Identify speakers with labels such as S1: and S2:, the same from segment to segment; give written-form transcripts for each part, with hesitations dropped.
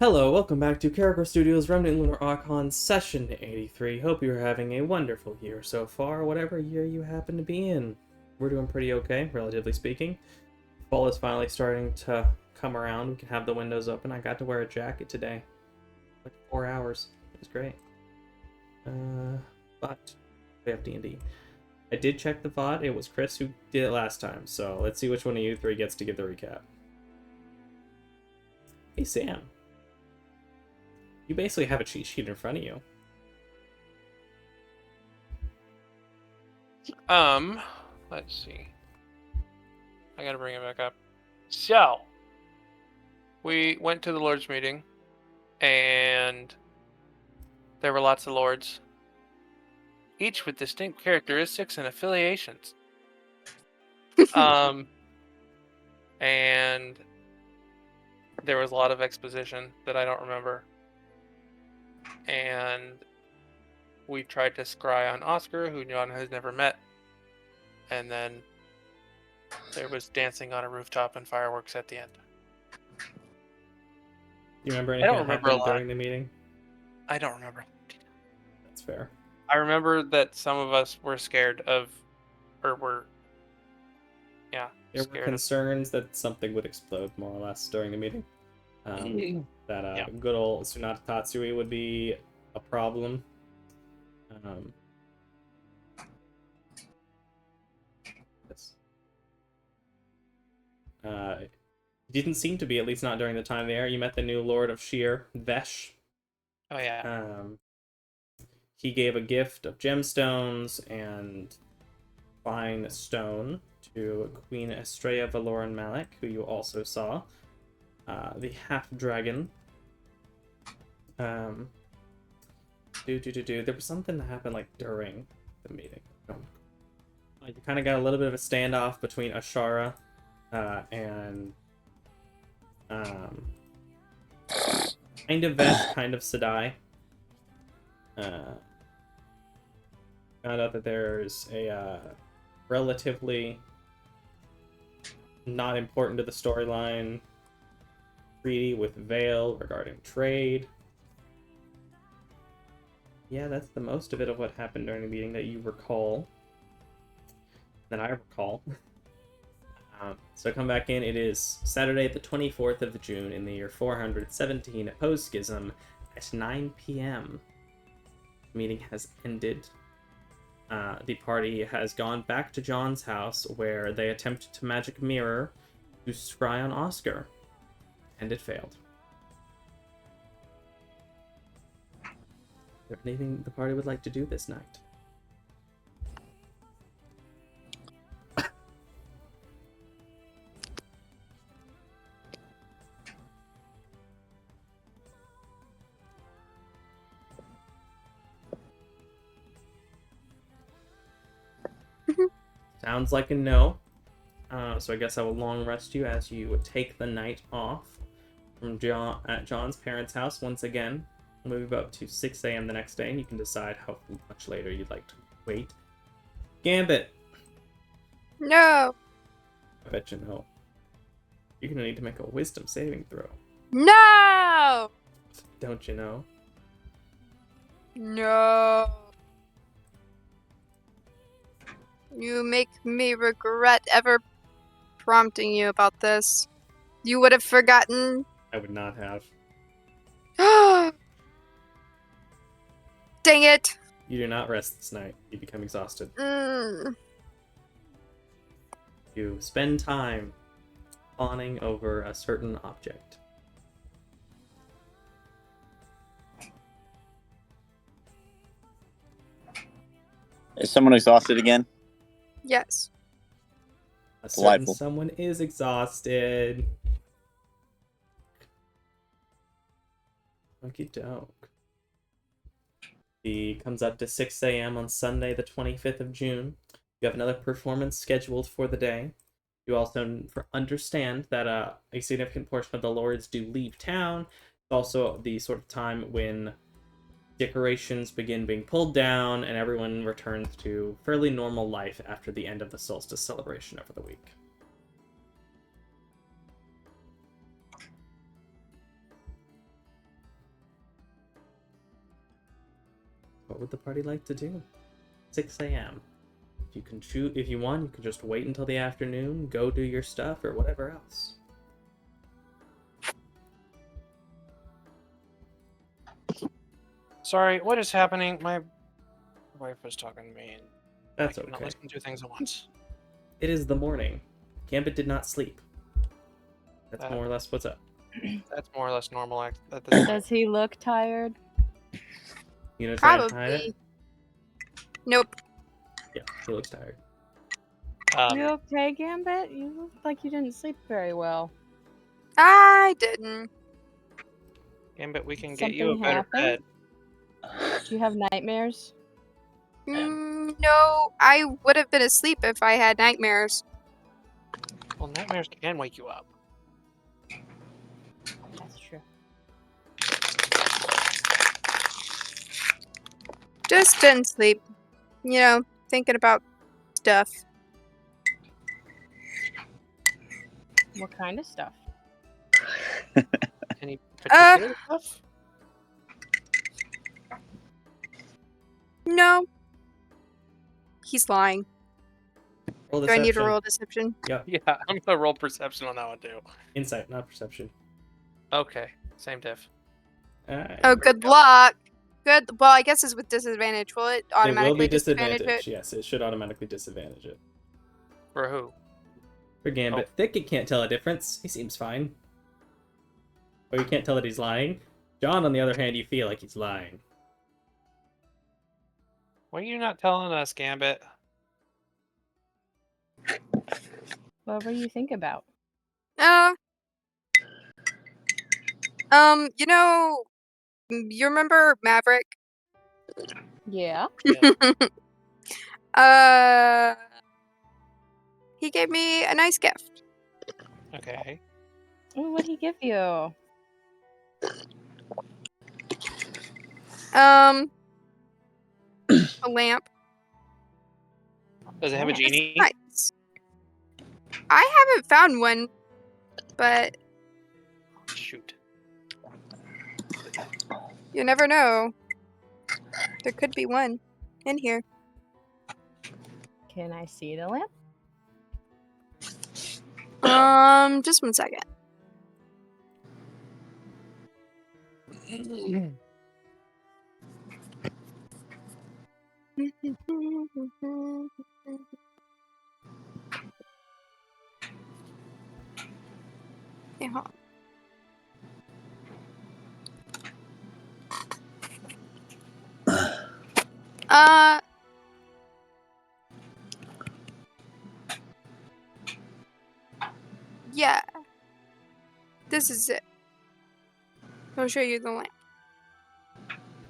S1: Hello, welcome back to Character Studios Remnant Lunar Archon Session 83. Hope you're having a wonderful year so far, whatever year you happen to be in. We're doing pretty okay, relatively speaking. Fall is finally starting to come around. We can have the windows open. I got to wear a jacket today. Like 4 hours. It was great. But we have D&D. I did check the VOD. It was Chris who did it last time, so let's see which one of you three gets to give the recap. Hey, Sam. You basically have a cheat sheet in front of you.
S2: Let's see. I gotta bring it back up. So, we went to the Lord's meeting, and there were lots of Lords, each with distinct characteristics and affiliations. And there was a lot of exposition that I don't remember. And we tried to scry on Oscar, who John has never met. And then there was dancing on a rooftop and fireworks at the end.
S1: Do you remember anything that happened during the meeting?
S2: I don't remember.
S1: That's fair.
S2: I remember that some of us were scared of, or were,
S1: there were concerns that something would explode, more or less, during the meeting. Good old Tsunade Tatsui would be a problem. Didn't seem to be, at least not during the time there. You met the new Lord of Sheer, Vesh.
S2: Oh, yeah.
S1: He gave a gift of gemstones and fine stone to Queen Estrella Valoran Malik, who you also saw. The half-dragon. There was something that happened, like, during the meeting. You kind of got a little bit of a standoff between Ashara and kind of Vesh, kind of Sedai. Found out that there's a relatively not important to the storyline treaty with Vale regarding trade. Yeah, that's the most of it of what happened during the meeting that you recall. That I recall. So come back in. It is Saturday, the 24th of June in the year 417 post-schism at 9 p.m. The meeting has ended. The party has gone back to John's house where they attempted to magic mirror to scry on Oscar, and it failed. Is there anything the party would like to do this night? Sounds like a no. So I guess I will long rest you as you take the night off from John's parents' house once again. We'll move up to 6 a.m. the next day, and you can decide how much later you'd like to wait. Gambit!
S3: No!
S1: I bet you no. You're gonna need to make a wisdom saving throw.
S3: No!
S1: Don't you know?
S3: No. You make me regret ever prompting you about this. You would have forgotten.
S1: I would not have.
S3: Dang it!
S1: You do not rest this night. You become exhausted. You spend time pawning over a certain object.
S4: Is someone exhausted again?
S3: Yes.
S1: A certain someone is exhausted. Okie doke. He comes up to 6 a.m. on Sunday, the 25th of June. You have another performance scheduled for the day. You also understand that a significant portion of the lords do leave town. It's also the sort of time when decorations begin being pulled down and everyone returns to fairly normal life after the end of the solstice celebration over the week. what would the party like to do? 6 a.m. If you can choose, if you want, you can just wait until the afternoon, go do your stuff, or whatever else.
S2: Sorry, what is happening? My wife was talking to me, and
S1: That's
S2: I cannot
S1: okay.
S2: listen to things at once.
S1: It is the morning. Gambit did not sleep. That's more or less what's up.
S2: That's more or less normal at this point.
S5: Does he look tired?
S1: You know, try to hide it?
S3: Probably. Nope.
S1: Yeah, he looks tired.
S5: You okay, Gambit? You look like you didn't sleep very well.
S3: I didn't.
S2: Gambit, we can get you a
S5: Something
S2: better bed.
S5: happened? Do you have nightmares?
S3: No, I would have been asleep if I had nightmares.
S2: Well, nightmares can wake you up.
S5: That's true.
S3: Just didn't sleep. You know, thinking about stuff.
S5: What kind of stuff?
S2: Any particular stuff?
S3: No. He's lying.
S1: Roll
S3: Do I need to
S1: deception.
S3: roll deception?
S1: Yep.
S2: Yeah, I'm gonna roll perception on that one too.
S1: Insight, not perception.
S2: Okay, same diff.
S1: Alright.
S3: Oh, good luck. Good. Well, I guess it's with disadvantage. Will it
S1: It will
S3: automatically
S1: be
S3: disadvantage
S1: disadvantage.
S3: it?
S1: Yes, it should automatically disadvantage it.
S2: For who?
S1: For Gambit. Thicket can't tell a difference. He seems fine. Or you can't tell that he's lying. John, on the other hand, you feel like he's lying.
S2: What are you not telling us, Gambit?
S5: Whatever you think about.
S3: You know, you remember Maverick?
S5: Yeah.
S3: He gave me a nice gift.
S2: Okay.
S5: Ooh, what'd he give you?
S3: A lamp.
S2: Does it have a
S5: Nice.
S2: genie?
S3: Nice. I haven't found one, but
S2: Shoot.
S3: you never know. There could be one in here.
S5: Can I see the lamp?
S3: Just 1 second. Yeah. Yeah. This is it. I'll show you the lamp.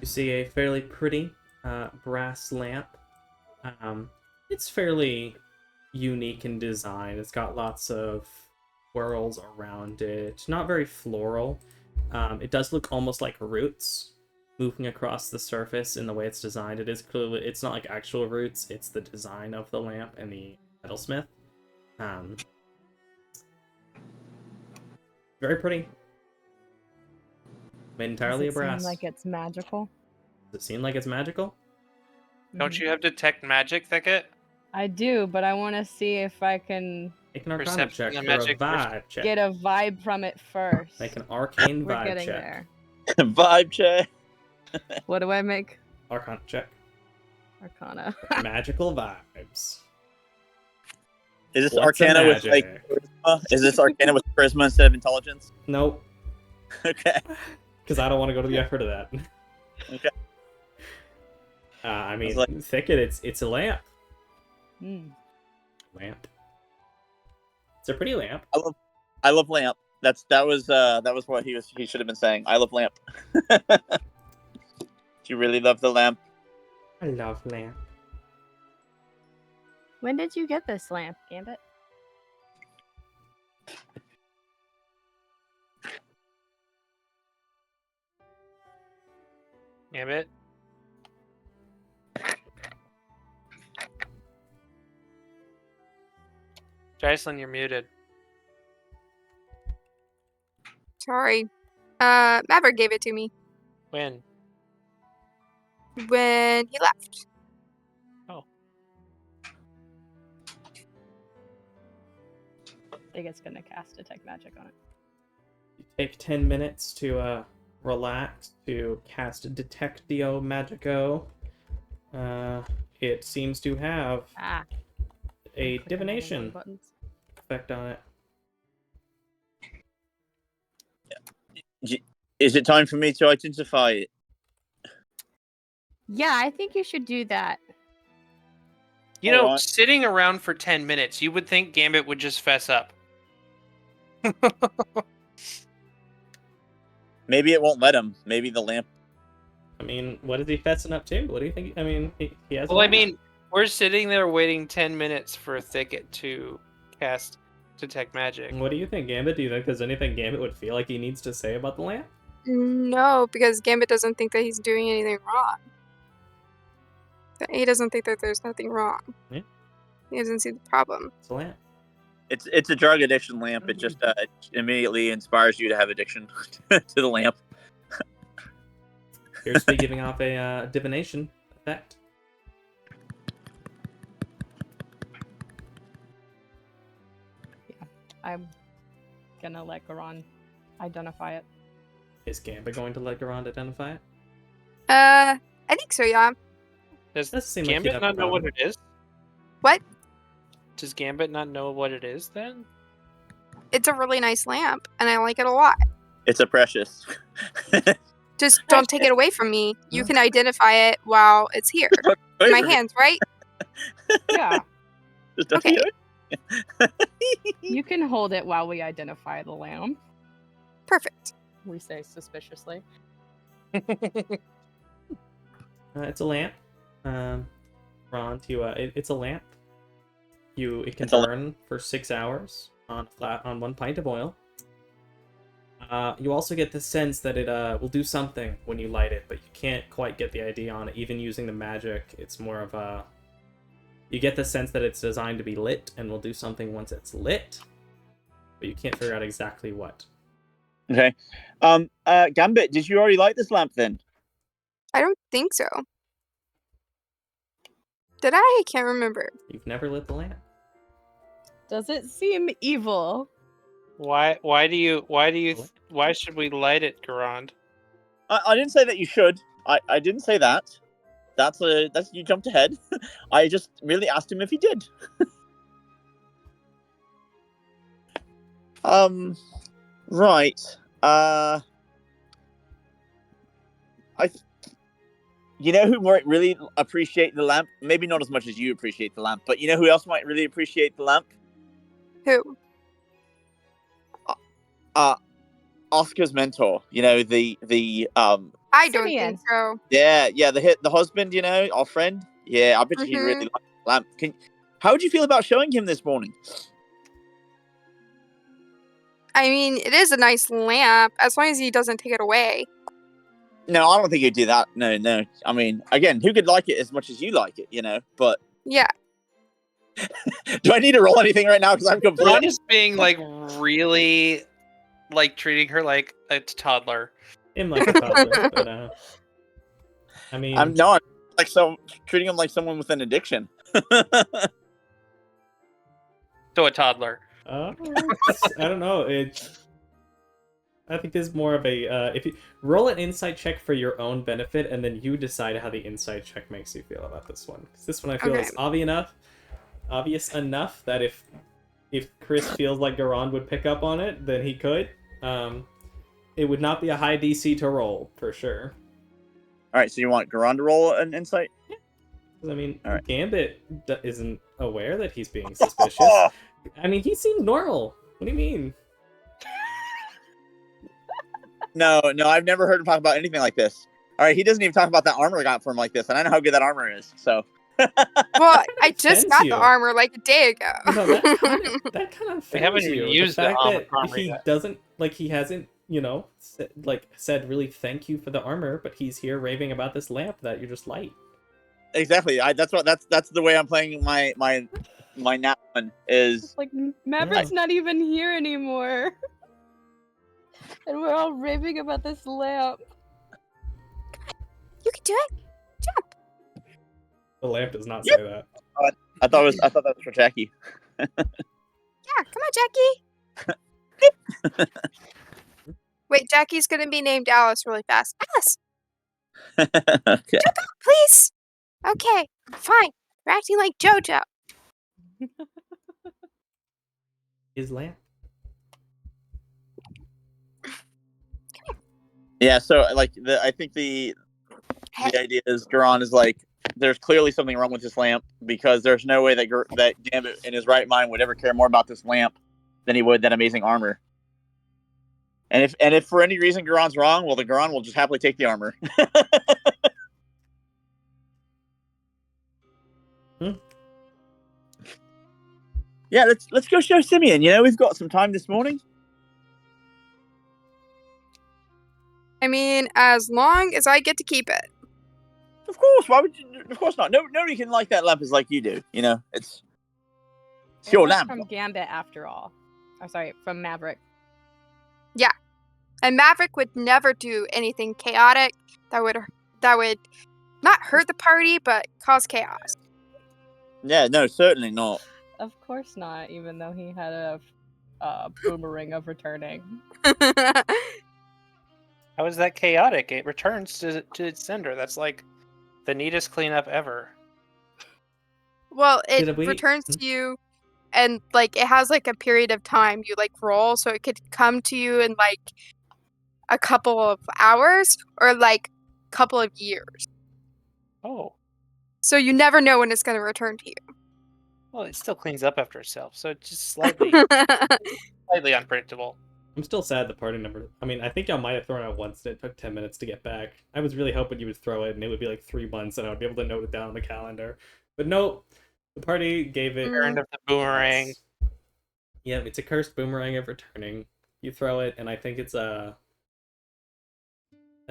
S1: You see a fairly pretty brass lamp. It's fairly unique in design. It's got lots of swirls around it. Not very floral. It does look almost like roots moving across the surface in the way it's designed. It is clearly, it's not like actual roots, it's the design of the lamp and the metalsmith. Very pretty. Made entirely of
S5: Does it
S1: brass.
S5: seem like it's magical?
S1: Does it seem like it's magical?
S2: Don't
S5: Mhm.
S2: you have detect magic, Thicket?
S5: I do, but I want to see if I can
S1: Make an arcana
S2: Perception
S1: check
S2: and
S1: for a
S2: magic first.
S1: vibe check.
S5: get a vibe from it first.
S1: Make an arcane
S5: We're
S1: vibe
S5: getting
S1: check.
S5: there.
S4: Vibe check.
S5: What do I make?
S1: Arcana check.
S5: Arcana.
S1: Magical vibes.
S4: Is this
S1: What's a
S4: Arcana with like
S1: magic?
S4: charisma? Is this Arcana with charisma instead of intelligence?
S1: Nope.
S4: Okay.
S1: Because I don't want to go to the effort of that.
S4: Okay.
S1: I mean,
S4: like-
S1: Thicket, it's a lamp.
S5: Mm.
S1: Lamp. It's a pretty lamp.
S4: I love lamp. That was what he should have been saying. I love lamp. Do you really love the lamp?
S1: I love lamp.
S5: When did you get this lamp, Gambit?
S2: Gambit? Jason, you're muted.
S3: Sorry. Maverick gave it to me.
S2: When?
S3: when he left.
S5: I think it's gonna cast Detect Magic on it.
S1: You take 10 minutes to relax, to cast Detectio Magico. It seems to have a
S5: Click on all the
S1: divination
S5: wrong buttons.
S1: effect on it.
S4: Is it time for me to identify it?
S5: Yeah, I think you should do that.
S2: You know,
S4: Alright.
S2: sitting around for 10 minutes, you would think Gambit would just fess up.
S4: Maybe it won't let him. Maybe the lamp.
S1: I mean, what is he fessing up to? What do you think? I mean, he has.
S2: Well, I mean, we're sitting there waiting 10 minutes for Thicket to cast Detect Magic.
S1: What do you think, Gambit? Do you think there's anything Gambit would feel like he needs to say about the lamp?
S3: No, because Gambit doesn't think that he's doing anything wrong. He doesn't think that there's nothing wrong.
S1: Yeah.
S3: He doesn't see the problem.
S1: It's a lamp.
S4: It's a drug addiction lamp. It just immediately inspires you to have addiction to the lamp.
S1: Here's me giving off a divination effect.
S5: I'm gonna let Garon identify it.
S1: Is Gambit going to let Garand identify it?
S3: I think so, yeah.
S2: Does
S1: Doesn't seem like he'd
S2: Gambit
S1: have a
S2: not know what
S1: problem.
S2: it is?
S3: What?
S2: Does Gambit not know what it is then?
S3: It's a really nice lamp, and I like it a lot.
S4: It's a precious.
S3: Just don't take it away from me. You can identify it while it's here. In my hands, right?
S5: Yeah,
S4: Just don't
S3: Okay.
S4: do it.
S5: you can hold it while we identify the lamp.
S3: Perfect.
S5: We say suspiciously.
S1: It's a lamp. Ron, it's a lamp. It can
S4: It's a lamp.
S1: burn for 6 hours on 1 pint of oil. You also get the sense that it will do something when you light it, but you can't quite get the idea on it. Even using the magic, it's more of a... You get the sense that it's designed to be lit and will do something once it's lit, but you can't figure out exactly what.
S4: Okay. Gambit, did you already light this lamp then?
S3: I don't think so. Did I? I can't remember.
S1: You've never lit the lamp.
S5: Does it seem evil?
S2: Why should we light it, Garand?
S4: I didn't say that you should. I didn't say that. That's you jumped ahead. I just merely asked him if he did. Right. You know who might really appreciate the lamp? Maybe not as much as you appreciate the lamp, but you know who else might really appreciate the lamp?
S3: Who?
S4: Oscar's mentor. You know, the
S3: I don't
S5: Simeon.
S3: think so.
S4: yeah, the husband, you know, our friend. Yeah, I bet you he really liked the lamp. How would you feel about showing him this morning?
S3: I mean, it is a nice lamp, as long as he doesn't take it away.
S4: No, I don't think he'd do that. No. I mean, again, who could like it as much as you like it, you know? But
S3: Yeah.
S4: do I need to roll anything right now? Because I'm
S2: Ron
S4: completely...
S2: is being like really like treating her like a toddler.
S1: In like a toddler, but I mean,
S4: I'm like treating him like someone with an addiction.
S2: So a toddler.
S1: I don't know. I think there's more of a if you roll an insight check for your own benefit, and then you decide how the insight check makes you feel about this one. Because this one I feel
S3: Okay.
S1: is obvious enough that if Chris feels like Garand would pick up on it, then he could. It would not be a high DC to roll for sure.
S4: All right, so you want Garon to roll an insight?
S1: 'Cause, I mean,
S4: All right.
S1: Gambit isn't aware that he's being suspicious. I mean, he seems normal. What do you mean?
S4: No, I've never heard him talk about anything like this. All right, he doesn't even talk about that armor I got for him like this, and I know how good that armor is. So
S3: Well, I just
S1: offends
S3: got
S1: you.
S3: the armor like a day ago.
S1: No, that kind of
S2: We haven't
S1: offends you.
S2: used
S1: the
S2: the
S1: fact
S2: armor
S1: that he
S2: yet.
S1: doesn't he hasn't said really thank you for the armor, but he's here raving about this lamp that you just light.
S4: exactly, that's the way I'm playing my nap one is.
S5: Like, Maverick's not even here anymore. And we're all raving about this lamp.
S3: You can do it.
S1: The lamp does not say that.
S4: I thought that was for Jackie.
S3: Yeah, come on, Jackie. Wait, Jackie's gonna be named Alice really fast. Alice,
S4: Okay.
S3: please. Okay, fine. You're acting like JoJo.
S1: His lamp.
S4: Yeah. So like I think the idea is Garon is like, there's clearly something wrong with this lamp, because there's no way that Gambit in his right mind would ever care more about this lamp than he would that amazing armor. And if for any reason Garon's wrong, well, the Garon will just happily take the armor. Yeah, let's go show Simeon. You know, we've got some time this morning.
S3: I mean, as long as I get to keep it.
S4: Of course. Why would you? Of course not. No, nobody can like that lamp as like you do. You know, it's your
S5: was
S4: lamp.
S5: from Gambit after all. I'm sorry, from Maverick.
S3: Yeah, and Maverick would never do anything chaotic that would not hurt the party, but cause chaos.
S4: Yeah, no, certainly not.
S5: Of course not, even though he had a boomerang of returning.
S2: How is that chaotic? It returns to its sender. That's like the neatest cleanup ever.
S3: Well, it
S1: Did we-
S3: returns to you, and like it has like a period of time you like roll, so it could come to you in like a couple of hours or like a couple of years.
S2: Oh.
S3: So you never know when it's going to return to you.
S2: Well, it still cleans up after itself, so it's just slightly unpredictable.
S1: I'm still sad the party number. I mean, I think y'all might have thrown it once and it took 10 minutes to get back. I was really hoping you would throw it and it would be like 3 months and I would be able to note it down on the calendar. But nope, the party gave it...
S2: Turned up the boomerang.
S1: Yeah, it's a cursed boomerang of returning. You throw it, and I think it's I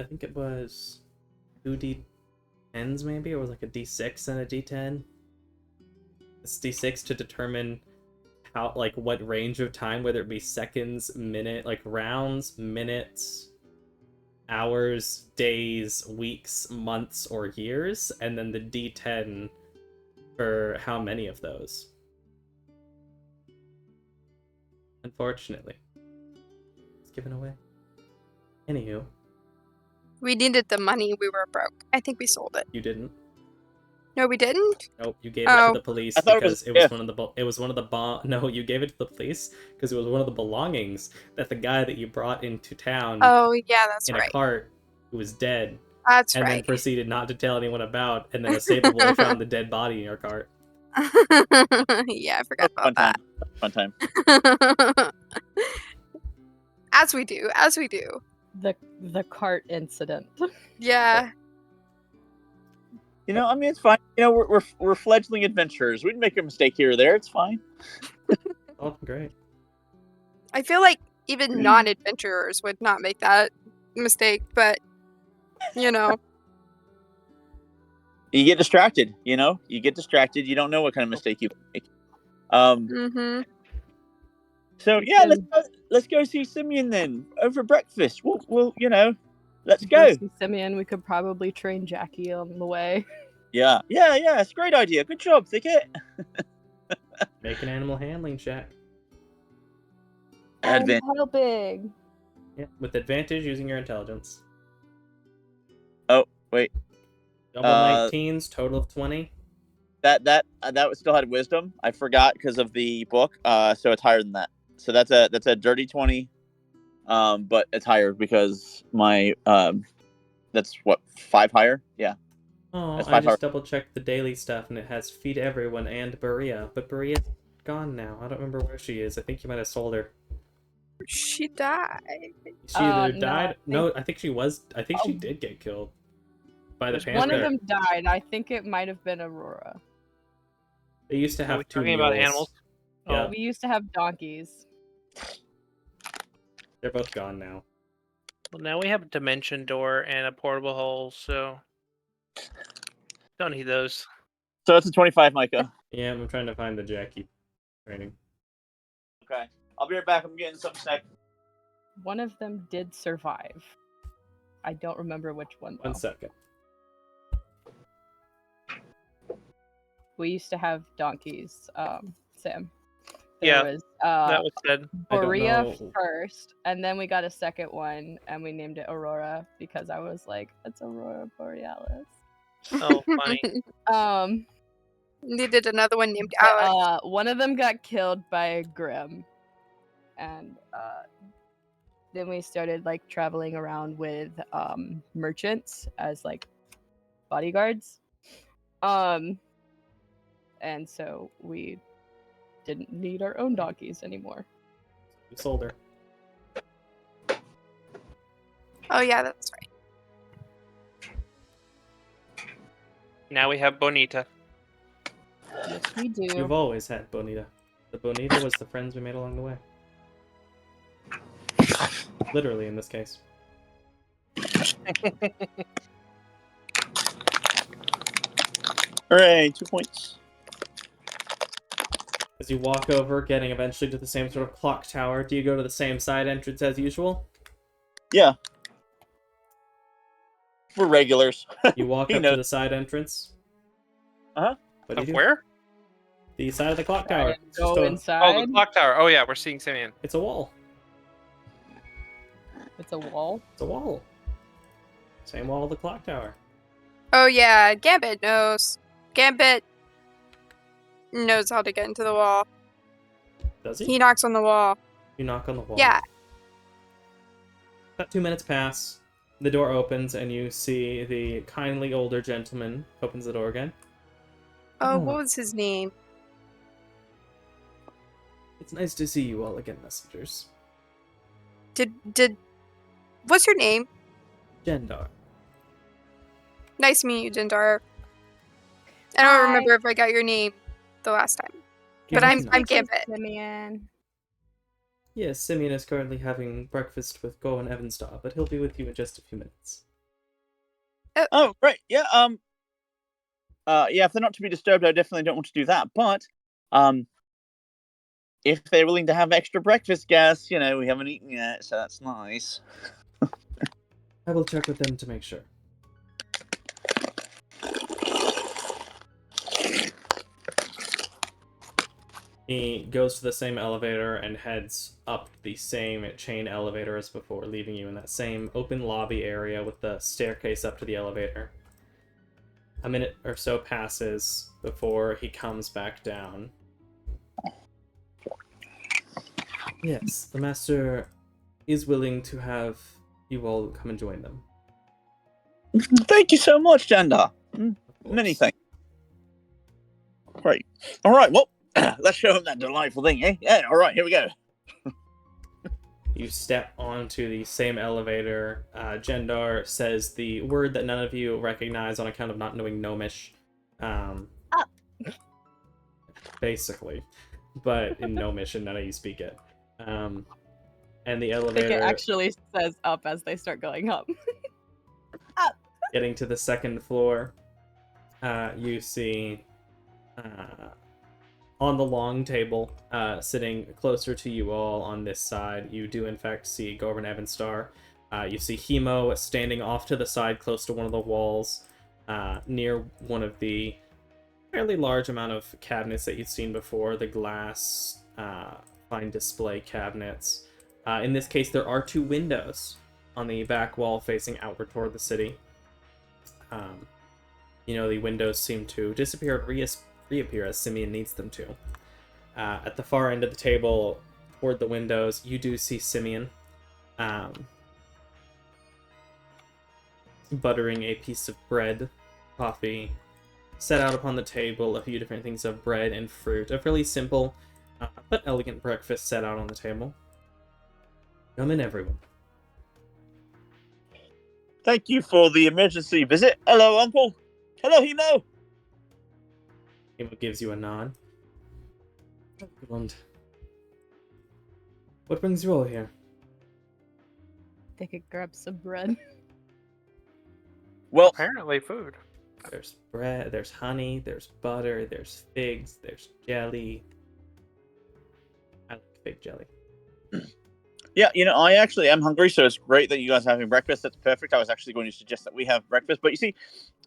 S1: think it was 2 D10s maybe? Or it was like a D6 and a D10? It's D6 to determine how, like, what range of time, whether it be seconds, minute, like rounds, minutes, hours, days, weeks, months, or years, and then the D10 for how many of those. Unfortunately. It's given away. Anywho.
S3: We needed the money. We were broke. I think we sold it.
S1: You didn't.
S3: No, we didn't?
S1: Nope, you gave it to the police
S4: I thought
S1: because
S4: it was
S1: one of the No, you gave it to the police because it was one of the belongings that the guy that you brought into town
S3: Oh, yeah, that's
S1: in
S3: right.
S1: a cart who was dead
S3: That's
S1: and then
S3: right.
S1: proceeded not to tell anyone about, and then a stable boy found the dead body in your cart.
S3: Yeah, I forgot about
S4: Fun time.
S3: that. As we do.
S5: The cart incident.
S3: Yeah.
S4: You know, I mean, it's fine. You know, we're fledgling adventurers. We'd make a mistake here or there. It's fine.
S1: Oh, great.
S3: I feel like even non-adventurers would not make that mistake, but, you know.
S4: You get distracted. You know, you don't know what kind of mistake you make.
S3: Mm-hmm.
S4: So yeah, let's go see Simeon then over breakfast. We'll you know, let's go.
S5: See Simeon, we could probably train Jackie on the way.
S4: Yeah. It's a great idea. Good job, Thicket.
S1: Make an animal handling check.
S4: Advent.
S5: How big?
S1: Yeah, with advantage using your intelligence.
S4: Oh wait.
S1: Double 19s, total of 20.
S4: That still had wisdom. I forgot because of the book. So it's higher than that. So that's a dirty 20. But it's higher because my that's what, 5 higher? Yeah.
S1: Oh,
S4: That's
S1: I
S4: 5
S1: just
S4: higher.
S1: double checked the daily stuff and it has feed everyone and Berea, but Berea's gone now. I don't remember where she is. I think you might have sold her.
S3: She died.
S1: She either
S5: No,
S1: died. I think she
S5: Oh.
S1: did get killed by the
S2: One
S1: panther.
S5: One of them died. I think it might have been Aurora.
S1: They used to
S2: Are
S1: have
S2: we
S1: 2
S2: talking
S1: mules.
S2: about animals?
S1: Yeah,
S5: We used to have donkeys.
S1: they're both gone now.
S2: Well, now we have a dimension door and a portable hole, so don't need those.
S4: So it's a 25, Micah.
S1: Yeah, I'm trying to find the Jackie training.
S4: Okay. I'll be right back. I'm getting some snack.
S5: One of them did survive. I don't remember which one.
S1: One
S5: though.
S1: second.
S5: we used to have donkeys, Sam.
S2: Yeah,
S5: There was
S2: that was said.
S1: I don't
S5: Borea
S1: know.
S5: first, and then we got a second one, and we named it Aurora because I was like, "It's Aurora Borealis."
S2: Oh, funny.
S3: Needed another one named Alex.
S5: One of them got killed by a Grim, and then we started like traveling around with merchants as like bodyguards. And so we didn't need our own donkeys anymore.
S1: You sold her.
S3: Oh yeah, that's right.
S2: Now we have Bonita.
S5: Yes, we do.
S1: You've always had Bonita. The Bonita was the friends we made along the way. Literally, in this case.
S4: Hooray, 2 points.
S1: As you walk over, getting eventually to the same sort of clock tower, do you go to the same side entrance as usual?
S4: Yeah. We're regulars.
S1: You walk
S4: He
S1: up
S4: knows.
S1: to the side entrance.
S4: Uh-huh.
S1: What do you
S2: Of
S1: do?
S2: where?
S1: The side of the clock
S5: Try
S1: tower.
S5: to
S1: It's just
S5: go
S1: a,
S5: inside.
S2: Oh, the clock tower. Oh yeah, we're seeing Simeon.
S1: it's a wall.
S5: It's a wall.
S1: It's a wall. Same wall of the clock tower.
S3: Oh yeah, Gambit knows. Gambit knows how to get into the wall.
S1: Does he?
S3: He knocks on the wall.
S1: You knock on the wall.
S3: Yeah.
S1: About 2 minutes pass. The door opens, and you see the kindly older gentleman opens the door again.
S3: Oh,
S1: Oh.
S3: what was his name?
S1: It's nice to see you all again, messengers.
S3: Did what's your name?
S1: Jendar.
S3: Nice to meet you, Jindar. I don't
S5: Hi.
S3: remember if I got your name the last time. But
S1: Give us
S3: I'm
S1: a-
S3: Gambit.
S5: Simeon.
S1: Yes, Simeon is currently having breakfast with Goran Evanstar, but he'll be with you in just a few minutes.
S4: Oh, right. Yeah, yeah, if they're not to be disturbed, I definitely don't want to do that. But, if they're willing to have extra breakfast guests, you know, we haven't eaten yet, so that's nice.
S1: I will check with them to make sure. He goes to the same elevator and heads up the same chain elevator as before, leaving you in that same open lobby area with the staircase up to the elevator. A minute or so passes before he comes back down. Yes, the master is willing to have you all come and join them.
S4: Thank you so much, Janda. Many thanks. Great. All right, well, let's show him that delightful thing, eh? Yeah, all right, here we go.
S1: You step onto the same elevator. Jendar says the word that none of you recognize on account of not knowing Gnomish. Basically. But in Gnomish, and none of you speak it. And the
S5: I think
S1: elevator,
S5: it actually says up as they start going up.
S1: getting to the second floor, you see on the long table, sitting closer to you all on this side, you do in fact see Goran Evanstar. You see Hemo standing off to the side close to one of the walls, near one of the fairly large amount of cabinets that you've seen before, the glass fine display cabinets. In this case, there are 2 windows on the back wall facing outward toward the city. You know, the windows seem to disappear and reappear as Simeon needs them to. At the far end of the table, toward the windows, you do see Simeon buttering a piece of bread, coffee, set out upon the table, a few different things of bread and fruit. A fairly simple but elegant breakfast set out on the table. Come in, everyone.
S4: Thank you for the emergency visit. Hello, Uncle. Hello, Hemo.
S1: Hemo gives you a nod. And what brings you all here?
S5: They could grab some bread.
S4: Well,
S2: Apparently, food.
S1: There's bread, there's honey, there's butter, there's figs, there's jelly. I like fig jelly.
S4: yeah, you know, I actually am hungry, so it's great that you guys are having breakfast. That's perfect. I was actually going to suggest that we have breakfast. But you see,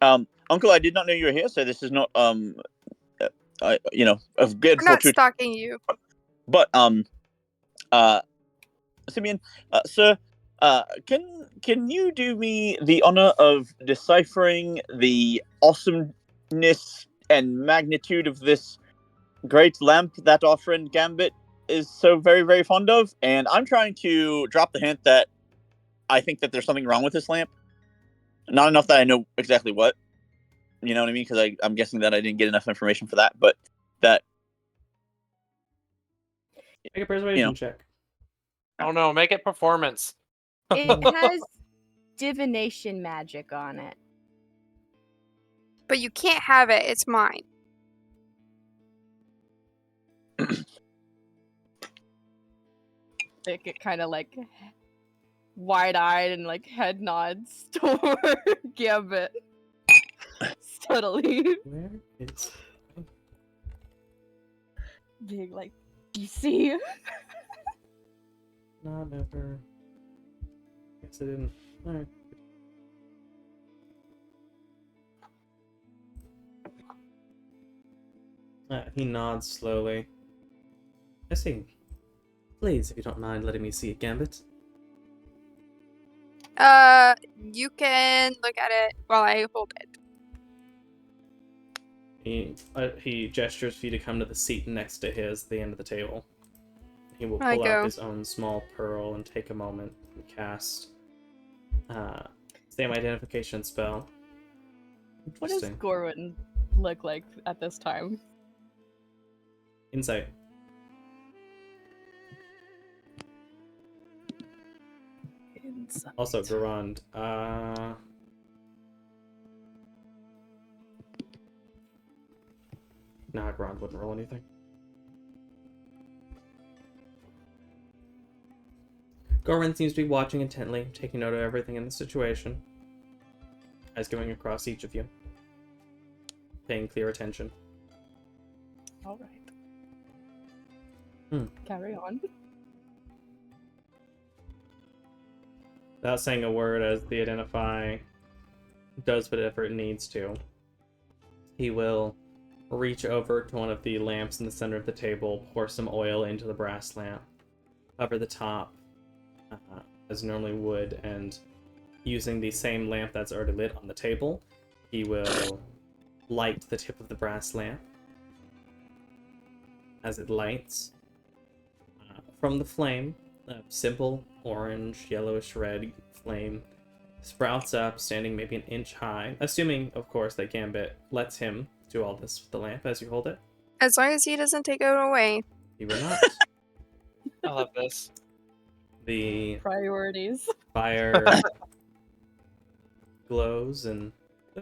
S4: Uncle, I did not know you were here, so this is not a good
S3: We're not
S4: fortuitous.
S3: stalking you.
S4: But Simeon, sir, can you do me the honor of deciphering the awesomeness and magnitude of this great lamp that our friend Gambit is so very, very fond of? And I'm trying to drop the hint that I think that there's something wrong with this lamp. Not enough that I know exactly what. You know what I mean? Because I'm guessing that I didn't get enough information for that. But that,
S1: Make a persuasion check.
S2: Oh no, make it performance.
S5: It has divination magic on it.
S3: But you can't have it. It's mine.
S5: It get kind of like wide-eyed and like head nods toward Gambit. Subtly.
S1: Where is...
S5: Being like, you see?
S1: Not ever... Guess I didn't... Alright. He nods slowly. I see. Please, if you don't mind letting me see it, Gambit.
S3: You can look at it while I hold it.
S1: He gestures for you to come to the seat next to his at the end of the table. He will
S3: I
S1: pull
S3: go.
S1: out his own small pearl and take a moment and cast same identification spell.
S5: What does
S1: Interesting.
S5: Gorwin look like at this time?
S1: Insight.
S5: Insight.
S1: Also, Garand. Nah, Garand wouldn't roll anything. Gorman seems to be watching intently, taking note of everything in the situation. Eyes going across each of you. Paying clear attention.
S5: All right. Carry on.
S1: Without saying a word, as the identify does whatever it needs to, he will reach over to one of the lamps in the center of the table, pour some oil into the brass lamp, cover the top as normally would, and using the same lamp that's already lit on the table, he will light the tip of the brass lamp. As it lights, from the flame, a simple orange, yellowish red flame sprouts up, standing maybe an inch high, assuming, of course, that Gambit lets him do all this with the lamp as you hold it.
S3: As long as he doesn't take it away.
S1: He will not.
S2: I love this.
S1: The
S5: Priorities.
S1: fire glows, and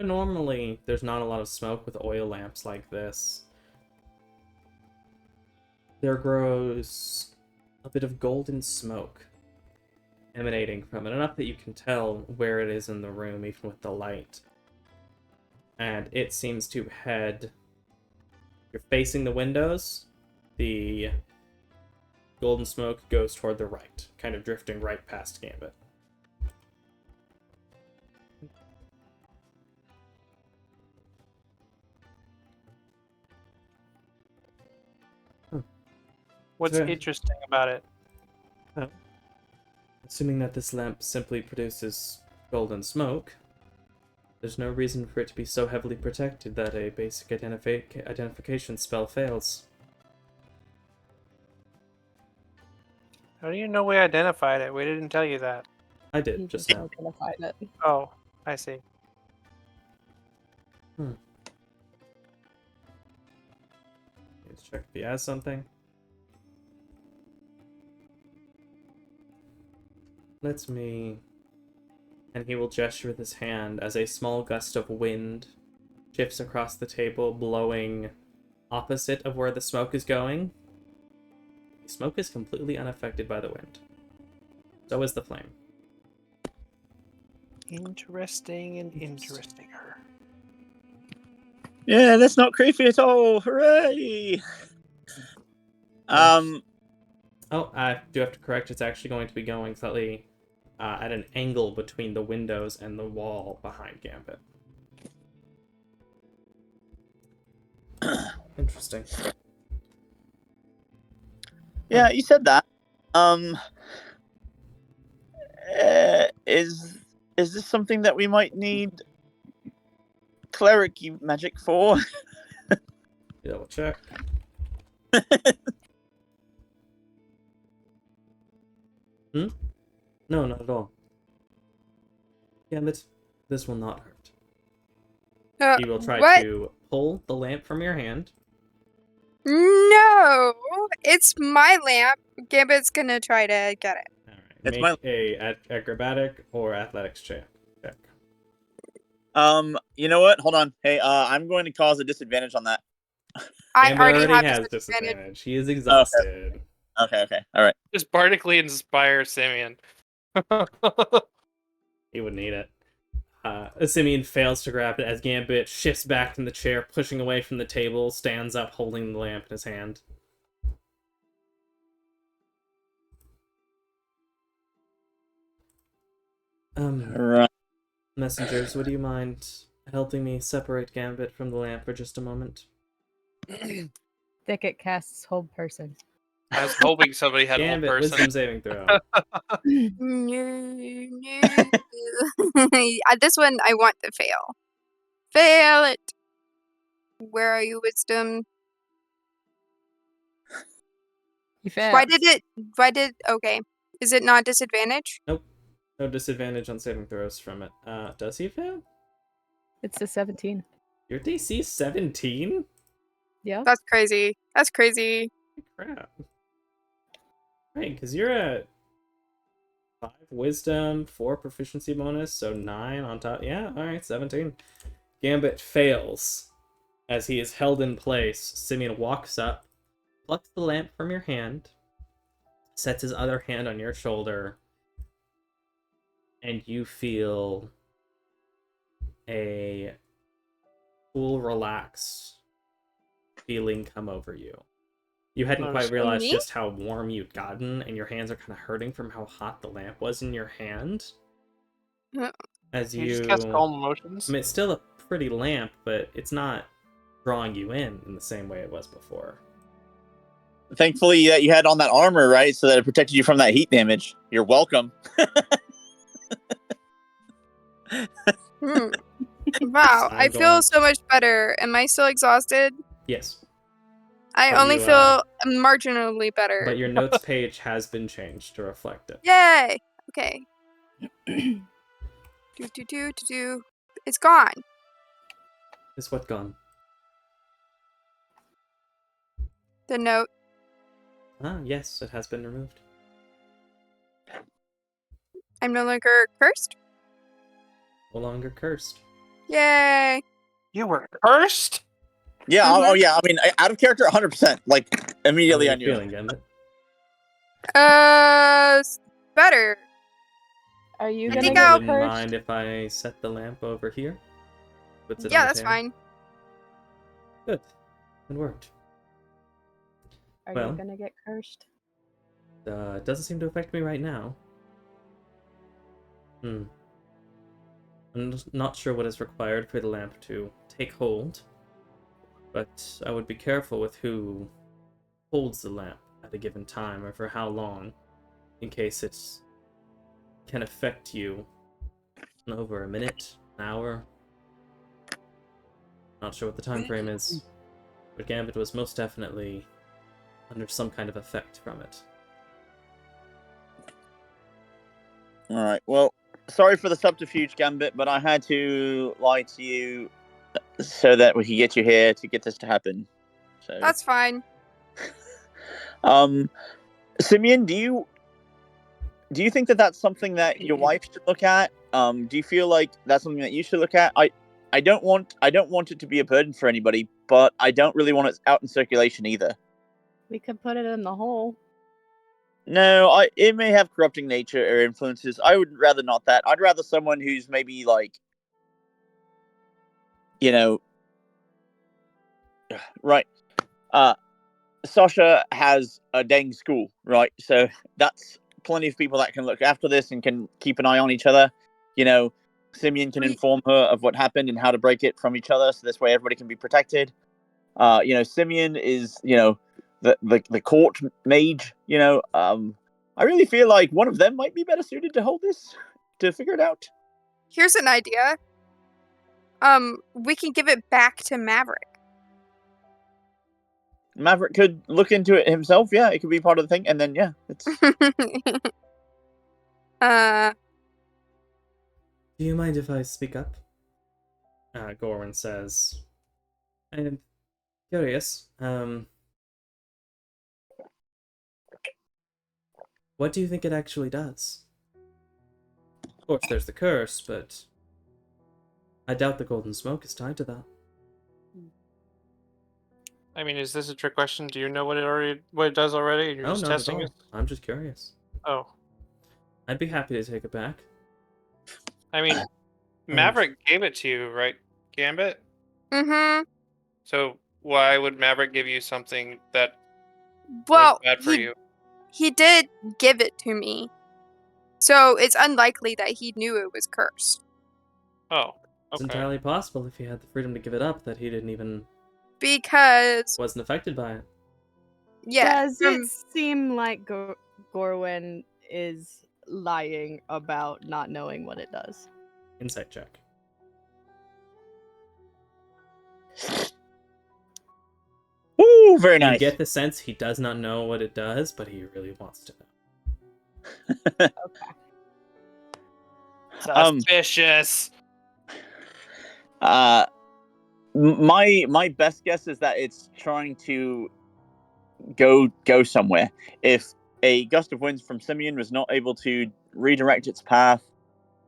S1: normally there's not a lot of smoke with oil lamps like this. There grows a bit of golden smoke emanating from it, enough that you can tell where it is in the room, even with the light. And it seems to head... You're facing the windows. The golden smoke goes toward the right, kind of drifting right past Gambit.
S2: What's
S1: Yeah.
S2: interesting about it?
S1: Assuming that this lamp simply produces golden smoke, there's no reason for it to be so heavily protected that a basic identification spell fails.
S2: How do you know we identified it? We didn't tell you that.
S1: I
S5: He
S1: did, just
S5: just
S1: now.
S5: identified it.
S2: Oh, I see.
S1: Let's check if he has something. Let me... And he will gesture with his hand as a small gust of wind shifts across the table, blowing opposite of where the smoke is going. The smoke is completely unaffected by the wind. So is the flame.
S2: Interesting and interesting her.
S4: Yeah, that's not creepy at all. Hooray!
S1: Oh, I do have to correct. It's actually going to be going slightly at an angle between the windows and the wall behind Gambit. Interesting.
S4: Yeah, you said that. Is this something that we might need cleric magic for?
S1: Double check. No, not at all. Gambit, this will not hurt. You will try
S3: what?
S1: to pull the lamp from your hand.
S3: No, it's my lamp. Gambit's gonna try to get it.
S1: All right.
S4: It's
S1: Make a acrobatic or athletics check.
S4: You know what? Hold on. Hey, I'm going to cause a disadvantage on that.
S3: I
S1: Gambit
S3: already have
S1: has
S3: disadvantage.
S1: disadvantage. He is exhausted.
S4: Okay. All right.
S2: Just bardically inspire Simeon.
S1: He would need it. Simeon fails to grab it as Gambit shifts back from the chair, pushing away from the table, stands up holding the lamp in his hand.
S4: Right.
S1: Messengers, would you mind helping me separate Gambit from the lamp for just a moment?
S5: Thicket casts hold person.
S2: I was hoping somebody had
S1: Gambit,
S2: old person.
S1: wisdom saving throw.
S3: This one I want to fail. Fail it. Where are you, wisdom?
S5: You failed.
S3: Okay. Is it not disadvantage?
S1: Nope. No disadvantage on saving throws from it. Does he fail?
S5: It's a 17.
S1: Your DC 17?
S5: Yeah.
S3: That's crazy.
S1: Crap. Right, because you're at 5 wisdom, 4 proficiency bonus, so 9 on top. Yeah, alright, 17. Gambit fails. As he is held in place, Simeon walks up, plucks the lamp from your hand, sets his other hand on your shoulder, and you feel a cool, relaxed feeling come over you. You hadn't quite realized
S3: Me?
S1: just how warm you'd gotten, and your hands are kind of hurting from how hot the lamp was in your hand. As
S2: You just cast calm emotions.
S1: I mean, it's still a pretty lamp, but it's not drawing you in the same way it was before.
S4: Thankfully that you had on that armor, right? So that it protected you from that heat damage. You're welcome.
S3: Wow, I
S1: I'm
S3: feel
S1: going-
S3: so much better. Am I still exhausted?
S1: Yes,
S3: I
S1: But
S3: only
S1: you,
S3: feel marginally better.
S1: but your notes page has been changed to reflect it.
S3: Yay! Okay. It's gone.
S1: Is what gone?
S3: The note.
S1: Ah, yes, it has been removed.
S3: I'm no longer cursed.
S1: No longer cursed.
S3: Yay!
S2: You were cursed?
S4: Yeah.
S3: Mhm.
S4: Oh, yeah. I mean, out of character, 100%. Like immediately
S1: How
S4: I
S1: are you
S4: knew.
S1: feeling, Gambit?
S3: Better.
S5: Are you
S3: I
S5: gonna
S3: think
S5: get
S3: I'll-
S1: wouldn't
S5: cursed?
S1: mind if I set the lamp over here? Puts it
S3: Yeah,
S1: on the
S3: that's
S1: table?
S3: fine.
S1: Good. It worked.
S5: Are
S1: Well.
S5: you gonna get cursed?
S1: It doesn't seem to affect me right now. I'm not sure what is required for the lamp to take hold, but I would be careful with who holds the lamp at a given time or for how long, in case it can affect you over a minute, an hour. Not sure what the time frame is, but Gambit was most definitely under some kind of effect from it.
S4: All right. Well, sorry for the subterfuge, Gambit, but I had to lie to you so that we could get you here to get this to happen. So
S3: That's fine.
S4: Simeon, do you think that that's something that your wife should look at? Do you feel like that's something that you should look at? I don't want it to be a burden for anybody, but I don't really want it out in circulation either.
S5: We could put it in the hole.
S4: No, it may have corrupting nature or influences. I would rather not that. I'd rather someone who's maybe like, right. Sasha has a dang school, right? So that's plenty of people that can look after this and can keep an eye on each other. Simeon can inform her of what happened and how to break it from each other, so this way everybody can be protected. Simeon is, the court mage. I really feel like one of them might be better suited to hold this, to figure it out.
S3: Here's an idea. We can give it back to Maverick.
S4: Maverick could look into it himself. Yeah, it could be part of the thing, and then it's.
S1: Do you mind if I speak up? Gorwin says, I'm curious. What do you think it actually does? Of course, there's the curse, but I doubt the golden smoke is tied to that.
S2: I mean, is this a trick question? Do you know what it does already? You're just
S1: not
S2: testing
S1: at all.
S2: it?
S1: I'm just curious.
S2: Oh.
S1: I'd be happy to take it back.
S2: I mean, Maverick gave it to you, right, Gambit?
S3: Mm-hmm.
S2: So why would Maverick give you something that
S3: Well,
S2: was bad for you?
S3: He did give it to me. So it's unlikely that he knew it was cursed.
S2: Oh,
S1: It's
S2: okay.
S1: entirely possible if he had the freedom to give it up that he didn't even...
S3: Because...
S1: wasn't affected by it.
S3: Yeah.
S5: Does it seem like Gorwin is lying about not knowing what it does?
S1: Insight check.
S4: Ooh, very nice.
S1: You get the sense he does not know what it does, but he really wants to know.
S5: Okay.
S2: Suspicious.
S4: My best guess is that it's trying to go somewhere. If a gust of winds from Simeon was not able to redirect its path,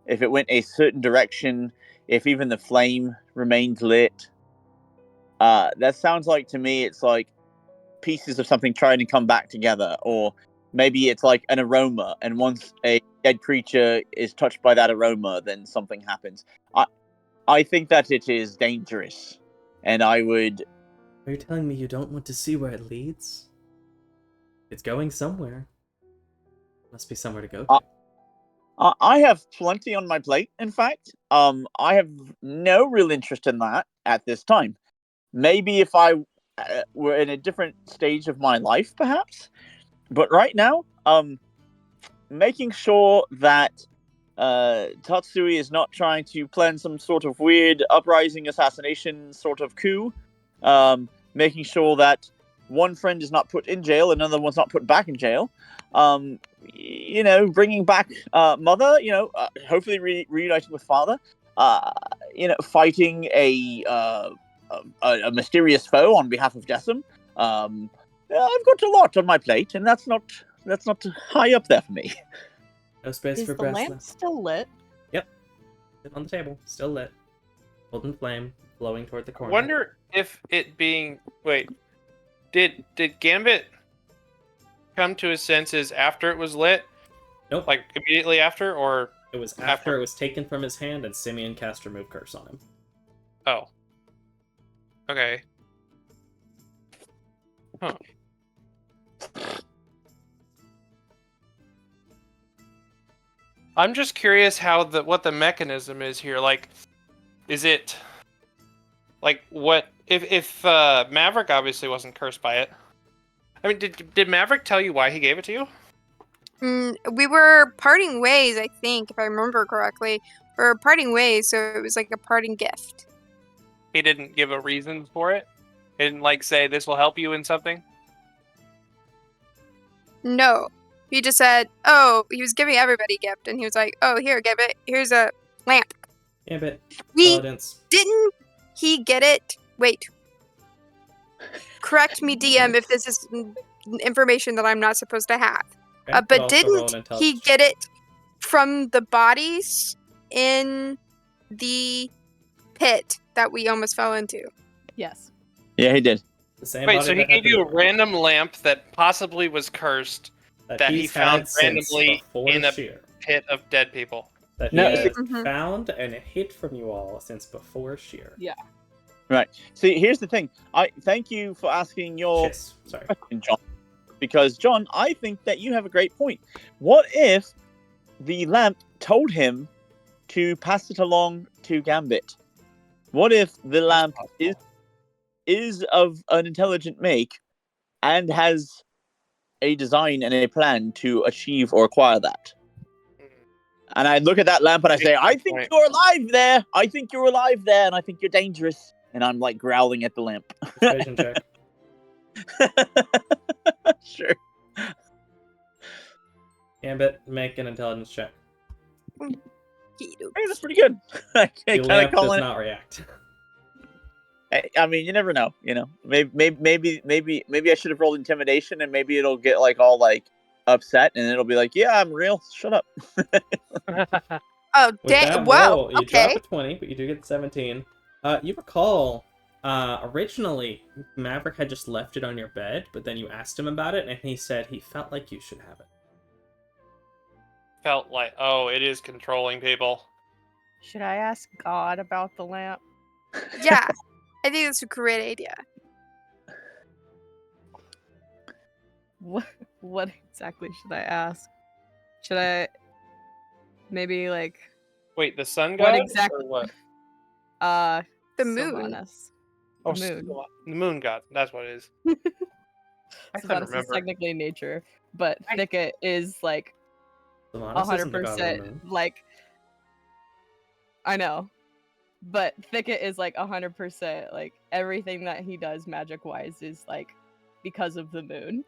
S4: if it went a certain direction, if even the flame remained lit, that sounds like to me it's like pieces of something trying to come back together, or maybe it's like an aroma, and once a dead creature is touched by that aroma, then something happens. I think that it is dangerous, and I would...
S1: Are you telling me you don't want to see where it leads? It's going somewhere. Must be somewhere to go to.
S4: I have plenty on my plate, in fact. I have no real interest in that at this time. Maybe if I were in a different stage of my life, perhaps. But right now, making sure that Tatsui is not trying to plan some sort of weird uprising assassination sort of coup. Making sure that one friend is not put in jail, another one's not put back in jail. Bringing back Mother, hopefully reuniting with Father. Fighting a mysterious foe on behalf of Decim. I've got a lot on my plate, and that's not high up there for me.
S1: No space
S5: Is
S1: for
S5: the
S1: breath
S5: lamp
S1: left.
S5: still lit?
S1: Yep. On the table, still lit. Golden flame flowing toward the corner.
S2: Wonder if it being... Wait. Did Gambit come to his senses after it was lit?
S1: Nope.
S2: Like, immediately after, or...
S1: It was after it was taken from his hand and Simeon cast Remove Curse on him.
S2: Oh. Okay. Huh. I'm just curious what the mechanism is here. Like, is it... Like, what... If Maverick obviously wasn't cursed by it. I mean, did Maverick tell you why he gave it to you?
S3: We were parting ways, I think, if I remember correctly. We were parting ways, so it was like a parting gift.
S2: He didn't give a reason for it? He didn't, like, say, this will help you in something?
S3: No. He just said, oh, he was giving everybody a gift, and he was like, oh, here, give it. Here's a lamp.
S1: Yeah, but
S3: Didn't he get it? Wait. Correct me, DM, if this is information that I'm not supposed to have.
S1: Okay,
S3: But didn't he get it from the bodies in the pit that we almost fell into?
S5: Yes.
S4: Yeah, he did.
S1: The same
S2: Wait,
S1: body
S2: so he
S1: that had
S2: gave you a
S1: the-
S2: random lamp that possibly was cursed that he
S1: he's
S2: found
S1: had since
S2: randomly
S1: before
S2: in a
S1: Sheer.
S2: pit of dead people.
S1: That he
S4: No,
S1: had
S3: Mhm.
S1: found and hid from you all since before Sheer.
S5: Yeah.
S4: Right. See, here's the thing. I thank you for asking your
S1: Chiss. Sorry.
S4: question, John. Because, John, I think that you have a great point. What if the lamp told him to pass it along to Gambit? What if the lamp is is of an intelligent make and has a design and a plan to achieve or acquire that. And I look at that lamp and I say, I think
S2: Right.
S4: you're alive there. I think you're alive there, and I think you're dangerous. And I'm like growling at the lamp.
S1: Persuasion check.
S4: Sure.
S1: Gambit, make an intelligence check.
S4: Hey, that's pretty good. I
S1: The
S4: kind
S1: lamp
S4: of call
S1: does
S4: it.
S1: not react.
S4: I mean, you never know. You know, maybe I should have rolled intimidation, and maybe it'll get like all like upset, and it'll be like, "Yeah, I'm real. Shut up."
S3: Oh,
S1: With that
S3: dang! Whoa.
S1: roll, you
S3: Okay.
S1: drop a 20, but you do get 17. You recall, originally, Maverick had just left it on your bed, but then you asked him about it, and he said he felt like you should have it.
S2: Felt like, oh, it is controlling people.
S5: Should I ask God about the lamp?
S3: Yeah, I think that's a great idea.
S5: What exactly should I ask? Should I maybe like
S2: Wait, the sun
S5: what
S2: god?
S5: exactly?
S2: Or what?
S3: The moon.
S5: Sylvanas.
S2: Oh,
S5: moon.
S2: the moon god. That's what it is. I couldn't
S5: Sylvanas is
S2: remember.
S5: technically nature, but Thicket is like
S1: Sylvanas isn't the god of the
S5: 100%
S1: moon.
S5: like I know. But Thicket is like 100% like everything that he does magic wise is like because of the moon.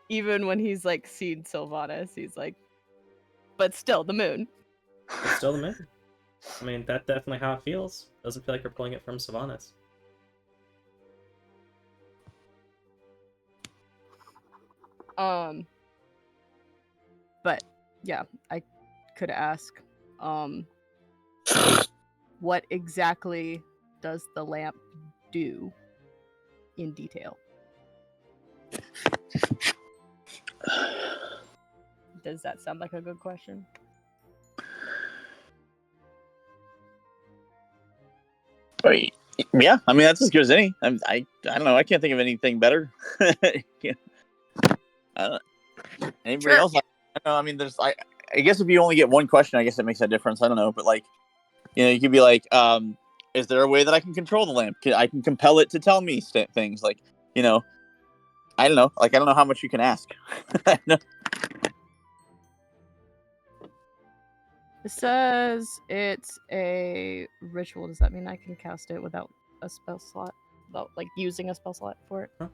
S5: Even when he's like seen Sylvanas, he's like, but still the moon.
S1: It's still the moon. I mean, that's definitely how it feels. Doesn't feel like you're pulling it from Sylvanas.
S5: But yeah, I could ask, what exactly does the lamp do in detail? Does that sound like a good question?
S4: Wait, yeah, I mean that's as good as any. I don't know. I can't think of anything better. Yeah. I don't know. Anybody
S3: Sure.
S4: else? I don't know. I mean, I guess if you only get one question, I guess it makes a difference. I don't know, but like, you know, you could be like, is there a way that I can control the lamp? I can compel it to tell me things like, you know, I don't know. Like, I don't know how much you can ask. No.
S5: It says it's a ritual. Does that mean I can cast it without a spell slot? Without like using a spell slot for it?
S1: Huh?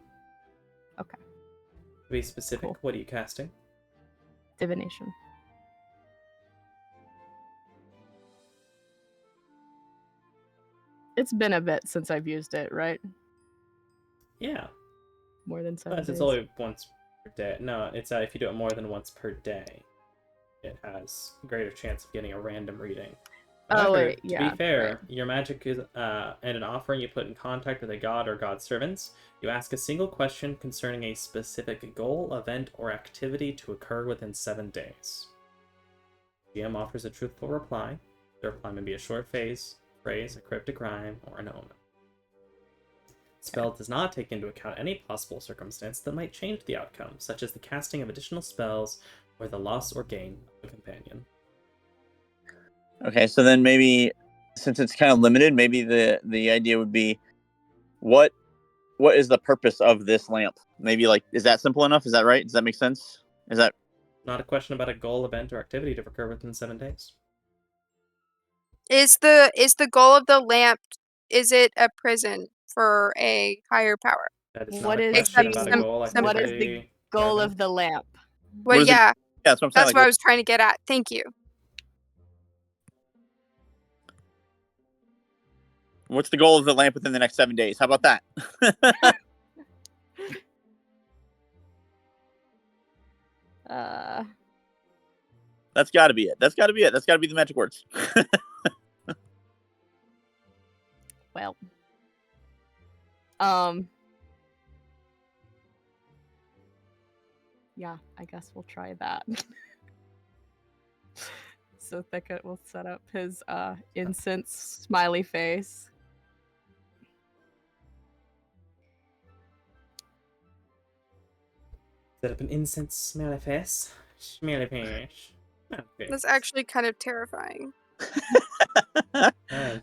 S5: Okay.
S1: To be specific,
S5: Cool.
S1: What are you casting?
S5: Divination. It's been a bit since I've used it, right?
S1: Yeah.
S5: More than 7
S1: But
S5: days.
S1: it's only once per day. No, it's if you do it more than once per day, it has a greater chance of getting a random reading.
S5: Oh,
S1: However,
S5: wait,
S1: to
S5: yeah,
S1: be fair,
S5: right.
S1: your magic is and an offering you put in contact with a god or god's servants. You ask a single question concerning a specific goal, event, or activity to occur within 7 days. GM offers a truthful reply. The reply may be a short phrase, a cryptic rhyme, or an omen. Spell does not take into account any possible circumstance that might change the outcome, such as the casting of additional spells or the loss or gain of a companion.
S4: Okay, so then maybe since it's kind of limited, maybe the idea would be, what is the purpose of this lamp? Maybe like, is that simple enough? Is that right? Does that make sense? Is that
S1: Not a question about a goal, event, or activity to occur within 7 days.
S3: Is the goal of the lamp? Is it a prison for a higher power?
S1: That is
S5: What
S1: not a
S5: is
S1: question
S3: the-
S1: about a
S3: some-
S1: goal,
S3: some-
S5: What is
S1: activity.
S5: the goal
S1: or
S5: of the lamp?
S3: Well,
S4: What is it-
S3: yeah,
S4: that's what I'm saying.
S3: that's
S4: Like,
S3: what I was trying to get at. Thank you.
S4: what's the goal of the lamp within the next 7 days? How about that? That's got to be it. That's got to be it. That's got to be the magic words.
S5: Well, yeah, I guess we'll try that. So Thicket will set up his incense smiley face.
S1: Set up an incense smelly face. Smelly face.
S3: That's actually kind of terrifying.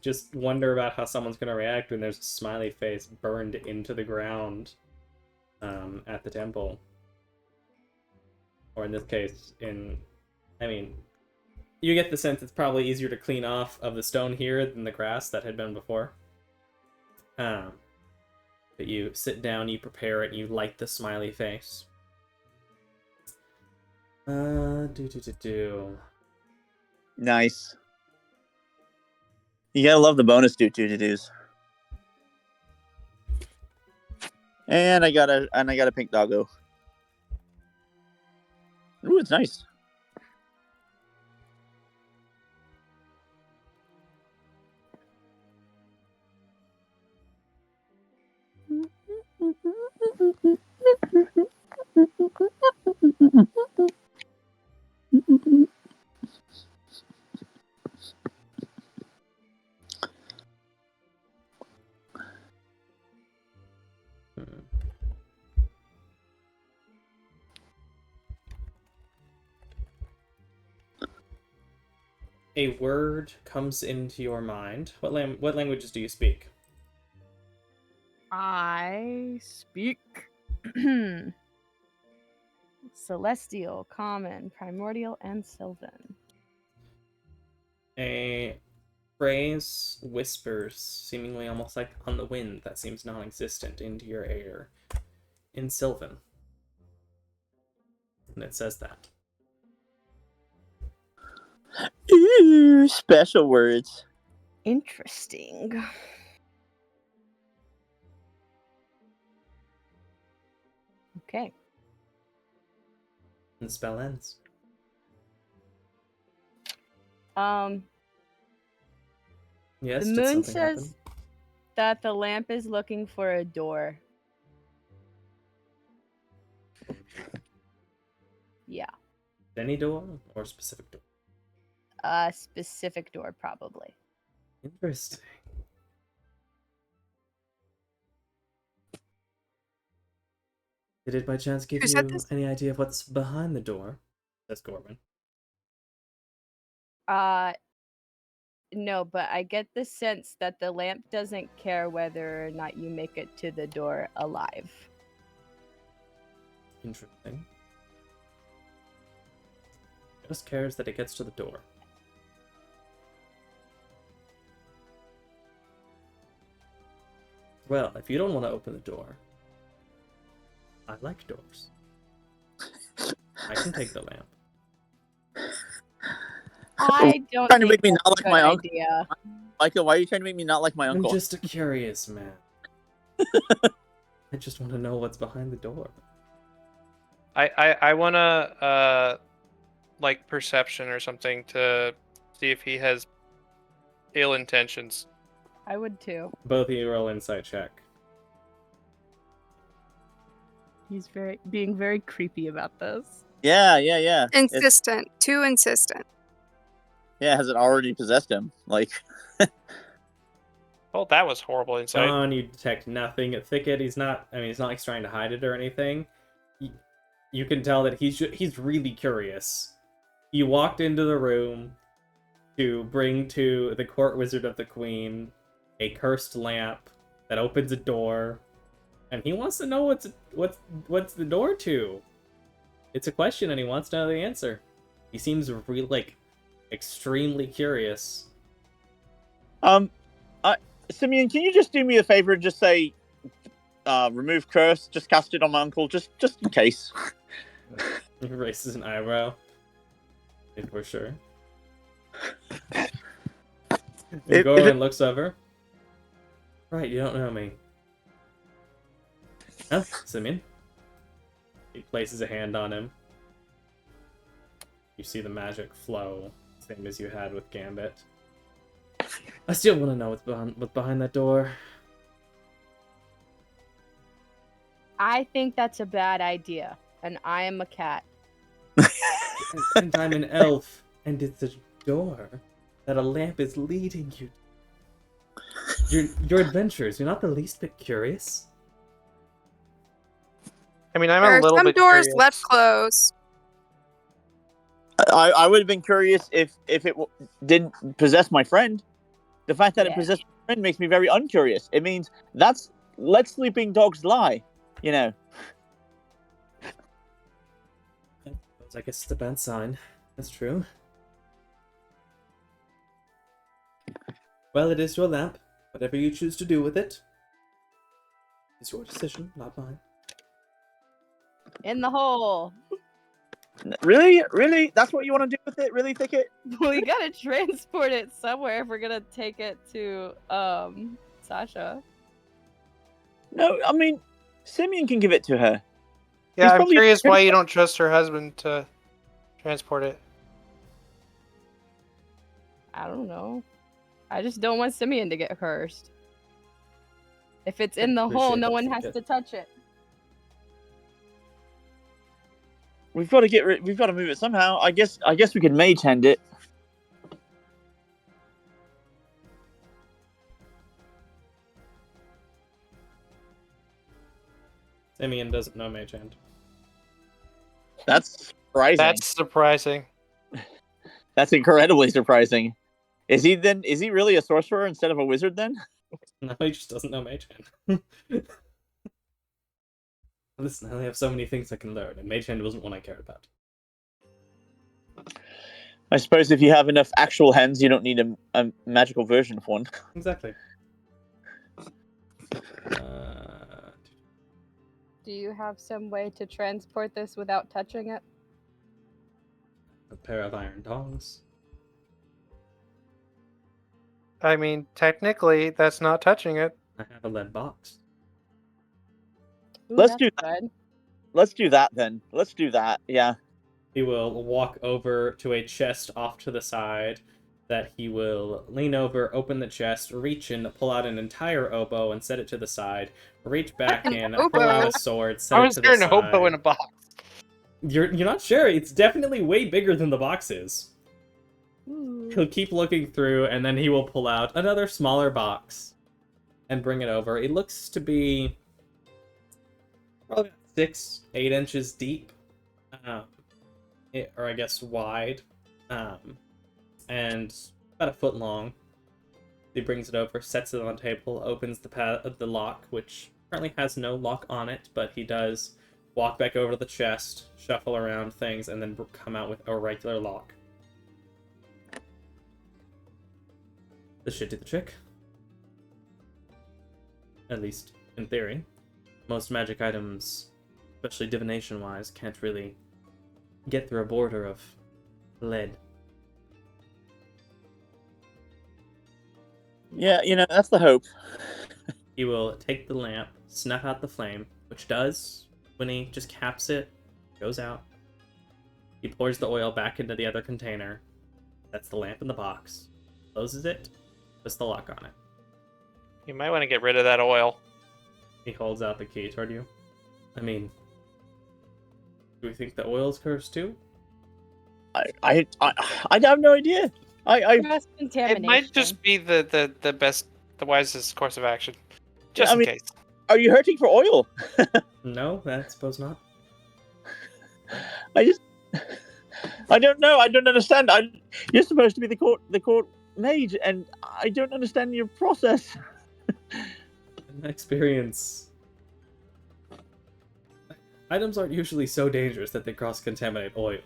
S1: Just wonder about how someone's going to react when there's a smiley face burned into the ground at the temple. Or in this case, I mean, you get the sense it's probably easier to clean off of the stone here than the grass that had been before. But you sit down, you prepare it, you light the smiley face.
S4: Nice. You gotta love the bonus do-do-do-dos. And I got a pink doggo. Ooh, it's nice.
S1: A word comes into your mind. What languages do you speak?
S5: I speak Celestial, Common, Primordial, and Sylvan.
S1: A phrase whispers, seemingly almost like on the wind, that seems non-existent into your ear in Sylvan. And it says that.
S4: Ooh, special words.
S5: Interesting. Okay.
S1: And the spell ends. Yes,
S5: The
S1: did
S5: moon
S1: something
S5: says
S1: happen?
S5: that the lamp is looking for a door. Yeah.
S1: Any door or a specific door?
S5: A specific door, probably.
S1: Interesting. Did it by chance give
S3: Who said
S1: you
S3: this?
S1: any idea of what's behind the door? Says Gorman.
S5: No, but I get the sense that the lamp doesn't care whether or not you make it to the door alive.
S1: Interesting. Just cares that it gets to the door. Well, if you don't want to open the door, I like doors. I can take the lamp.
S5: I don't
S4: Trying to
S5: think
S4: make me
S5: that's
S4: not
S5: a
S4: like
S5: good
S4: my uncle.
S5: idea.
S4: Michael, why are you trying to make me not like my
S1: I'm
S4: uncle?
S1: just a curious man. I just want to know what's behind the door.
S2: I wanna like perception or something to see if he has ill intentions.
S5: I would too.
S1: Both of you roll insight check.
S5: He's being very creepy about this.
S4: Yeah.
S3: Insistent. Too insistent.
S4: Has it already possessed him? Like,
S2: Oh, that was horrible insight.
S1: John, you detect nothing at Thicket. He's not like he's trying to hide it or anything. You can tell that he's really curious. He walked into the room to bring to the court wizard of the queen a cursed lamp that opens a door, and he wants to know what's the door to. It's a question, and he wants to know the answer. He seems really extremely curious.
S4: Simeon, can you just do me a favor and just say, remove curse? Just cast it on my uncle, just in case.
S1: He raises an eyebrow. For sure. And Gorman looks over. Right, you don't know me. Huh, Simeon? He places a hand on him. You see the magic flow, same as you had with Gambit. I still want to know what's behind that door.
S5: I think that's a bad idea, and I am a cat.
S1: And I'm an elf, and it's a door that a lamp is leading you to. Your adventures, you're not the least bit curious?
S2: I mean, I'm
S3: There
S2: a
S3: are
S2: little
S3: some
S2: bit
S3: doors
S2: curious.
S3: left closed.
S4: I would have been curious if it didn't possess my friend. The fact that it
S5: Yeah.
S4: possessed my friend makes me very uncurious. It means that's let sleeping dogs lie. You know.
S1: I guess it's a bad sign. That's true. Well, it is your lamp. Whatever you choose to do with it is your decision, not mine.
S5: In the hole.
S4: Really, that's what you want to do with it? Really, Thicket?
S5: We gotta transport it somewhere if we're gonna take it to Sasha.
S4: No, I mean, Simeon can give it to her.
S2: Yeah,
S4: He's
S2: I'm
S4: probably-
S2: curious why you don't trust her husband to transport it.
S5: I don't know. I just don't want Simeon to get cursed. If it's in the hole,
S1: Appreciate
S5: no
S1: that,
S5: one has
S1: Thicket.
S5: to touch it.
S4: We've got to we've got to move it somehow. I guess we could mage hand it.
S1: Simeon doesn't know Mage Hand.
S4: That's surprising.
S2: That's surprising.
S4: That's incredibly surprising. Is he really a sorcerer instead of a wizard then?
S1: No, he just doesn't know Mage Hand. Listen, I only have so many things I can learn, and Mage Hand wasn't one I cared about.
S4: I suppose if you have enough actual hands, you don't need a magical version of one.
S1: Exactly.
S5: Do you have some way to transport this without touching it?
S1: A pair of iron tongs.
S2: I mean, technically, that's not touching it.
S1: I have a lead box.
S5: Ooh,
S4: Let's
S5: that's
S4: do that.
S5: good.
S4: Let's do that then. Let's do that. Yeah.
S1: He will walk over to a chest off to the side that he will lean over, open the chest, reach in, pull out an entire oboe and set it to the side, reach back in, pull out
S3: oboe?
S1: a sword, set
S2: I
S1: it
S2: was
S1: to the
S2: hearing
S1: side.
S2: a hobo in a box.
S1: You're not sure? It's definitely way bigger than the box is.
S5: Ooh.
S1: He'll keep looking through, and then he will pull out another smaller box and bring it over. It looks to be probably 6-8 inches deep, or I guess wide, and about a foot long. He brings it over, sets it on the table, opens the lock, which currently has no lock on it, but he does walk back over to the chest, shuffle around things, and then come out with a regular lock. This should do the trick. At least, in theory. Most magic items, especially divination-wise, can't really get through a border of lead.
S4: Yeah, that's the hope.
S1: He will take the lamp, snuff out the flame, which does, when he just caps it, goes out. He pours the oil back into the other container. That's the lamp in the box. Closes it, puts the lock on it.
S2: You might want to get rid of that oil.
S1: He holds out the key toward you. I mean, do we think the oil's cursed too?
S4: I have no idea.
S5: Cross
S2: It
S5: contamination.
S2: might just be the best, the wisest course of action. Just in case.
S4: Are you hurting for oil?
S1: No, I suppose not.
S4: I don't know. I don't understand. You're supposed to be the court mage, and I don't understand your process.
S1: In my experience, items aren't usually so dangerous that they cross-contaminate oil.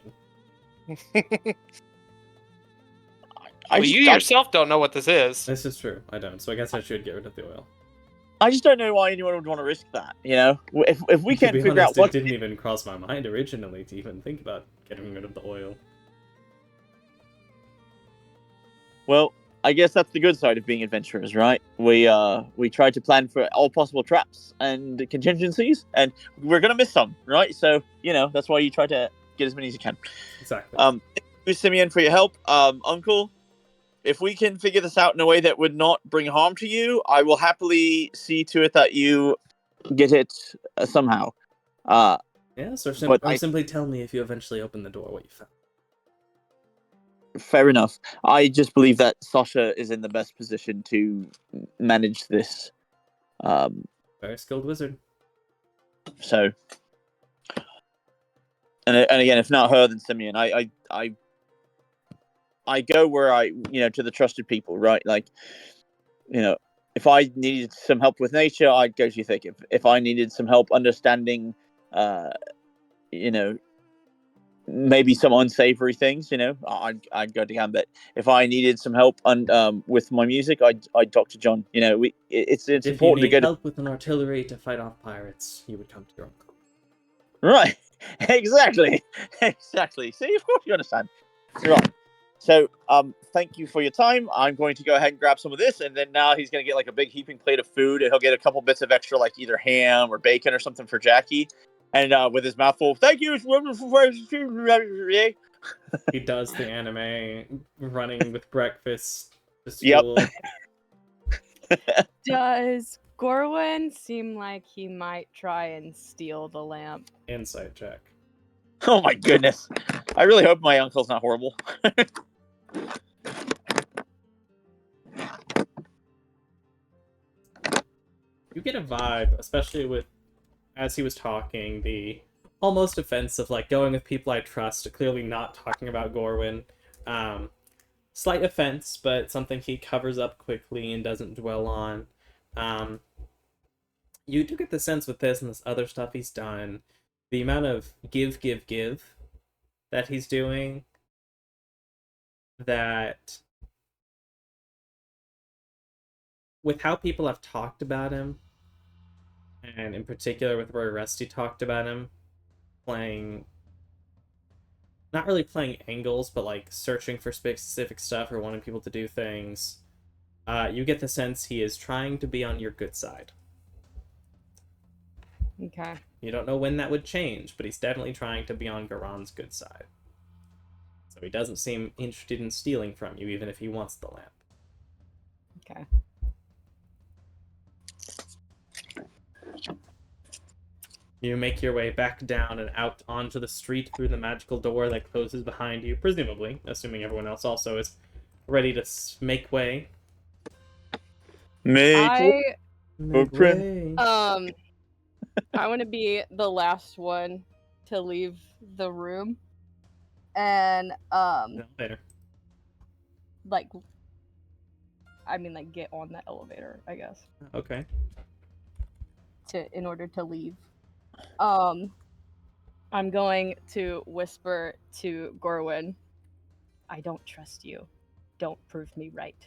S2: Well, you yourself don't know what this is.
S1: This is true. I don't. So I guess I should get rid of the oil.
S4: I just don't know why anyone would want to risk that. If we can't
S1: to be
S4: figure
S1: honest,
S4: out what
S1: it didn't even cross my mind originally to even think about getting rid of the oil.
S4: Well, I guess that's the good side of being adventurers, right? We try to plan for all possible traps and contingencies, and we're gonna miss some, right? So that's why you try to get as many as you can.
S1: Exactly.
S4: Thank you, Simeon, for your help. Uncle, if we can figure this out in a way that would not bring harm to you, I will happily see to it that you get it somehow.
S1: Yeah, so
S4: but
S1: simply tell me if you eventually open the door what you found.
S4: Fair enough. I just believe that Sasha is in the best position to manage this.
S1: Very skilled wizard.
S4: So, And again, if not her, then Simeon. I go where to the trusted people, right? Like, if I needed some help with nature, I'd go to Thick. If I needed some help understanding, you know, maybe some unsavory things, I'd go to Gambit. If I needed some help with my music, I'd talk to John. It's
S1: If you
S4: important to
S1: need
S4: go to.
S1: help with an artillery to fight off pirates, you would come to your uncle.
S4: Right, exactly. See, of course you understand. Right. So, thank you for your time. I'm going to go ahead and grab some of this, and then now he's going to get like a big heaping plate of food, and he'll get a couple bits of extra, like either ham or bacon or something for Jackie. And with his mouth full, thank you.
S1: He does the anime running with breakfast to
S4: Yep.
S1: school.
S5: Does Gorwin seem like he might try and steal the lamp?
S1: Insight check.
S4: Oh my goodness. I really hope my uncle's not horrible.
S1: You get a vibe, especially with, as he was talking, the almost offensive, like going with people I trust, clearly not talking about Gorwin. Slight offense, but something he covers up quickly and doesn't dwell on. You do get the sense with this and this other stuff he's done, the amount of give that he's doing, that with how people have talked about him, and in particular with Roy Rusty talked about him, not really playing angles, but like searching for specific stuff or wanting people to do things, you get the sense he is trying to be on your good side.
S5: Okay.
S1: You don't know when that would change, but he's definitely trying to be on Garon's good side. So he doesn't seem interested in stealing from you, even if he wants the lamp.
S5: Okay.
S1: You make your way back down and out onto the street through the magical door that closes behind you, presumably, assuming everyone else also is ready to make way.
S5: Make
S1: way.
S5: I want to be the last one to leave the room, and
S1: Later.
S5: like get on the elevator, I guess.
S1: Okay.
S5: In order to leave. I'm going to whisper to Gorwin, I don't trust you. Don't prove me right.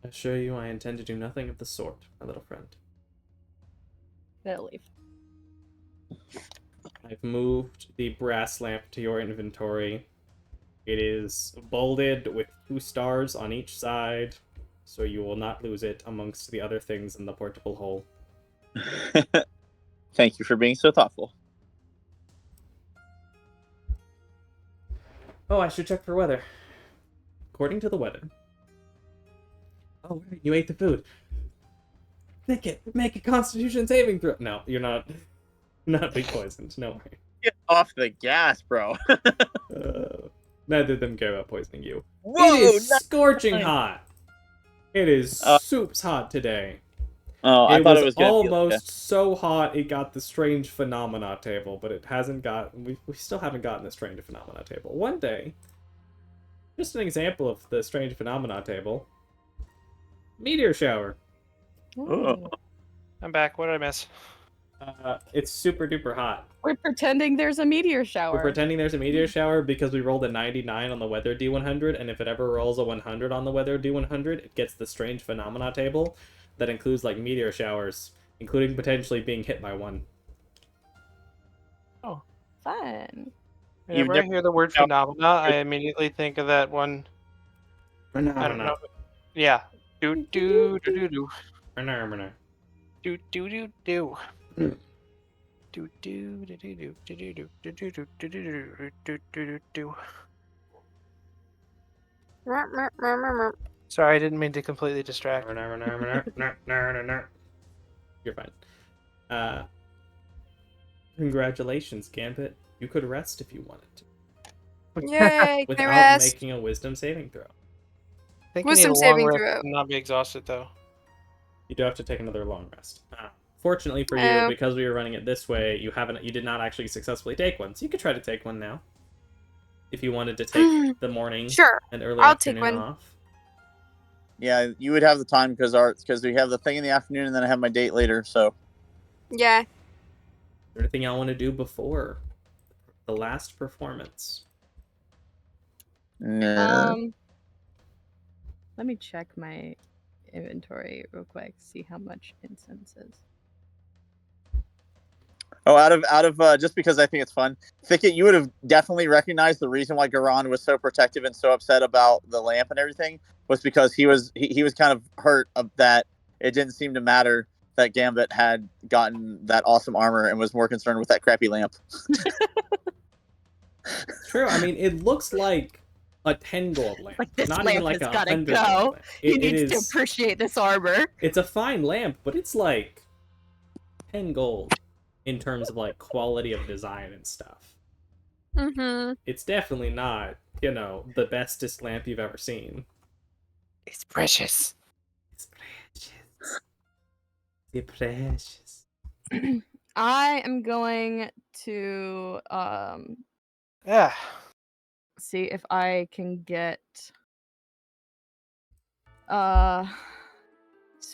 S1: I assure you I intend to do nothing of the sort, my little friend.
S5: Then I'll leave.
S1: I've moved the brass lamp to your inventory. It is bolded with 2 stars on each side, so you will not lose it amongst the other things in the portable hole.
S4: Thank you for being so thoughtful.
S1: Oh, I should check for weather. According to the weather. Oh, right, you ate the food. Make a Constitution saving throw. No, you're not being poisoned. No way.
S4: Get off the gas, bro.
S1: Neither of them care about poisoning you.
S4: Whoa,
S1: it is scorching hot. It is soups hot today.
S4: Oh, I thought it was
S1: almost so hot it got the strange phenomena table, but it hasn't gotten. We still haven't gotten the strange phenomena table. One day, just an example of the strange phenomena table. Meteor shower.
S4: Oh.
S2: I'm back. What did I miss?
S1: It's super duper hot.
S5: We're pretending there's a meteor shower.
S1: We're pretending there's a meteor shower because we rolled a 99 on the weather D100, and if it ever rolls a 100 on the weather D100, it gets the strange phenomena table that includes like meteor showers, including potentially being hit by one.
S5: Oh, fun.
S2: Whenever I hear the word phenomena, I immediately think of that one.
S1: Phenomena.
S2: I don't know. Yeah. Do do do do do.
S1: Phenomena.
S2: Do do do do. Do do do do do do do do do do do do do do. Sorry, I didn't mean to completely distract.
S1: You're fine. Congratulations, Gambit. You could rest if you wanted to.
S3: Yay!
S1: Without
S3: rest.
S1: making a wisdom saving throw.
S2: I think
S3: Wisdom
S2: you need a long
S3: saving
S2: rest
S3: throw.
S2: and not be exhausted though.
S1: You do have to take another long rest. fortunately for you,
S3: Oh.
S1: because we were running it this way, you did not actually successfully take one. So you could try to take one now, if you wanted to take the morning
S3: Sure,
S1: and early
S3: I'll take
S1: afternoon
S3: one.
S1: off.
S4: Yeah, you would have the time because we have the thing in the afternoon and then I have my date later. So
S3: Yeah.
S1: Is there anything y'all want to do before the last performance?
S4: yeah.
S5: Let me check my inventory real quick. See how much incense is.
S4: Oh, out of just because I think it's fun, Thicket, you would have definitely recognized the reason why Garan was so protective and so upset about the lamp and everything was because he was kind of hurt of that. It didn't seem to matter that Gambit had gotten that awesome armor and was more concerned with that crappy lamp.
S1: It's true. I mean, it looks like a 10 gold lamp.
S5: Like, this
S1: not
S5: lamp
S1: even like
S5: has
S1: a
S5: gotta
S1: 100
S5: go.
S1: gold lamp.
S5: He
S1: It
S5: needs to
S1: is.
S5: appreciate this armor.
S1: It's a fine lamp, but it's like 10 gold in terms of like quality of design and stuff.
S3: Mm-hmm.
S1: It's definitely not, the bestest lamp you've ever seen.
S2: It's precious.
S1: It's precious. It's precious.
S5: I am going to
S2: Yeah.
S5: see if I can get some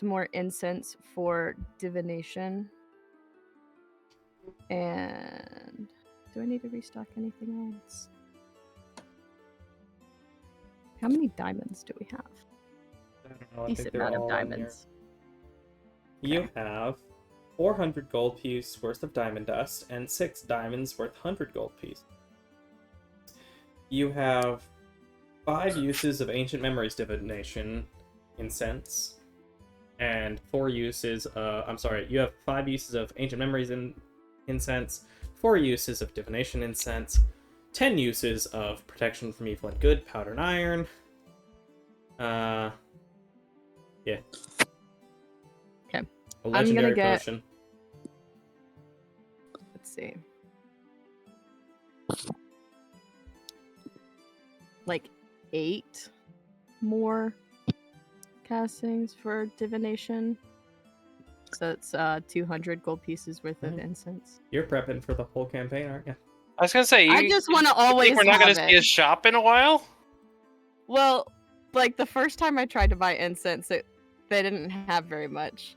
S5: more incense for divination. And do I need to restock anything else? How many diamonds do we have?
S1: I don't know, I think
S5: Decent
S1: they're
S5: amount of
S1: all in here.
S5: diamonds.
S1: You have 400 gold piece worth of diamond dust and 6 diamonds worth 100 gold piece. You have 5 uses of Ancient Memories Divination incense and 4 uses you have 5 uses of Ancient Memories incense, 4 uses of Divination incense, 10 uses of Protection from Evil and Good, powder and iron. Yeah.
S5: Okay.
S1: A legendary
S5: get-
S1: potion.
S5: Let's see. Like 8 more castings for divination. So it's 200 gold pieces worth of
S1: Mhm.
S5: incense.
S1: You're prepping for the whole campaign, aren't you?
S2: I was gonna say,
S5: I just want to
S2: you think
S5: always
S2: we're not gonna
S5: have
S2: see a
S5: it.
S2: shop in a while.
S5: Well, like the first time I tried to buy incense, they didn't have very much.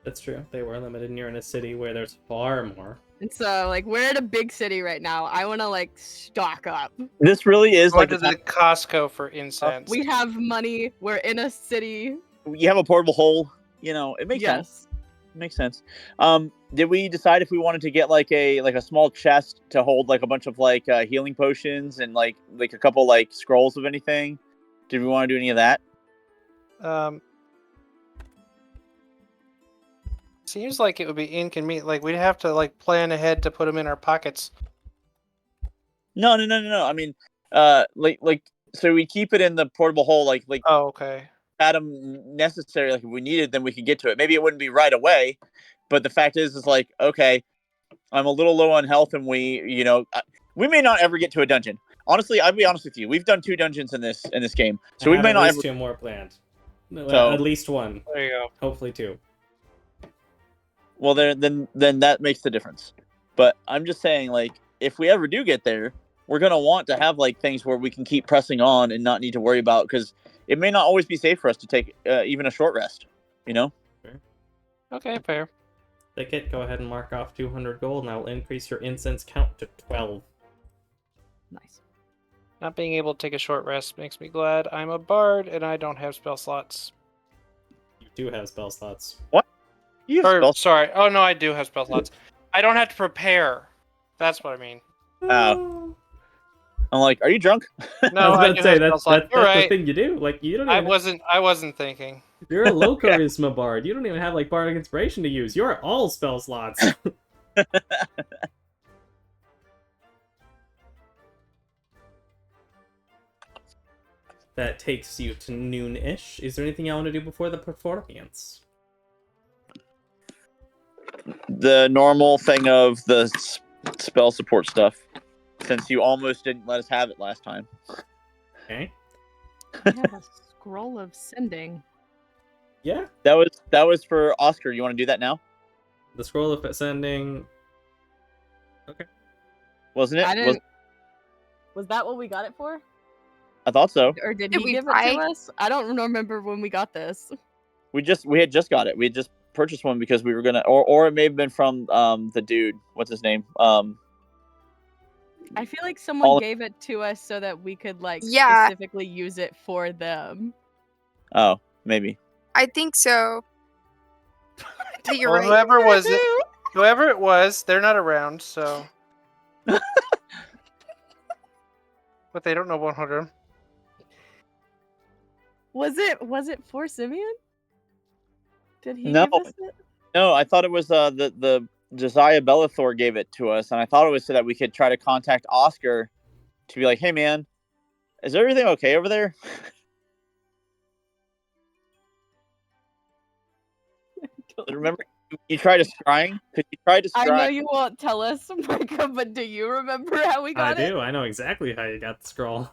S1: That's true. They were limited, and you're in a city where there's far more.
S5: And so, like, we're at a big city right now. I want to, like, stock up.
S4: This really is
S2: Going
S4: like
S2: to the Costco for incense.
S5: We have money. We're in a city.
S4: you have a portable hole. It makes sense.
S5: Yes.
S4: It makes sense. Did we decide if we wanted to get like a small chest to hold like a bunch of like healing potions and like a couple like scrolls of anything? Did we want to do any of that?
S2: Seems like it would be inconvenient. Like we'd have to like plan ahead to put them in our pockets.
S4: No. I mean, so we keep it in the portable hole, like
S2: Oh, okay.
S4: Adam necessary. Like if we needed, then we could get to it. Maybe it wouldn't be right away, but the fact is like, okay, I'm a little low on health, and we may not ever get to a dungeon. Honestly, I'll be honest with you. We've done 2 dungeons in this game, so we may
S1: at
S4: not
S1: least
S4: ever.
S1: 2 more planned. No,
S4: So-
S1: at least 1.
S2: There you go.
S1: Hopefully 2.
S4: Well, then that makes the difference. But I'm just saying, like, if we ever do get there, we're gonna want to have like things where we can keep pressing on and not need to worry about, because it may not always be safe for us to take even a short rest.
S2: Okay, fair.
S1: Thicket, go ahead and mark off 200 gold, and I will increase your incense count to 12.
S5: Nice.
S2: Not being able to take a short rest makes me glad. I'm a bard and I don't have spell slots.
S1: You do have spell slots.
S4: You have
S2: Or,
S4: spell-
S2: sorry. Oh no, I do have spell slots. I don't have to prepare. That's what I mean.
S4: Oh. I'm like, are you drunk?
S2: No,
S1: I was about
S2: do
S1: to say
S2: have spell
S1: that's
S2: slots. You're
S1: the
S2: right.
S1: thing you do. Like you don't
S2: I
S1: even.
S2: wasn't thinking.
S1: You're a low charisma bard. You don't even have like bardic inspiration to use. You're all spell slots. That takes you to noon-ish. Is there anything I want to do before the performance?
S4: The normal thing of the spell support stuff, since you almost didn't let us have it last time.
S1: Okay.
S5: I have a scroll of sending.
S1: Yeah.
S4: That was for Oscar. You want to do that now?
S1: the scroll of ascending. Okay.
S4: Wasn't it?
S5: I didn't. Was that what we got it for?
S4: I thought so.
S5: Or did
S3: Did
S5: he
S3: we
S5: give it
S3: buy?
S5: to us? I don't remember when we got this.
S4: We had just got it. We had just purchased one because we were gonna, or it may have been from the dude. What's his name?
S5: I feel like someone
S4: All-
S5: gave it to us so that we could like
S3: Yeah.
S5: specifically use it for them.
S4: Oh, maybe.
S3: I think so. You're
S2: Well,
S3: right.
S2: whoever it was, they're not around, so. But they don't know 100.
S5: Was it for Simeon? Did he
S4: No.
S5: give us it?
S4: No, I thought it was the Josiah Bellathor gave it to us, and I thought it was so that we could try to contact Oscar to be like, "Hey, man, is everything okay over there?" Remember, you tried to scrying? Because you tried to
S5: I know
S4: scry.
S5: you won't tell us, Micah, but do you remember how we
S1: I
S5: got it?
S1: do. I know exactly how you got the scroll.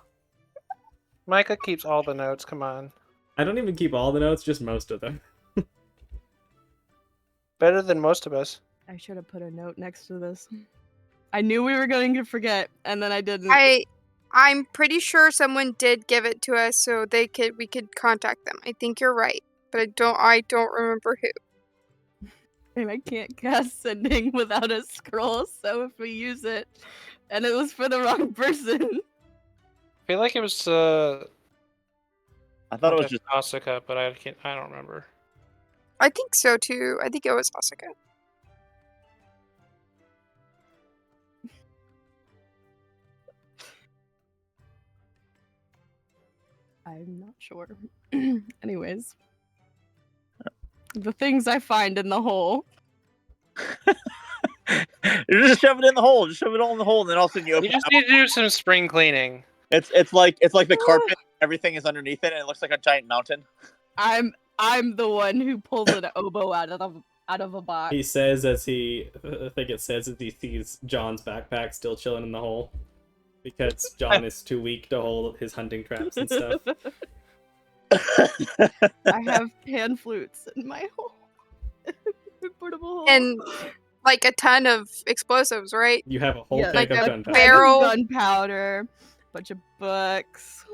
S2: Micah keeps all the notes, come on.
S1: I don't even keep all the notes, just most of them.
S2: Better than most of us.
S5: I should have put a note next to this. I knew we were going to forget, and then I didn't.
S3: I'm pretty sure someone did give it to us so we could contact them. I think you're right, but I don't remember who.
S5: And I can't cast sending without a scroll, so if we use it, and it was for the wrong person.
S2: I feel like it was
S4: I thought it was just.
S2: Asuka, but I don't remember.
S3: I think so too. I think it was Asuka.
S5: I'm not sure. Anyways. The things I find in the hole.
S4: You just shove it in the hole. Just shove it all in the hole, and then all of a sudden you open.
S2: You just
S4: it
S2: need to do some spring cleaning.
S4: It's like the carpet. Everything is underneath it, and it looks like a giant mountain.
S5: I'm the one who pulls an oboe out of a box.
S1: He says I think it says as he sees John's backpack still chilling in the hole. Because John is too weak to hold his hunting traps and stuff.
S5: I have pan flutes in my hole. Portable hole.
S3: And like a ton of explosives, right?
S1: You have a whole
S5: Yeah,
S1: tank
S3: like
S1: of
S3: a
S1: gunpowder.
S3: barrel.
S5: Gunpowder, bunch of books.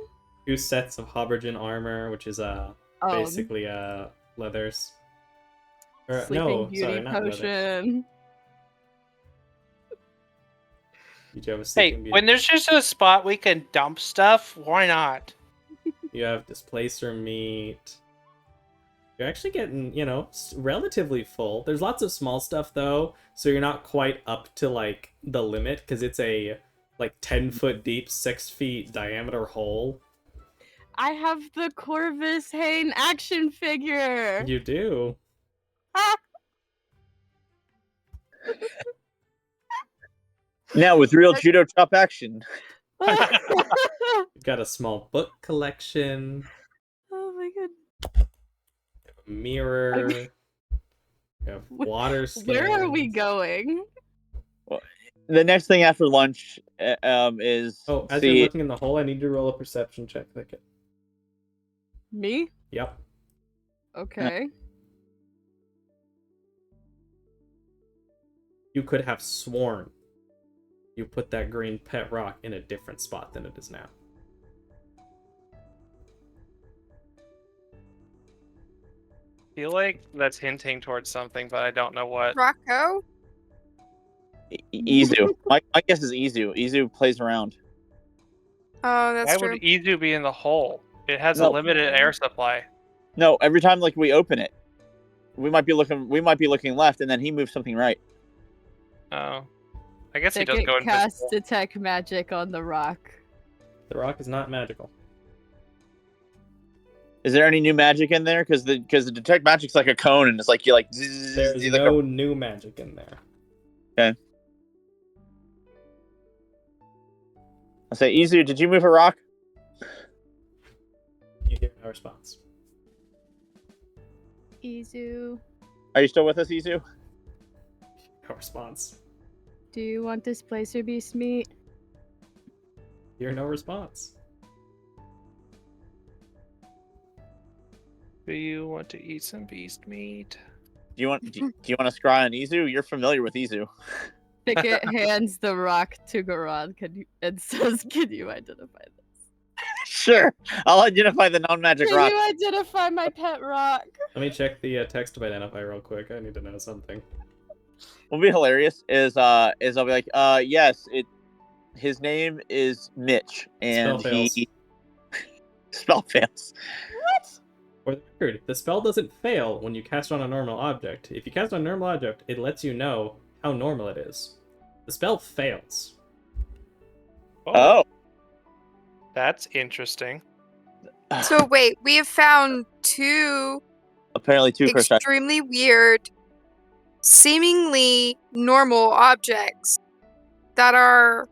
S1: 2 sets of Habergen armor, which is basically leathers. Or,
S5: Sleeping
S1: no,
S5: Beauty
S1: sorry, not leather.
S5: potion.
S1: You do have a
S2: Hey,
S1: Sleeping Beauty.
S2: when there's just a spot we can dump stuff, why not?
S1: You have Displacer meat. You're actually getting, relatively full. There's lots of small stuff, though, so you're not quite up to, like, the limit, because it's a, 10-foot deep, 6 feet diameter hole.
S5: I have the Corvus Hain action figure.
S1: You do.
S4: Now with real judo chop action.
S1: You've got a small book collection,
S5: Oh my god.
S1: a mirror, you have water skins.
S5: Where are we going?
S4: The next thing after lunch is
S1: Oh, as you're looking in the hole, I need you to roll a perception check, Thicket.
S5: Me?
S1: Yep.
S5: Okay.
S1: You could have sworn you put that green pet rock in a different spot than it is now.
S2: I feel like that's hinting towards something, but I don't know what.
S3: Rocco?
S4: Izu. My guess is Izu. Izu plays around.
S3: Oh, that's
S2: Why
S3: true.
S2: would Izu be in the hole? It has
S4: No.
S2: a limited air supply.
S4: No, every time we open it, we might be looking left, and then he moves something right.
S2: Oh. I guess he does
S5: Thicket
S2: go
S5: cast
S2: invisible.
S5: detect magic on the rock.
S1: The rock is not magical.
S4: Is there any new magic in there? Because the detect magic's like a cone, and it's like you like. Zzz,
S1: There's
S4: you like
S1: no new magic in there.
S4: Okay. I'll say, Izu, did you move a rock?
S1: You hear no response.
S5: Izu,
S4: Are you still with us, Izu?
S1: No response.
S5: do you want Displacer Beast meat?
S1: Hear no response.
S2: Do you want to eat some beast meat?
S4: Do you want to scry on Izu? You're familiar with Izu.
S5: Pickett hands the rock to Garan and says, "Can you identify this?
S4: Sure, I'll identify the non-magic
S5: Can
S4: rock.
S5: you identify my pet rock?"
S1: Let me check the text to identify real quick. I need to know something.
S4: What'll be hilarious is I'll be like, yes, his name is Mitch, and
S1: Spell fails.
S4: he spell fails.
S5: What?
S1: For the record, the spell doesn't fail when you cast it on a normal object. If you cast it on a normal object, it lets you know how normal it is. The spell fails.
S4: Oh,
S2: That's interesting.
S3: So wait, we have found two
S4: apparently two Cursory.
S3: extremely weird, seemingly normal objects that are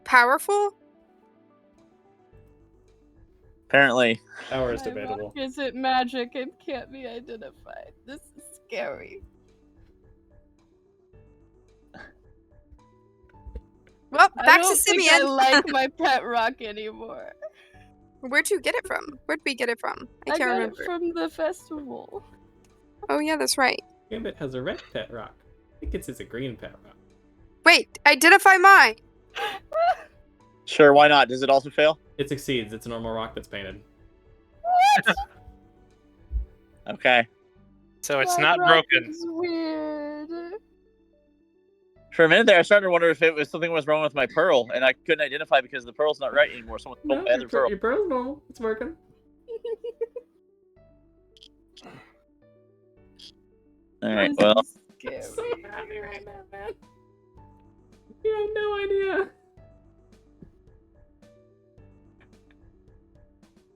S3: powerful.
S4: Apparently,
S1: Power is
S5: My
S1: debatable.
S5: rock isn't magic and can't be identified. This is scary.
S3: Well,
S5: I
S3: back to
S5: don't think I
S3: Simeon.
S5: like my pet rock anymore.
S3: Where'd you get it from? Where'd we get it from? I can't
S5: got
S3: remember.
S5: it from the festival.
S3: Oh yeah, that's right.
S1: Gambit has a red pet rock. I think it's a green pet rock.
S3: Wait, identify mine.
S4: sure, why not? Does it also fail?
S1: It succeeds. It's a normal rock that's painted.
S4: Okay.
S2: So it's
S5: My
S2: not
S5: rock
S2: broken.
S5: is weird.
S4: For a minute there, I started to wonder if it was something was wrong with my pearl, and I couldn't identify because the pearl's not right anymore. Someone stole
S1: No,
S4: my other pearl.
S1: your pearl's normal. It's working.
S4: All right,
S5: This
S4: well,
S5: is scary.
S1: I'm so happy right now, man. You have no idea.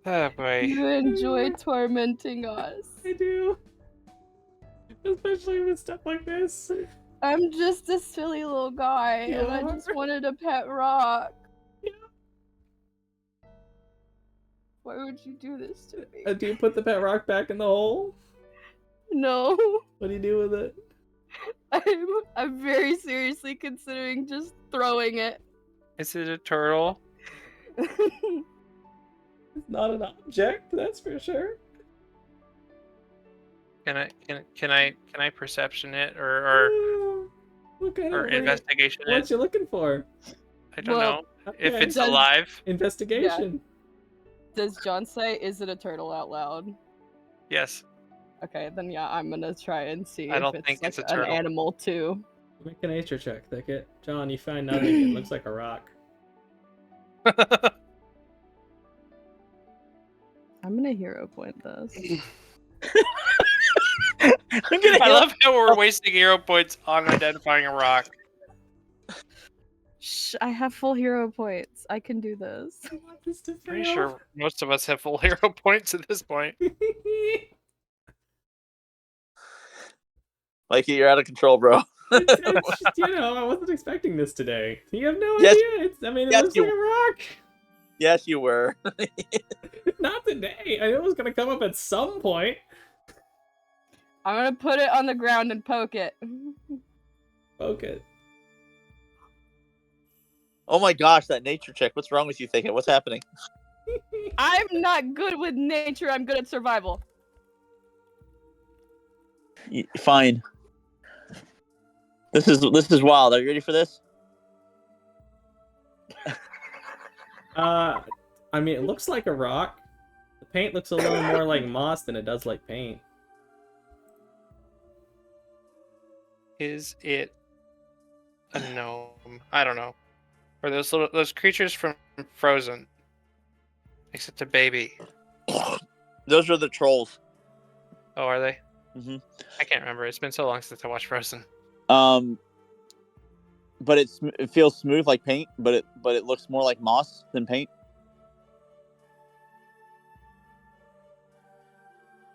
S2: Oh boy.
S5: You enjoy tormenting us.
S1: I do. Especially with stuff like this.
S5: I'm just a silly little guy,
S1: You
S5: and I
S1: are.
S5: just wanted a pet rock.
S1: Yeah.
S5: Why would you do this to me?
S1: Do you put the pet rock back in the hole?
S5: No,
S1: What do you do with it?
S5: I'm very seriously considering just throwing it.
S2: Is it a turtle?
S1: It's not an object, that's for sure.
S2: Can I perception it or
S1: What kind
S2: or
S1: of
S2: investigation
S1: What
S2: it?
S1: you looking for?
S2: I don't
S5: Well,
S2: know. If
S1: Okay.
S2: it's
S5: Does-
S2: alive,
S1: Investigation.
S5: Does John say, "Is it a turtle?" out loud?
S2: yes.
S5: Okay, then yeah, I'm gonna try and see
S2: I
S5: if
S2: don't
S5: it's
S2: think
S5: like
S2: it's a
S5: an
S2: turtle.
S5: animal too.
S1: Make a nature check, Thicket. John, you find nothing. It looks like a rock.
S5: I'm gonna hero point this.
S4: I'm gonna
S2: I
S4: heal-
S2: love how we're wasting hero points on identifying a rock.
S5: Shh, I have full hero points. I can do this.
S1: I want this to
S2: Pretty
S1: fail.
S2: sure most of us have full hero points at this point.
S4: Mikey, you're out of control, bro.
S1: It's just, I wasn't expecting this today. You have no
S4: Yes.
S1: idea. It
S4: Yes,
S1: looks
S4: you-
S1: like a rock.
S4: Yes, you were.
S1: Not today. I knew it was gonna come up at some point.
S5: I'm gonna put it on the ground and poke it.
S1: Poke it.
S4: Oh my gosh, that nature check. What's wrong with you, Thicket? What's happening?
S5: I'm not good with nature. I'm good at survival.
S4: Fine. This is wild. Are you ready for this?
S1: I mean, it looks like a rock. The paint looks a little more like moss than it does like paint.
S2: Is it a gnome? I don't know. Or those creatures from Frozen. Except a baby.
S4: Those are the trolls.
S2: Oh, are they?
S4: Mm-hmm.
S2: I can't remember. It's been so long since I watched Frozen.
S4: But it feels smooth like paint, but it looks more like moss than paint.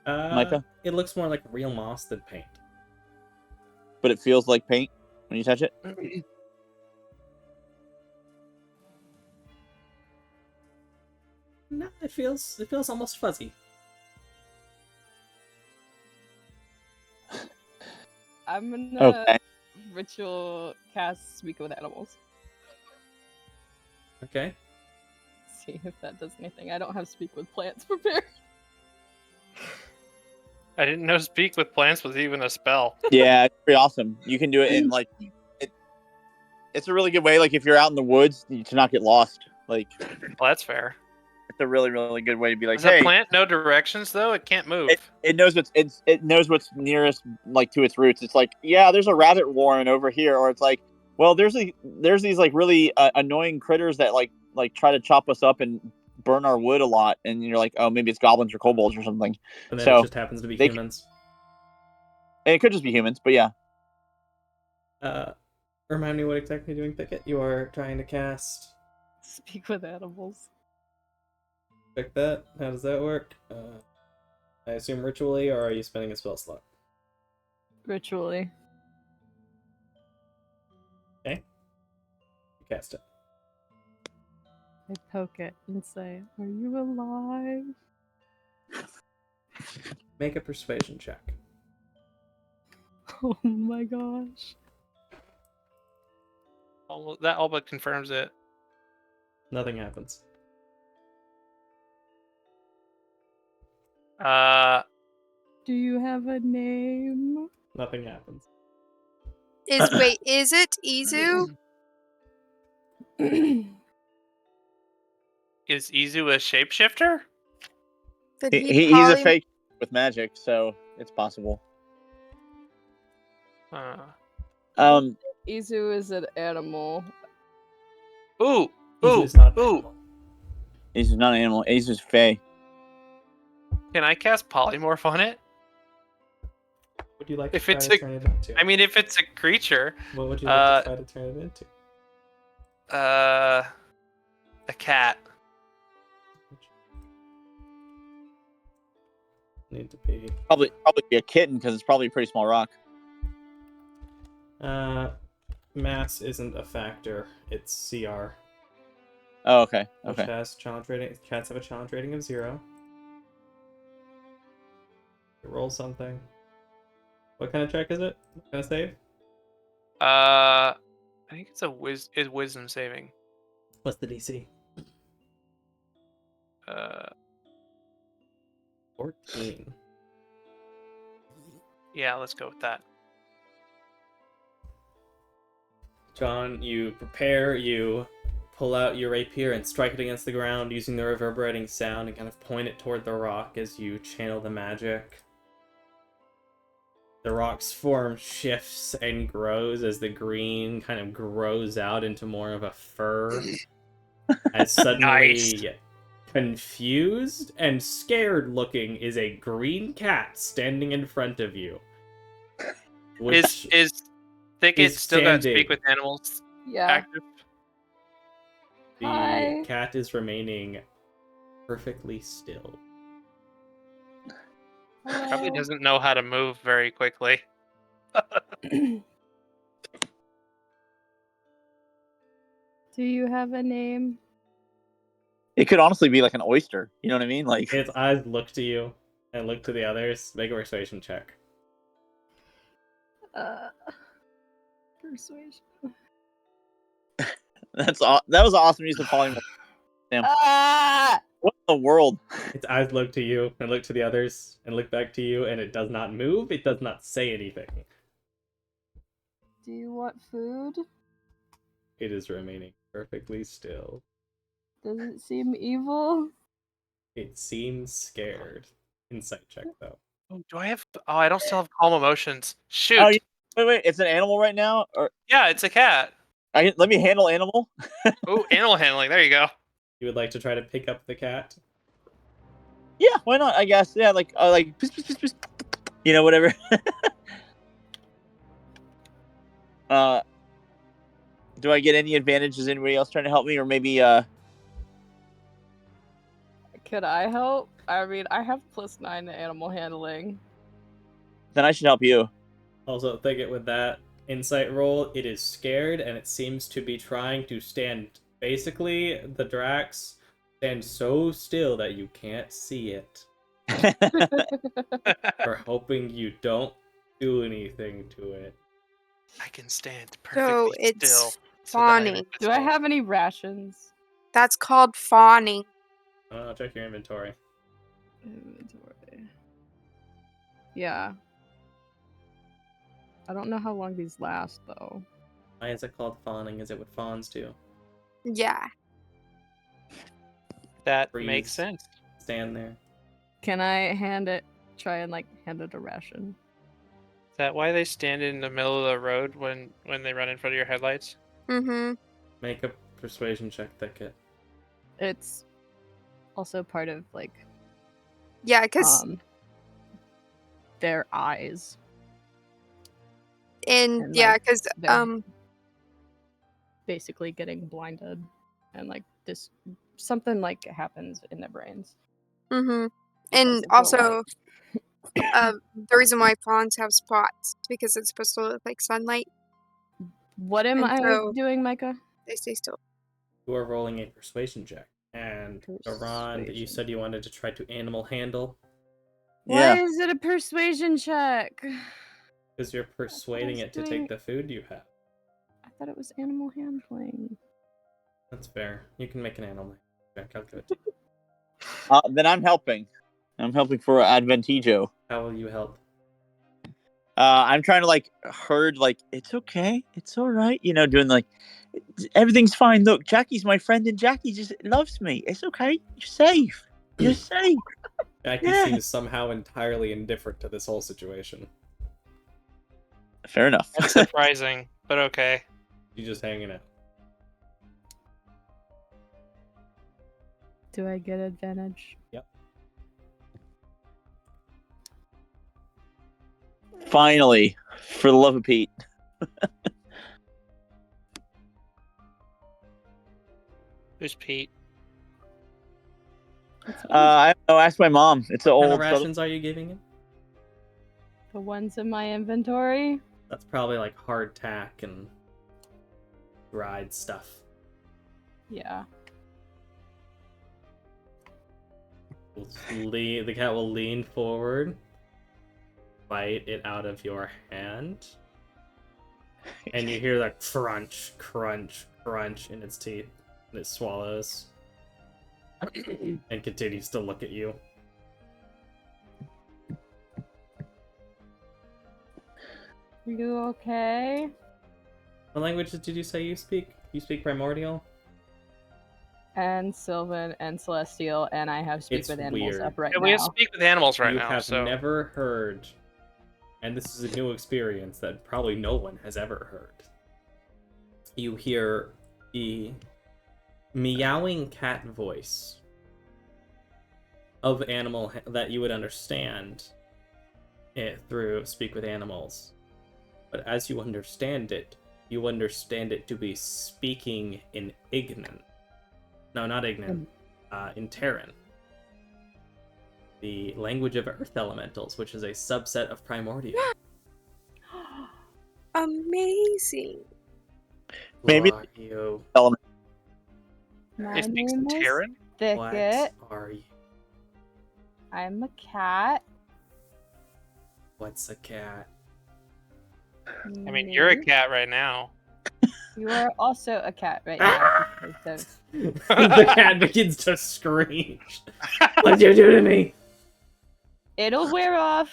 S4: Micah?
S1: It looks more like real moss than paint.
S4: But it feels like paint when you touch it.
S1: No, it feels almost fuzzy.
S5: I'm gonna
S4: Okay.
S5: ritual cast Speak with Animals.
S1: Okay.
S5: See if that does anything. I don't have Speak with Plants prepared.
S2: I didn't know speak with plants was even a spell.
S4: Yeah, it's pretty awesome. You can do it in like it's a really good way. Like if you're out in the woods to not get lost. Like
S2: Well, that's fair.
S4: it's a really really good way to be like,
S2: Does a
S4: hey,
S2: plant know directions though? It can't move.
S4: it knows it knows what's nearest like to its roots. It's like, yeah, there's a rabbit warren over here, or it's like, well, there's these like really annoying critters that like try to chop us up and burn our wood a lot, and you're like, oh, maybe it's goblins or kobolds or something.
S1: And then
S4: So
S1: it just happens to be humans.
S4: and it could just be humans, but yeah.
S1: Remind me what exactly you're doing, Pickett. You are trying to cast.
S5: Speak with animals.
S1: Check that. How does that work? I assume ritually, or are you spending a spell slot?
S5: Ritually.
S1: Okay. You cast it.
S5: I poke it and say, "Are you alive?"
S1: Make a persuasion check.
S5: Oh my gosh.
S2: That all but confirms it.
S1: Nothing happens.
S5: Do you have a name?
S1: Nothing happens.
S3: Is it Izu?
S2: Is Izu a shapeshifter?
S3: Did
S4: He's a fake with magic, so it's possible.
S5: Izu is an animal.
S2: Ooh,
S1: Izu's not an
S2: ooh.
S1: animal.
S4: He's not an animal. He's just fey.
S2: Can I cast polymorph on it?
S1: Would you like
S2: If
S1: to try
S2: it's
S1: to turn it into?
S2: I mean, if it's a creature,
S1: What would you like to try to turn it into?
S2: a cat.
S1: Need to be.
S4: Probably be a kitten because it's probably a pretty small rock.
S1: Mass isn't a factor. It's CR.
S4: Oh, okay.
S1: Which
S4: Okay.
S1: has challenge rating. Cats have a challenge rating of 0. Roll something. What kind of check is it? What kind of save?
S2: I think it's wisdom saving.
S1: What's the DC? 14.
S2: Yeah, let's go with that.
S1: John, you prepare, you pull out your rapier and strike it against the ground using the reverberating sound and kind of point it toward the rock as you channel the magic. The rock's form shifts and grows as the green kind of grows out into more of a fur. As suddenly,
S2: Nice.
S1: confused and scared looking is a green cat standing in front of you. Which
S2: Is Thicket
S1: is
S2: still got
S1: standing.
S2: speak with animals
S5: Yeah.
S2: active?
S1: the
S5: Hi.
S1: cat is remaining perfectly still.
S2: Probably doesn't know how to move very quickly.
S5: Do you have a name?
S4: It could honestly be like an oyster. You know what I mean? Like
S1: Its eyes look to you and look to the others. Make a persuasion check.
S5: Persuasion.
S4: that was an awesome use of polymorph. Damn. What in the world?
S1: Its eyes look to you and look to the others and look back to you, and it does not move. It does not say anything.
S5: Do you want food?
S1: It is remaining perfectly still.
S5: Does it seem evil?
S1: It seems scared. Insight check, though.
S2: Oh, do I have? Oh, I don't still have calm emotions. Shoot.
S4: Oh, wait. It's an animal right now, or
S2: Yeah, it's a cat.
S4: let me handle animal.
S2: Oh, animal handling. There you go.
S1: You would like to try to pick up the cat?
S4: Yeah, why not? I guess. Yeah, like piss, piss, piss, piss. You know, whatever. Do I get any advantages? Anybody else trying to help me, or maybe
S5: Could I help? I mean, I have +9 to animal handling.
S4: then I should help you.
S1: Also, think it with that insight roll, it is scared and it seems to be trying to stand. Basically, the Drax stand so still that you can't see it. We're hoping you don't do anything to it.
S2: I can stand
S3: So
S2: perfectly
S3: it's
S2: still.
S3: fawning.
S5: Do I have any rations?
S3: That's called fawning.
S1: Check your inventory.
S5: Inventory. Yeah. I don't know how long these last though.
S1: Why is it called fawning? Is it what fawns do?
S3: Yeah.
S2: That
S1: Freeze.
S2: makes sense.
S1: Stand there.
S5: Can I try and hand it a ration?
S2: Is that why they stand in the middle of the road when they run in front of your headlights?
S3: Mm-hmm.
S1: Make a persuasion check, Thicket.
S5: It's also part of
S3: Yeah, because
S5: their eyes.
S3: and
S5: and,
S3: yeah,
S5: like,
S3: because
S5: they're basically getting blinded and this something happens in their brains.
S3: mm-hmm.
S5: because
S3: And
S5: of the
S3: also
S5: light.
S3: the reason why fawns have spots is because it's supposed to look like sunlight.
S5: What am
S3: And
S5: I
S3: so-
S5: doing, Micah?
S3: They stay still.
S1: You are rolling a persuasion check. And Ron, you
S5: Persuasion.
S1: said you wanted to try to animal handle
S5: Why
S4: Yeah.
S5: is it a persuasion check?
S1: because you're persuading it to take the food you have.
S5: I thought it was animal handling.
S1: That's fair. You can make an animal check. I'll give it to you.
S4: Then I'm helping. I'm helping for Adventijo.
S1: How will you help?
S4: I'm trying to herd it's okay, it's all right, doing everything's fine. Look, Jackie's my friend, and Jackie just loves me. It's okay. You're safe. You're safe.
S1: Jackie
S4: Yeah.
S1: seems somehow entirely indifferent to this whole situation.
S4: Fair enough.
S2: That's surprising, but okay.
S1: She's just hanging out.
S5: Do I get advantage?
S4: Finally, for the love of Pete.
S2: Who's Pete?
S4: I don't know. Ask my mom. It's an
S1: What kind
S4: old.
S1: of rations are you giving him?
S5: The ones in my inventory?
S1: That's probably like hardtack and dried stuff.
S5: Yeah.
S1: The cat will lean forward, bite it out of your hand, and you hear that crunch, crunch, crunch in its teeth, and it swallows, and continues to look at you.
S5: Are you okay?
S1: What languages did you say you speak? You speak Primordial?
S5: And Sylvan and Celestial, and I have Speak
S1: It's
S5: with Animals
S1: weird.
S5: up right
S2: Yeah,
S5: now.
S2: we have speak with animals right
S1: you
S2: now.
S1: have
S2: So
S1: never heard, and this is a new experience that probably no one has ever heard. You hear the meowing cat voice of animal that you would understand it through Speak with Animals. But as you understand it to be speaking in Ignan. No, not Ignan. In Terran. The language of Earth Elementals, which is a subset of Primordial.
S3: Amazing.
S4: Maybe-
S1: Who are you?
S5: My
S2: it speaks
S5: name is
S2: Terran.
S5: Thicket.
S1: What are you?
S5: I'm a cat.
S1: What's a cat?
S2: I mean, you're a
S5: Me.
S2: cat right now.
S5: You are also a cat right now. because of-
S1: The cat begins to screech. What'd you do to me?
S5: It'll wear off.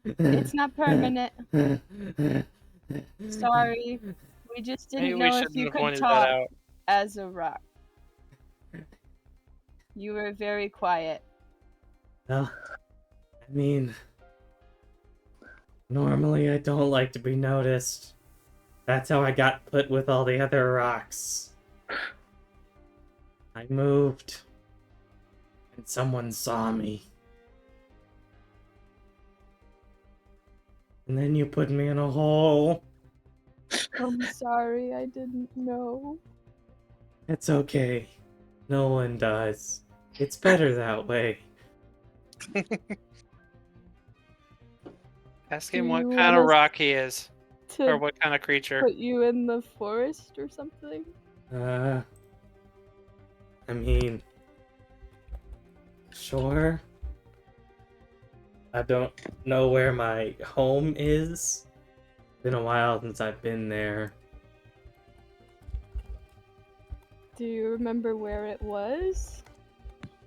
S5: It's not permanent. Sorry. We just
S2: Maybe
S5: didn't
S2: we
S5: know if
S2: shouldn't
S5: you
S2: have
S5: could
S2: pointed that
S5: talk
S2: out.
S5: as a rock. You were very quiet.
S1: Well, I mean, normally I don't like to be noticed. That's how I got put with all the other rocks. I moved, and someone saw me. And then you put me in a hole.
S5: I'm sorry, I didn't know.
S1: It's okay. No one does. It's better that way.
S2: Ask
S5: Do
S2: him what
S5: you
S2: kind
S5: want
S2: of
S5: us
S2: rock he is, or
S5: To
S2: what kind of creature.
S5: put you in the forest or something?
S1: I mean, sure. I don't know where my home is. Been a while since I've been there.
S5: Do you remember where it was?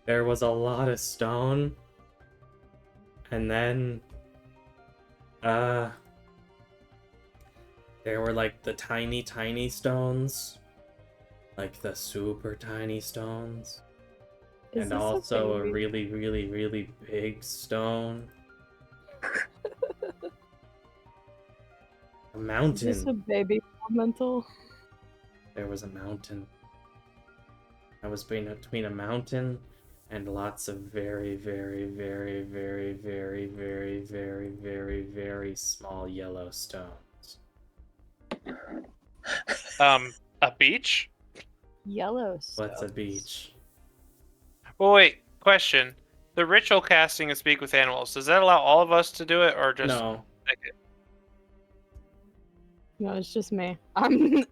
S1: There was a lot of stone. And then There were like the tiny stones, like the super tiny stones,
S5: Is
S1: and
S5: this a
S1: also a
S5: baby?
S1: really big stone. A
S5: Is this a
S1: mountain.
S5: baby elemental?
S1: There was a mountain. I was between a mountain and lots of very small yellow stones.
S2: A beach?
S5: Yellowstone.
S1: What's a beach?
S2: Well, wait. Question: the ritual casting of speak with animals, does that allow all of us to do it, or just
S1: No.
S5: No, it's just me. I'm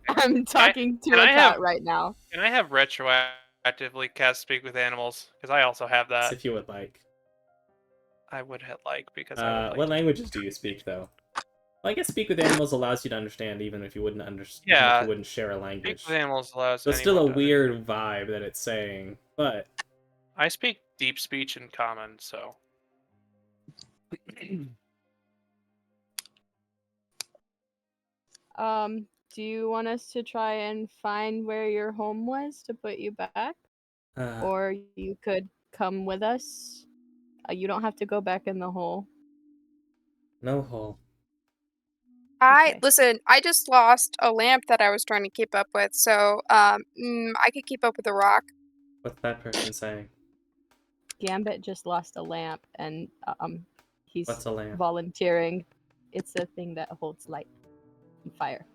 S5: talking to
S2: can
S5: a
S2: I
S5: cat
S2: have-
S5: right now.
S2: Can I have retroactively cast speak with animals? Because I also have
S1: As
S2: that.
S1: if you would like.
S2: I would like because I would like.
S1: What
S2: to-
S1: languages do you speak though? Well, I guess speak with animals allows you to understand even if you wouldn't understand.
S2: Yeah,
S1: Even if you wouldn't share a
S2: Speak
S1: language.
S2: with animals allows.
S1: So it's still a
S2: anyone to-
S1: weird vibe that it's saying, but
S2: I speak deep speech in common, so.
S5: Do you want us to try and find where your home was to put you back? Or you could come with us. You don't have to go back in the hole.
S1: no hole.
S3: I
S5: Okay.
S3: listen. I just lost a lamp that I was trying to keep up with, so I could keep up with the rock.
S1: What's that person saying?
S5: Gambit just lost a lamp, and he's
S1: What's a lamp?
S5: volunteering. It's a thing that holds light and fire.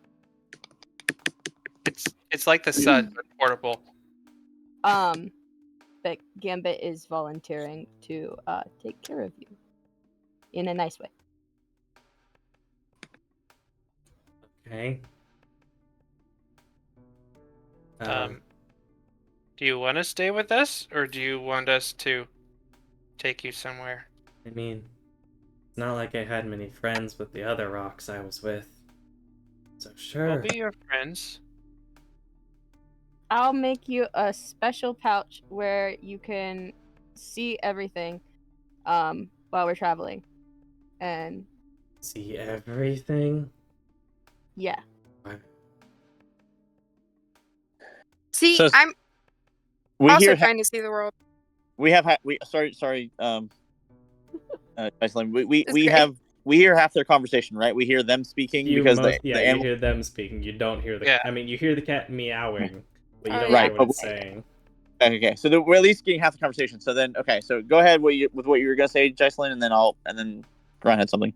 S2: It's like the sun, but portable.
S5: But Gambit is volunteering to take care of you in a nice way.
S1: Okay.
S2: Do you want to stay with us, or do you want us to take you somewhere?
S1: I mean, it's not like I had many friends with the other rocks I was with. So sure.
S2: We'll be your friends.
S5: I'll make you a special pouch where you can see everything while we're traveling. And
S1: See everything?
S5: yeah.
S3: See,
S4: So
S3: I'm
S4: We
S3: also
S4: hear
S3: trying to see the world.
S4: we have sorry Iceland. We
S3: It's great.
S4: hear half their conversation, right? We hear them speaking because the
S1: you
S4: animal.
S1: hear them speaking. You don't hear the.
S2: Yeah.
S1: I mean, you hear the cat meowing, but you
S3: Oh,
S1: don't
S3: yeah.
S1: hear what
S4: Right,
S1: it's saying.
S4: Okay, so we're at least getting half the conversation. So then, okay, so go ahead with what you were gonna say, Jocelyn, and then Ron had something.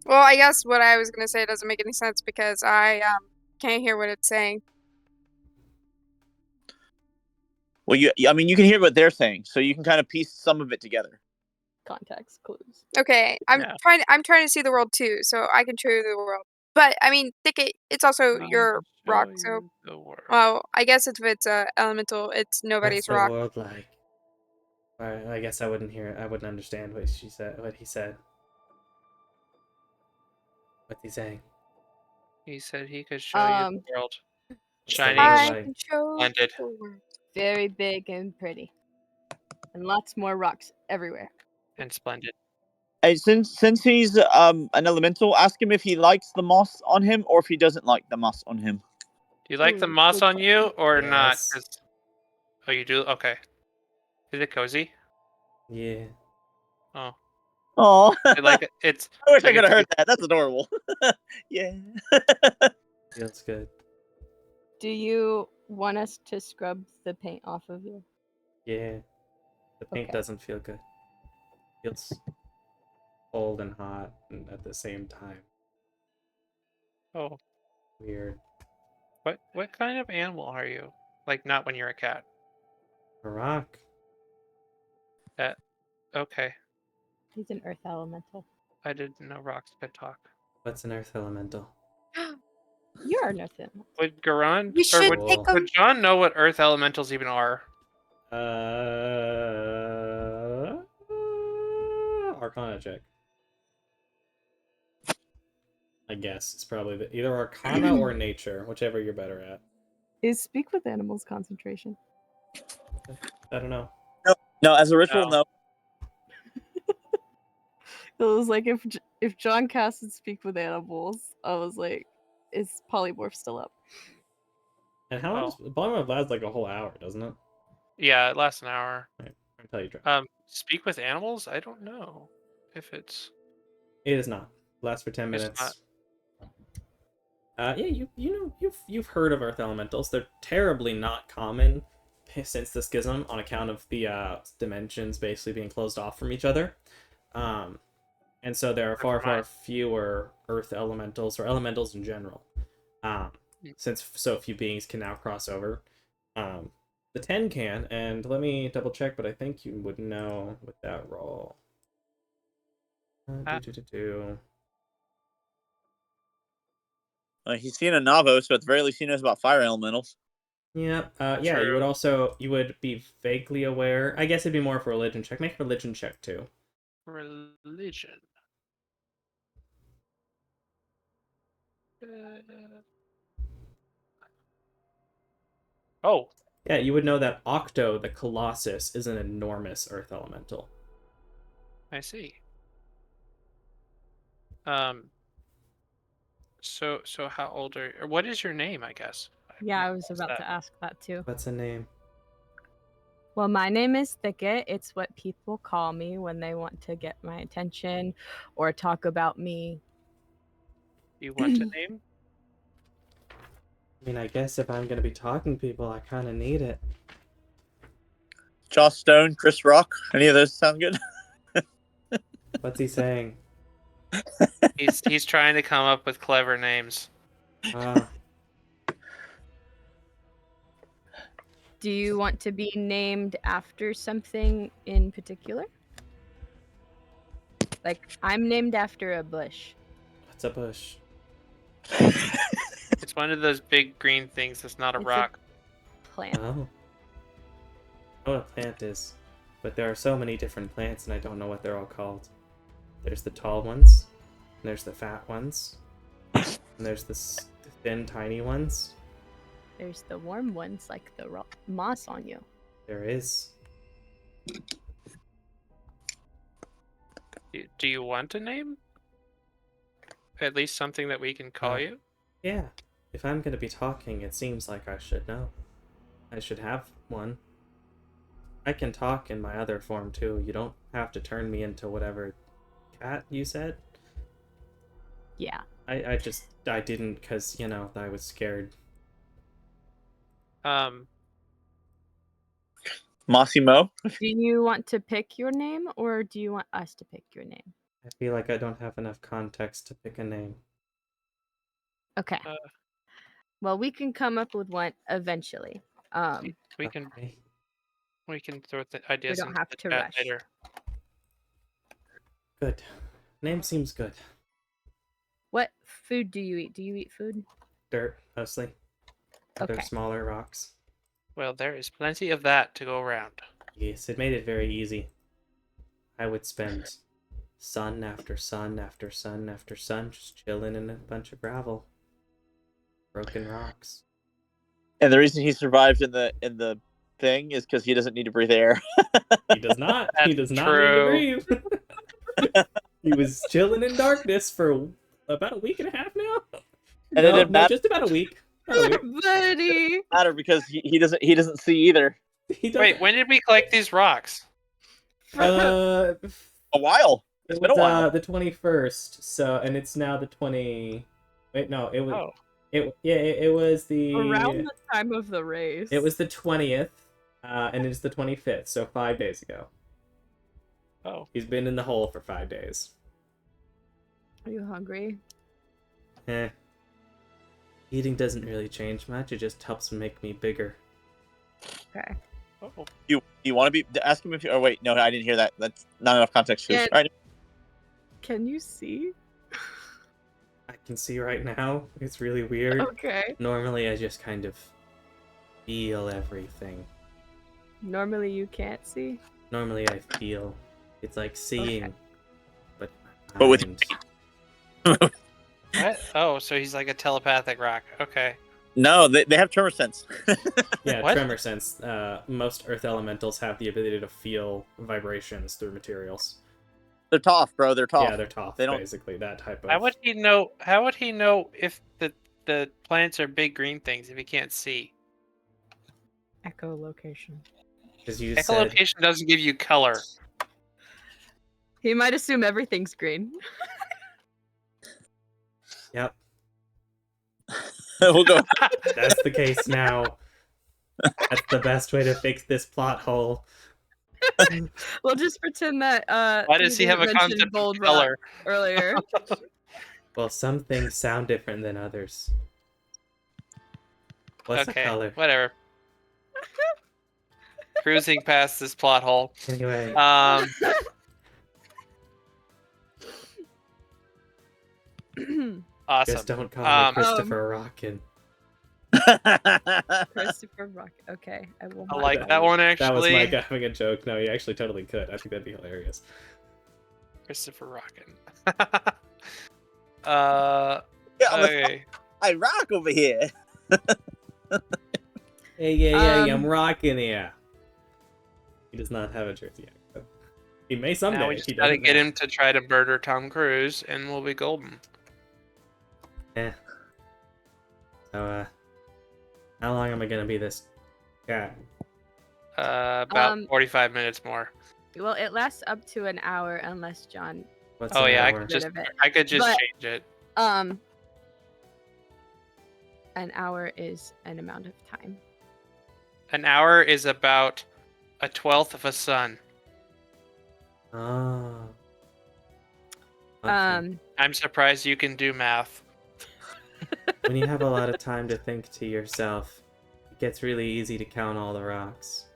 S3: Well, I guess what I was gonna say doesn't make any sense because I can't hear what it's saying.
S4: Well, I mean, you can hear what they're saying, so you can kind of piece some of it together.
S5: Context clues.
S3: Okay, I'm
S2: Yeah.
S3: trying to see the world too, so I can show you the world. But I mean, it's also your rock, so
S2: the world.
S3: well, I guess if it's elemental, it's nobody's
S1: What's the
S3: rock.
S1: world like? I guess I wouldn't hear. I wouldn't understand what she said. What he said. What's he saying?
S2: He said he could show you the world.
S1: What's the
S2: Shining,
S1: world
S3: I
S1: like?
S3: can show
S2: splendid.
S3: the world.
S5: Very big and pretty. And lots more rocks everywhere.
S2: and splendid.
S4: Hey, since he's an elemental, ask him if he likes the moss on him or if he doesn't like the moss on him.
S2: Do you like the
S5: Ooh,
S2: moss
S5: good
S2: on you or not?
S1: Yes.
S2: 'Cause- Oh, you do? Okay. Is it cozy?
S1: Yeah.
S2: Oh,
S4: Oh,
S2: I like it. It's.
S4: I wish I
S2: like
S4: could have
S2: it's-
S4: heard that. That's adorable. Yeah.
S1: Feels good.
S5: Do you want us to scrub the paint off of you?
S1: Yeah. The paint
S5: Okay.
S1: doesn't feel good. Feels cold and hot and at the same time.
S2: Oh,
S1: Weird.
S2: what kind of animal are you? Like not when you're a cat.
S1: A rock.
S2: Okay,
S5: He's an earth elemental.
S2: I didn't know rocks could talk.
S1: What's an earth elemental?
S5: You're an earth elemental.
S2: Would Garan
S3: We
S2: or
S3: should
S2: would,
S3: take
S1: Cool.
S3: them.
S2: would John know what earth elementals even are?
S1: Arcana check. I guess it's probably either Arcana or Nature, whichever you're better at.
S5: Is speak with animals concentration?
S1: I don't know.
S4: No, as a ritual,
S2: No.
S4: no.
S5: It was like if John Cass would speak with animals, I was like, is polymorph still up?
S1: And how long does polymorph lasts? Like a whole hour, doesn't it?
S2: Yeah, it lasts an hour.
S1: Right. I'll tell you, drop.
S2: Speak with animals? I don't know if it's.
S1: It is not. Lasts for 10
S2: It's
S1: minutes. Yeah, you've heard of Earth Elementals. They're terribly not common since the schism on account of the dimensions basically being closed off from each other. And so there are far fewer Earth Elementals or Elementals in general. Since so few beings can now cross over. The 10 can, and let me double check, but I think you would know with that roll.
S4: He's seen a Navo, so at the very least he knows about fire elementals.
S1: Yeah, yeah. You would be vaguely aware. I guess it'd be more of a religion check. Make a religion check too.
S2: Religion. Oh.
S1: Yeah, you would know that Octo, the Colossus, is an enormous Earth Elemental.
S2: I see. So how old are you? Or what is your name, I guess?
S5: Yeah, I was about to ask that too.
S1: What's a name?
S5: Well, my name is Thicket. It's what people call me when they want to get my attention or talk about me.
S2: You want a name?
S1: I mean, I guess if I'm gonna be talking to people, I kind of need it.
S4: Joss Stone, Chris Rock, any of those sound good?
S1: What's he saying?
S2: He's trying to come up with clever names.
S5: Do you want to be named after something in particular? Like, I'm named after a bush.
S1: What's a bush?
S2: It's one of those big green things that's not a rock.
S5: Plant.
S1: Oh. I know what a plant is, but there are so many different plants, and I don't know what they're all called. There's the tall ones, and there's the fat ones, and there's the thin, tiny ones.
S5: There's the warm ones, like the moss on you.
S1: There is.
S2: Do you want a name? At least something that we can call you?
S1: Yeah. If I'm going to be talking, it seems like I should know. I should have one. I can talk in my other form, too. You don't have to turn me into whatever cat you said.
S5: Yeah.
S1: I didn't because, I was scared.
S4: Massimo?
S5: Do you want to pick your name, or do you want us to pick your name?
S1: I feel like I don't have enough context to pick a name.
S5: Okay. Well, we can come up with one eventually.
S2: We can throw the ideas.
S5: We don't have to rush.
S2: Later.
S1: Good. Name seems good.
S5: What food do you eat? Do you eat food?
S1: Dirt, mostly. Other
S5: Okay.
S1: smaller rocks.
S2: Well, there is plenty of that to go around.
S1: Yes, it made it very easy. I would spend sun after sun after sun after sun just chilling in a bunch of gravel. Broken rocks.
S4: And the reason he survived in the thing is because he doesn't need to breathe air.
S1: He does not. He does not
S2: true.
S1: need to breathe. He was chilling in darkness for about a week and a half now.
S4: And it didn't matter.
S1: Just about a week.
S5: Buddy.
S4: Matter because he doesn't see either.
S2: Wait, when did we collect these rocks?
S4: A while. It's been a while.
S1: The 21st. So, and it's now the 20. Wait, no, it was.
S2: Oh.
S1: It was the
S5: Around the time of the race.
S1: It was the 20th, and it's the 25th. So 5 days ago.
S2: Oh.
S1: He's been in the hole for 5 days.
S5: Are you hungry?
S1: Eating doesn't really change much. It just helps make me bigger.
S5: Okay.
S2: Oh.
S4: You want to be? Ask him if you. Oh wait, no, I didn't hear that. That's not enough context.
S5: Yeah.
S4: All right.
S5: Can you see?
S1: I can see right now. It's really weird.
S5: Okay.
S1: Normally, I just kind of feel everything.
S5: Normally you can't see?
S1: Normally, I feel. It's like seeing,
S5: Okay.
S1: but
S4: with
S2: What? Oh, so he's like a telepathic rock. Okay.
S4: No, they have tremor sense.
S1: Yeah,
S2: What?
S1: tremor sense. Most Earth elementals have the ability to feel vibrations through materials.
S4: They're tough, bro. They're tough.
S1: Yeah, they're tough.
S4: They don't-
S1: Basically, that type of.
S2: How would he know? How would he know if the plants are big green things if he can't see?
S5: Echolocation.
S1: Because you just said.
S2: Echolocation doesn't give you color.
S5: He might assume everything's green.
S1: Yep,
S4: we'll go.
S1: that's the case now. That's the best way to fix this plot hole.
S5: We'll just pretend that.
S2: Why does he have a
S5: didn't mention
S2: concept
S5: gold
S2: of
S5: rock
S2: color?
S5: earlier?
S1: Well, some things sound different than others. What's
S2: Okay,
S1: the color?
S2: whatever. Cruising past this plot hole.
S1: Anyway,
S2: Awesome.
S1: just don't call me Christopher Rockin.
S5: Christopher Rock. Okay, I will.
S2: I
S5: mark
S2: like
S5: that.
S2: that one
S1: That was
S2: actually.
S1: Mike having a joke. No, you actually totally could. I think that'd be hilarious.
S2: Christopher Rockin.
S4: Yeah,
S2: Okay.
S4: I rock over here.
S1: Hey, I'm
S5: Um,
S1: rocking here. He does not have a Jersey accent. He may someday.
S2: Now we just
S1: he
S2: gotta
S1: doesn't
S2: get
S1: now.
S2: him to try to murder Tom Cruise, and we'll be golden.
S1: Eh. So, how long am I gonna be this guy?
S2: About 45 minutes more.
S5: Well, it lasts up to an hour unless John.
S1: What's
S2: Oh
S1: an
S2: yeah,
S1: hour?
S5: rid of it.
S2: I could just
S5: But-
S2: change it.
S5: An hour is an amount of time.
S2: An hour is about a 1/12 of a sun.
S1: Oh. Okay.
S2: I'm surprised you can do math.
S1: When you have a lot of time to think to yourself, it gets really easy to count all the rocks.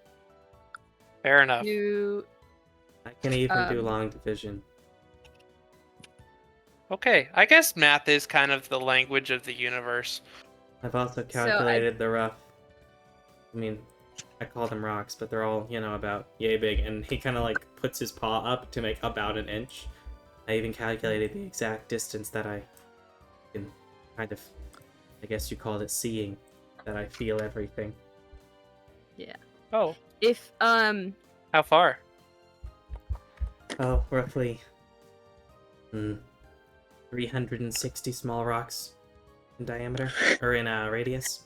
S2: Fair enough.
S5: You.
S1: I can even do
S5: Um,
S1: long division.
S2: Okay, I guess math is kind of the language of the universe.
S1: I've also
S5: I-
S1: calculated the rough. I mean, I call them rocks, but they're all, about yay big. And he kind of like puts his paw up to make about an inch. I even calculated the exact distance that I can kind of, I guess you called it seeing, that I feel everything.
S2: Oh,
S5: If
S2: how far?
S1: Oh, roughly 360 small rocks in diameter, or in radius.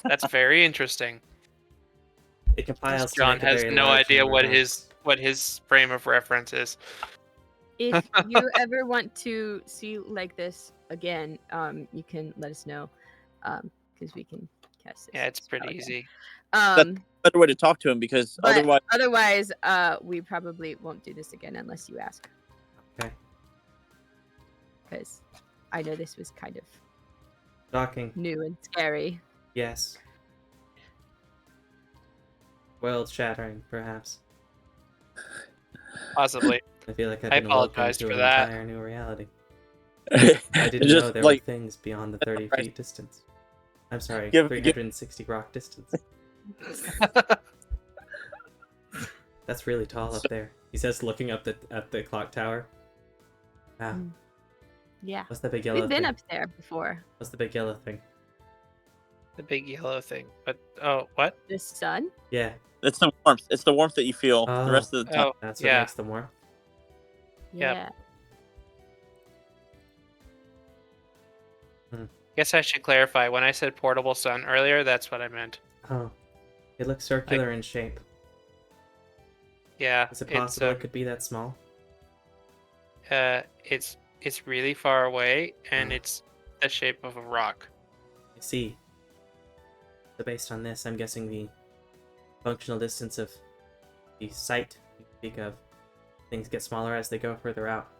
S2: That's very interesting.
S1: It compiles to
S2: John
S1: make a
S2: has
S1: very
S2: no
S1: large
S2: idea
S1: number
S2: what
S1: of
S2: his frame of reference is.
S5: if you ever want to see like this again, you can let us know, because we can cast this.
S2: Yeah, it's pretty
S5: Okay.
S2: easy.
S4: Better way to talk to him because
S5: But
S4: otherwise,
S5: we probably won't do this again unless you ask,
S1: Okay.
S5: because I know this was kind of
S1: Shocking.
S5: new and scary.
S1: Yes. World shattering, perhaps.
S2: Possibly.
S1: I feel like I've
S2: I
S1: been woken
S2: apologize
S1: to
S2: for
S1: an
S2: that.
S1: entire new reality.
S4: I
S1: I didn't know there were things beyond the 30 feet distance. I'm sorry,
S4: Give-
S1: 360 rock distance. That's really tall up there. He says, looking up at the clock tower. Wow.
S5: Yeah,
S1: What's the big yellow
S5: we've been
S1: thing?
S5: up there before.
S1: What's the big yellow thing?
S2: The big yellow thing. But what?
S5: The sun.
S1: Yeah,
S4: it's the warmth. It's the warmth that you feel
S1: Oh.
S4: the rest of the time.
S2: Oh,
S1: that's what
S2: yeah.
S1: makes them warm.
S2: Yep.
S5: Yeah.
S2: Guess I should clarify. When I said portable sun earlier, that's what I meant.
S1: Oh. It looks circular in shape.
S2: Yeah.
S1: Is it possible
S2: it's,
S1: it could be that small?
S2: it's really far away, and
S1: Oh.
S2: it's the shape of a rock.
S1: I see. So based on this, I'm guessing the functional distance of the sight you speak of, things get smaller as they go further out.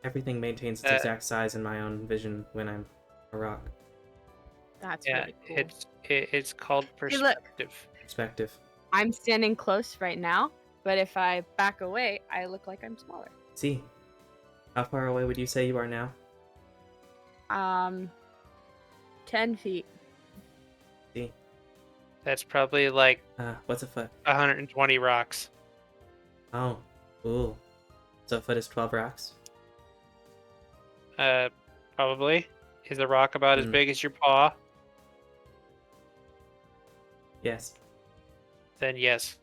S1: Everything maintains its exact size in my own vision when I'm a rock.
S5: That's
S2: Yeah,
S5: really cool.
S2: it's called
S5: Hey, look.
S2: perspective.
S1: Perspective.
S5: I'm standing close right now, but if I back away, I look like I'm smaller.
S1: See. How far away would you say you are now?
S5: 10 feet.
S1: See.
S2: That's probably like
S1: What's a foot?
S2: 120 rocks.
S1: Oh. Ooh. So a foot is 12 rocks?
S2: Probably. Is a rock about as
S1: Hmm.
S2: big as your paw?
S1: Yes.
S2: Then yes.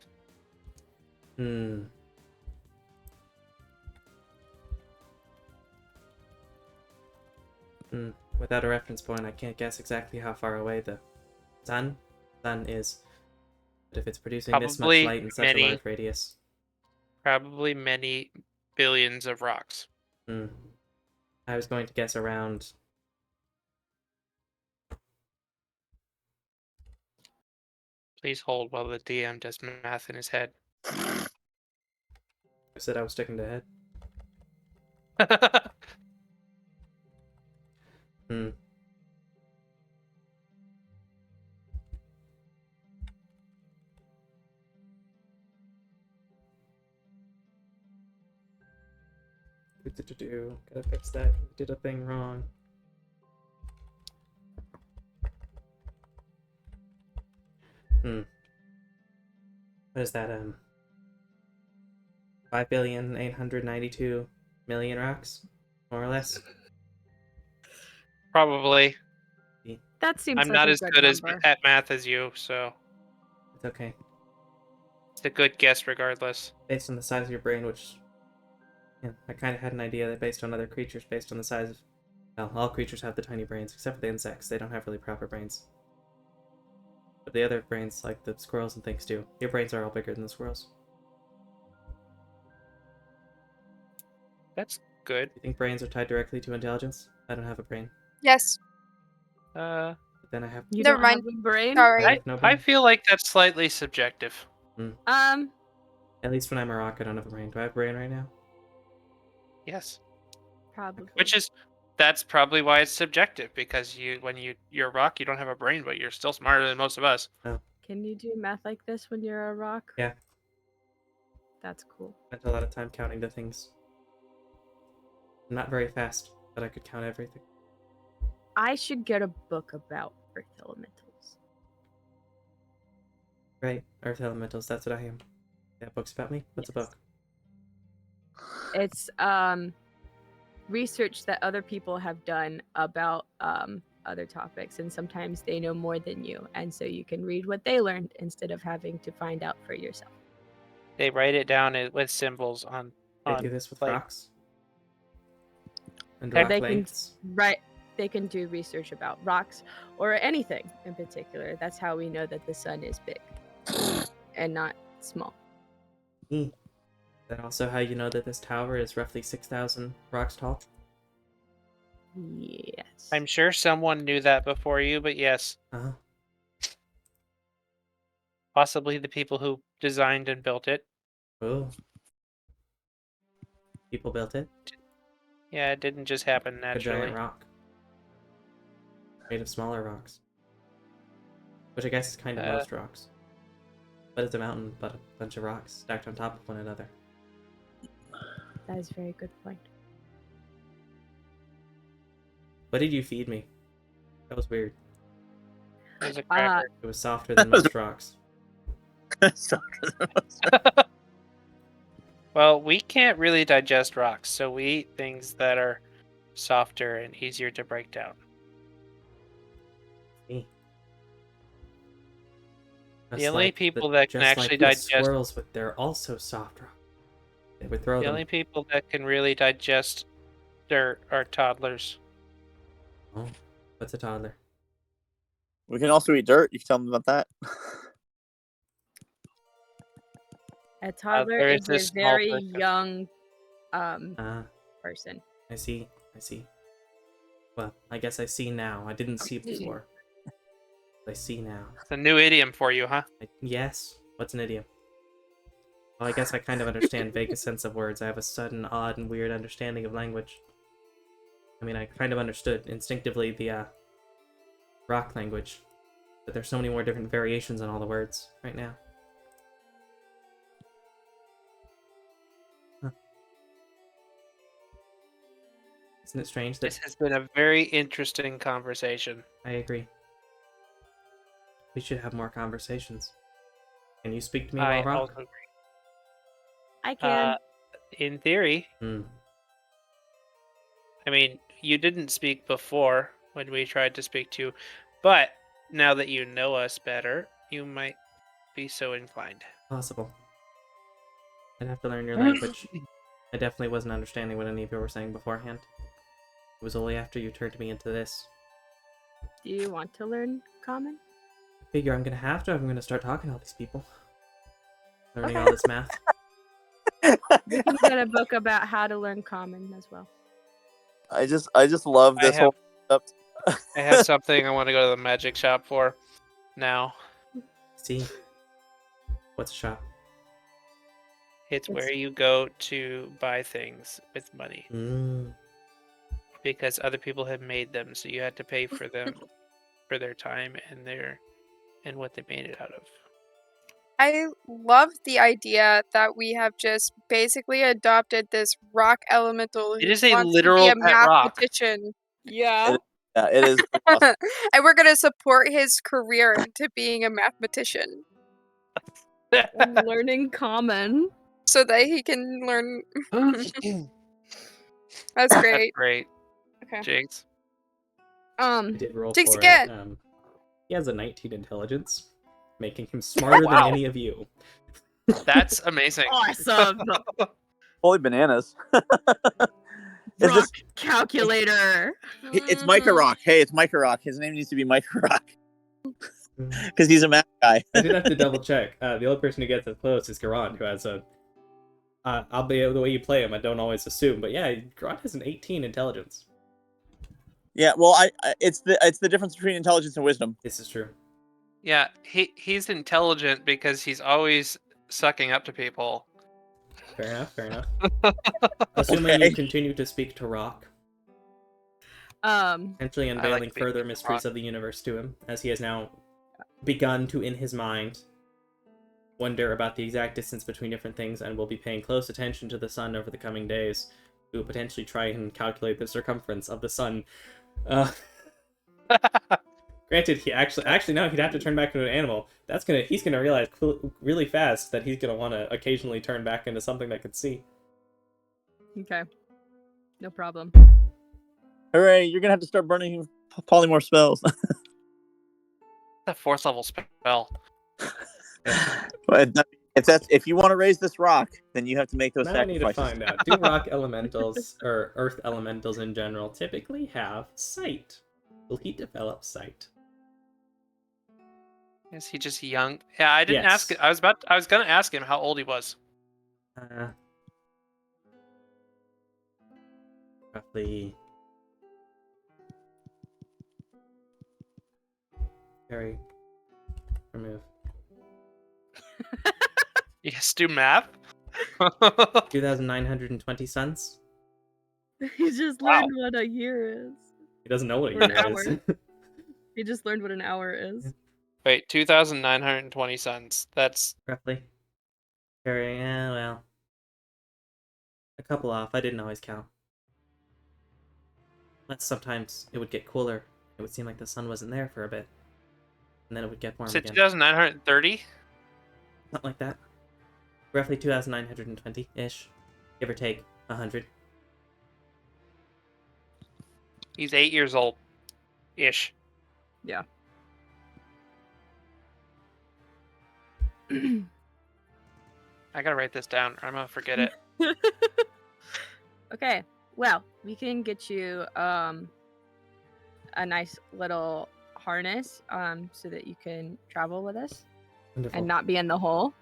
S1: Without a reference point, I can't guess exactly how far away the sun is. But if it's producing this much
S2: Probably
S1: light in such a large radius.
S2: Probably many billions of rocks.
S1: I was going to guess around...
S2: Please hold while the DM does math in his head.
S1: I said I was sticking to head. Hmm. Gotta fix that. Did a thing wrong. What is that? 5,892,000,000 rocks, more or less.
S2: Probably.
S5: That seems
S2: I'm
S5: like
S2: not
S5: a
S2: as
S5: good
S2: good
S5: number.
S2: at math as you, so
S1: It's okay.
S2: it's a good guess regardless.
S1: Based on the size of your brain, which... Yeah, I kind of had an idea that based on other creatures, based on the size of... Well, all creatures have the tiny brains, except for the insects. They don't have really proper brains. But the other brains, like the squirrels and things, do. Your brains are all bigger than the squirrels.
S2: That's good.
S1: Do you think brains are tied directly to intelligence? I don't have a brain.
S3: Yes.
S1: But then I have...
S5: You
S3: Never
S5: don't
S3: mind.
S5: have a brain?
S3: Sorry.
S1: I have no
S2: I
S1: brain.
S2: feel like that's slightly subjective.
S1: At least when I'm a rock, I don't have a brain. Do I have a brain right now?
S2: Yes.
S5: Probably.
S2: That's probably why it's subjective, because when you're a rock, you don't have a brain, but you're still smarter than most of us.
S1: Oh.
S5: Can you do math like this when you're a rock?
S1: Yeah.
S5: That's cool.
S1: Spent a lot of time counting the things. I'm not very fast, but I could count everything.
S5: I should get a book about earth elementals.
S1: Right, Earth Elementals, that's what I am. Yeah, books about me? What's a
S5: Yes.
S1: book?
S5: It's research that other people have done about other topics, and sometimes they know more than you, and so you can read what they learned instead of having to find out for yourself.
S2: They write it down with symbols on.
S1: They do this with
S2: like,
S1: rocks? And
S2: Or
S1: rock
S5: they can
S1: lengths?
S5: They can do research about rocks or anything in particular. That's how we know that the sun is big and not small.
S1: Is that also how you know that this tower is roughly 6,000 rocks tall?
S5: Yes.
S2: I'm sure someone knew that before you, but yes,
S1: Uh-huh.
S2: possibly the people who designed and built it.
S1: Oh. People built it?
S2: Yeah, it didn't just happen
S1: A
S2: naturally.
S1: giant rock. Made of smaller rocks. Which I guess is kind of most rocks. But it's a mountain, but a bunch of rocks stacked on top of one another.
S5: That is a very good point.
S1: What did you feed me? That was weird.
S2: It was a cracker.
S1: It was softer than most rocks.
S2: Well, we can't really digest rocks, so we eat things that are softer and easier to break down.
S1: Just
S2: The only
S1: like
S2: people that can actually digest
S1: squirrels, but they're also soft rock. They would throw
S2: the
S1: them.
S2: only people that can really digest dirt are toddlers.
S1: Oh, what's a toddler?
S4: We can also eat dirt. You can tell them about that.
S5: A toddler
S2: there
S5: is
S2: is this
S5: a
S2: small
S5: very
S2: person.
S5: young person.
S1: I see. Well, I guess I see now. I didn't see before. I see now.
S2: It's a new idiom for you, huh?
S1: Yes. What's an idiom? Well, I guess I kind of understand vague sense of words. I have a sudden, odd, and weird understanding of language. I mean, I kind of understood instinctively the rock language, but there's so many more different variations on all the words right now. Huh. Isn't it strange that...
S2: This has been a very interesting conversation.
S1: I agree. We should have more conversations. Can you speak to me
S2: I
S1: while rock?
S2: also agree.
S5: I can.
S2: In theory, I mean, you didn't speak before when we tried to speak to you, but now that you know us better, you might be so inclined.
S1: Possible. I'd have to learn your language. I definitely wasn't understanding what any of you were saying beforehand. It was only after you turned me into this.
S5: Do you want to learn common?
S1: I figure I'm gonna have to if I'm gonna start talking to all these people. Learning all this math.
S5: We can get a book about how to learn common as well.
S4: I just love this whole concept.
S2: I have something I want to go to the magic shop for now.
S1: See? What's a shop?
S2: It's where you go to buy things with money
S1: Mm.
S2: because other people have made them, so you had to pay for them for their time and what they made it out of.
S3: I love the idea that we have just basically adopted this rock elemental who
S2: It is a
S3: wants
S2: literal
S3: to be a
S2: pet rock.
S3: mathematician.
S5: Yeah.
S4: Yeah, it is. Awesome.
S3: And we're going to support his career into being a mathematician
S5: And learning common.
S3: so that he can learn. That's
S2: That's
S3: great.
S2: great.
S3: Okay.
S2: Jinx.
S1: I did roll
S3: Jinx
S1: for
S3: again.
S1: it. He has a 19 intelligence, making him smarter
S2: Wow.
S1: than any of you.
S2: That's amazing.
S5: Awesome.
S4: Holy bananas. Is
S5: Rock
S4: this?
S5: calculator.
S4: It's Micah Rock. Hey, it's Micah Rock. His name needs to be Micah Rock
S1: Mm.
S4: because he's a math guy.
S1: I did have to double check. The only person who gets as close is Garand, who has a. I'll be the way you play him. I don't always assume, but yeah, Garand has an 18 intelligence.
S4: Yeah, well, it's the difference between intelligence and wisdom.
S1: This is true.
S2: Yeah, he's intelligent because he's always sucking up to people.
S1: Fair enough. Fair enough. Assuming
S4: Okay.
S1: you continue to speak to Rock, potentially
S2: I like
S1: unveiling
S2: speaking
S1: further
S2: to
S1: mysteries
S2: Rock.
S1: of the universe to him, as he has now begun to, in his mind, wonder about the exact distance between different things, and will be paying close attention to the sun over the coming days. We will potentially try and calculate the circumference of the sun. Granted, he actually no, he'd have to turn back into an animal. He's gonna realize really fast that he's gonna want to occasionally turn back into something that could see.
S5: Okay. No problem.
S4: Hooray! You're gonna have to start burning polymorph spells.
S2: That 4th level spell.
S4: But if you want to raise this rock, then you have to make those
S1: Now I need to
S4: sacrifices.
S1: find out. Do rock elementals or earth elementals in general typically have sight? Will he develop sight?
S2: Is he just young? Yeah, I didn't
S1: Yes.
S2: ask. I was gonna ask him how old he was.
S1: Roughly. Very. Remove.
S2: Yes, do math.
S1: 2,920 suns.
S5: He just
S2: Wow.
S5: learned what a year is.
S1: He doesn't know what a
S5: Or an
S1: year is.
S5: hour. He just learned what an hour is.
S2: Wait, 2,920 suns. That's
S1: Roughly. Very, well. A couple off. I didn't always count. But sometimes it would get cooler. It would seem like the sun wasn't there for a bit. And then it would get warm
S2: is it
S1: again.
S2: 2,930?
S1: Something like that. Roughly 2,920-ish. Give or take 100.
S2: He's 8 years old, ish.
S5: Yeah.
S2: I gotta write this down, or I'm gonna forget it.
S5: Okay. Well, we can get you a nice little harness so that you can travel with us
S1: Wonderful.
S5: and not be in the hole.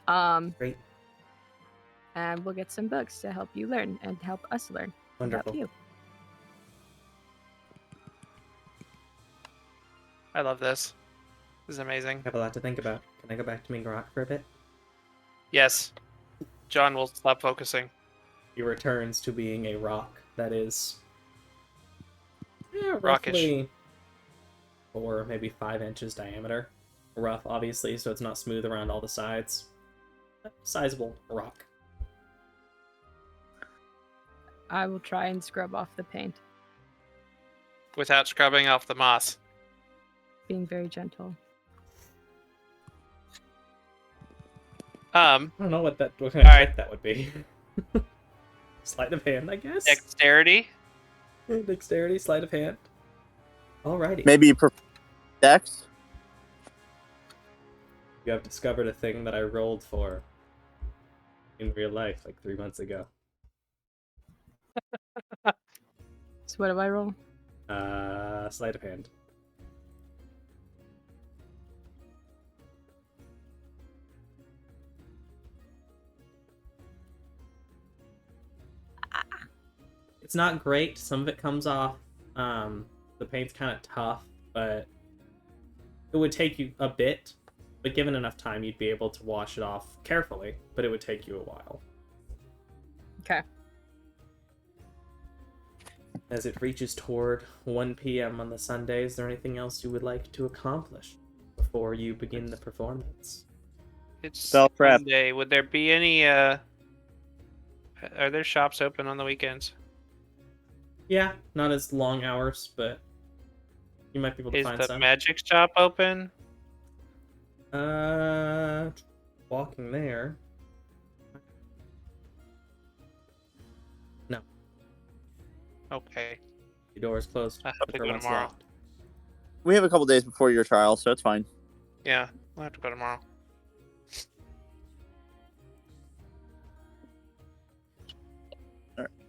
S1: Great.
S5: And we'll get some books to help you learn and help us learn
S1: Wonderful.
S5: about you.
S2: I love this. This is amazing.
S1: I have a lot to think about. Can I go back to being Rock for a bit?
S2: Yes. John will stop focusing.
S1: He returns to being a rock that is
S2: Rockish.
S1: roughly 4, maybe 5 inches diameter. Rough, obviously, so it's not smooth around all the sides. But sizable rock.
S5: I will try and scrub off the paint,
S2: Without scrubbing off the moss.
S5: being very gentle.
S1: I don't know what kind of
S2: Alright.
S1: check that would be. Sleight of hand, I guess?
S2: Dexterity.
S1: Dexterity, sleight of hand. Alrighty.
S4: Maybe Dex.
S1: You have discovered a thing that I rolled for in real life like 3 months ago.
S5: So what do I roll?
S1: Sleight of hand. It's not great. Some of it comes off. The paint's kind of tough, but it would take you a bit. But given enough time, you'd be able to wash it off carefully, but it would take you a while.
S5: Okay.
S1: As it reaches toward 1 p.m. on the Sunday, is there anything else you would like to accomplish before you begin the performance?
S2: It's
S4: Spell prep.
S2: Sunday. Would there be any? Are there shops open on the weekends?
S1: Yeah, not as long hours, but you might be able to
S2: Is
S1: find
S2: the
S1: some.
S2: magic shop open?
S1: Walking there. No,
S2: Okay.
S1: the door is closed.
S2: I have
S1: The
S2: to
S1: door
S2: go
S1: one's
S2: tomorrow.
S1: locked.
S4: We have a couple days before your trial, so it's fine.
S2: Yeah, I'll have to go tomorrow.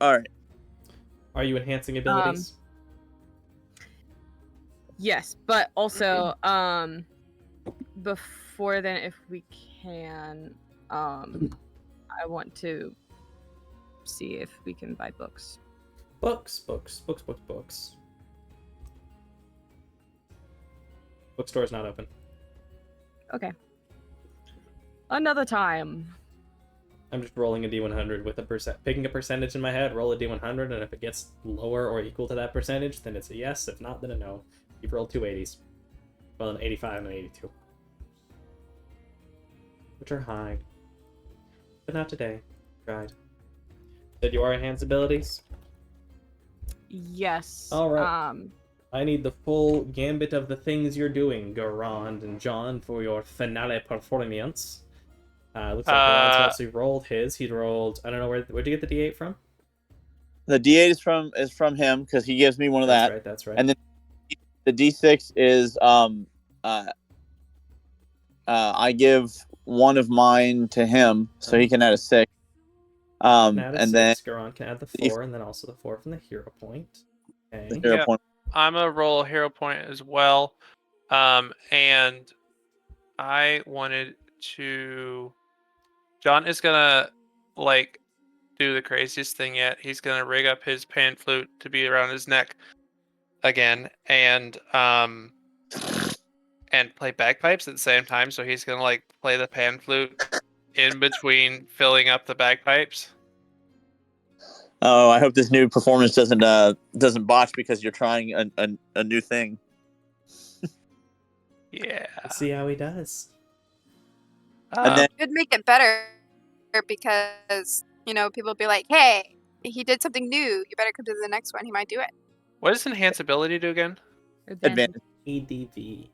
S4: All right.
S1: Are you enhancing abilities?
S5: Yes, but also before then, if we can, I want to see if we can buy books.
S1: Books. Bookstore's not open.
S5: Okay. Another time.
S1: I'm just rolling a d100 with picking a percentage in my head, roll a d100, and if it gets lower or equal to that percentage, then it's a yes. If not, then a no. You've rolled two 80s. Well, an 85 and an 82. Which are high. But not today. Tried. Said you are enhanced abilities?
S5: Yes.
S1: All right. I need the full gambit of the things you're doing, Garand and John, for your finale performance. Looks like Garand's mostly rolled his. He rolled. I don't know where'd you get the D8 from?
S4: The D8 is from him because he gives me one of
S1: That's
S4: that.
S1: right. That's right.
S4: And then the D6 is I give one of mine to him, so he can add a 6.
S1: Can add a
S4: And
S1: 6.
S4: then
S1: Garand can add the 4, and then also the 4 from the hero point. Okay.
S4: the 0
S2: Yeah.
S4: point.
S2: I'm gonna roll a hero point as well, and I wanted to. John is gonna do the craziest thing yet. He's gonna rig up his pan flute to be around his neck again, and play bagpipes at the same time. So he's gonna play the pan flute in between filling up the bagpipes.
S4: Oh, I hope this new performance doesn't botch because you're trying a new thing.
S2: Yeah.
S1: Let's see how he does.
S4: And then
S3: It'd make it better because, people would be like, hey, he did something new. You better come to the next one. He might do it.
S2: What does enhance ability do again?
S4: advantage.
S1: ADV.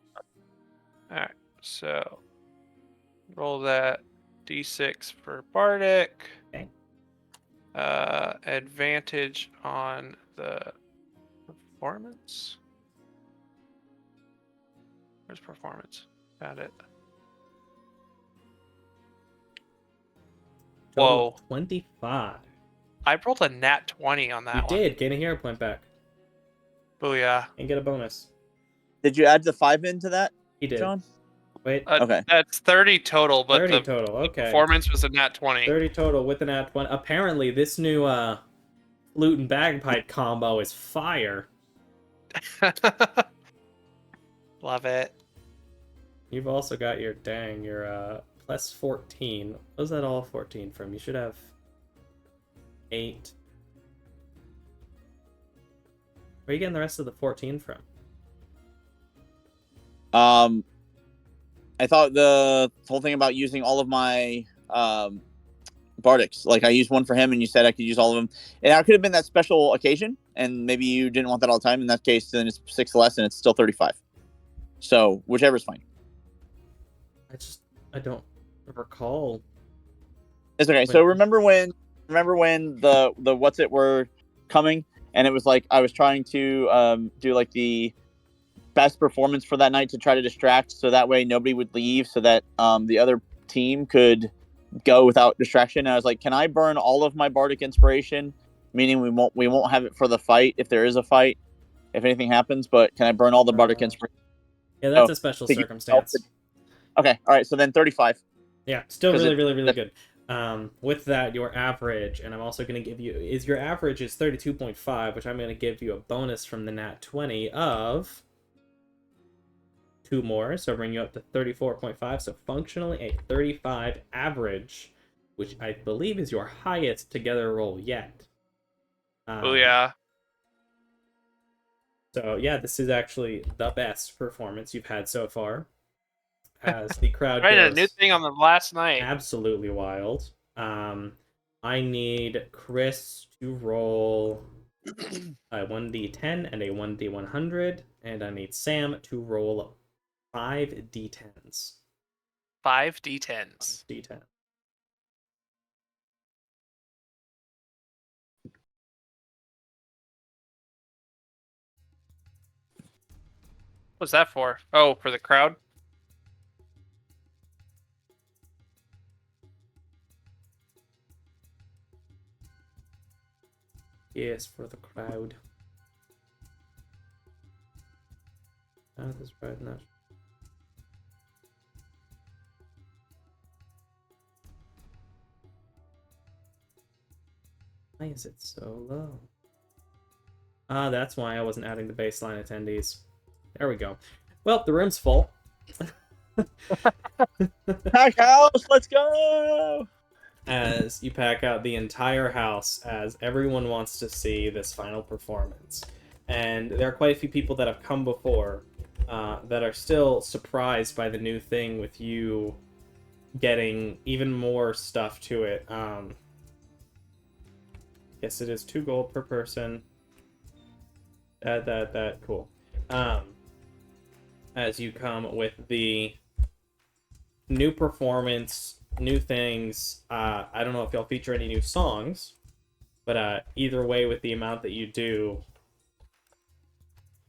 S2: Alright, so roll that d6 for Bardic.
S1: Okay.
S2: Advantage on the performance. Where's performance? Got it.
S1: Total
S2: Whoa.
S1: 25.
S2: I rolled a nat 20 on that
S1: You
S2: one.
S1: did. Gain a hero point back.
S2: Booyah.
S1: And get a bonus.
S4: Did you add the 5 into that,
S1: He did.
S4: John?
S1: Wait.
S4: Okay.
S2: That's 30 total, but
S1: 30
S2: the
S1: total. Okay.
S2: performance was a nat 20.
S1: 30 total with an nat 1. Apparently, this new flute and bagpipe combo is fire.
S2: Love it.
S1: You've also got your plus 14. What was that all 14 from? You should have 8. Where are you getting the rest of the 14 from?
S4: I thought the whole thing about using all of my Bardics, like I used one for him, and you said I could use all of them. And it could have been that special occasion, and maybe you didn't want that all the time. In that case, then it's 6 less, and it's still 35. So whichever's fine.
S1: I don't recall.
S4: It's okay. So remember when the what's it were coming, and it was like I was trying to do like the best performance for that night to try to distract, so that way nobody would leave, so that the other team could go without distraction. And I was like, can I burn all of my Bardic inspiration meaning we won't have it for the fight if there is a fight, if anything happens. But can I burn all the bardic inspiration?
S1: Yeah, that's
S4: Oh,
S1: a special
S4: to get
S1: circumstance.
S4: Okay, all right. So then 35.
S1: Yeah, still
S4: 'Cause
S1: really,
S4: it-
S1: really, really
S4: that-
S1: good. With that, your average, and I'm also going to give you, your average is 32.5, which I'm going to give you a bonus from the nat 20 of 2 more, so bring you up to 34.5, so functionally a 35 average, which I believe is your highest together roll yet.
S2: Oh yeah.
S1: So yeah, this is actually the best performance you've had so far. As the crowd
S2: Tried a
S1: goes
S2: new thing on the last night.
S1: absolutely wild. I need Chris to roll a 1d10 and a 1d100, and I need Sam to roll 5d10s.
S2: 5 d10s.
S1: D10.
S2: What's that for? Oh, for the crowd?
S1: Yes, for the crowd. That is right now. Why is it so low? Ah, that's why I wasn't adding the baseline attendees. There we go. Well, the room's full.
S4: Pack house, let's go!
S1: As you pack out the entire house, as everyone wants to see this final performance. And there are quite a few people that have come before that are still surprised by the new thing with you getting even more stuff to it. Yes, it is 2 gold per person. Cool. As you come with the new performance, new things. I don't know if y'all feature any new songs, but either way, with the amount that you do,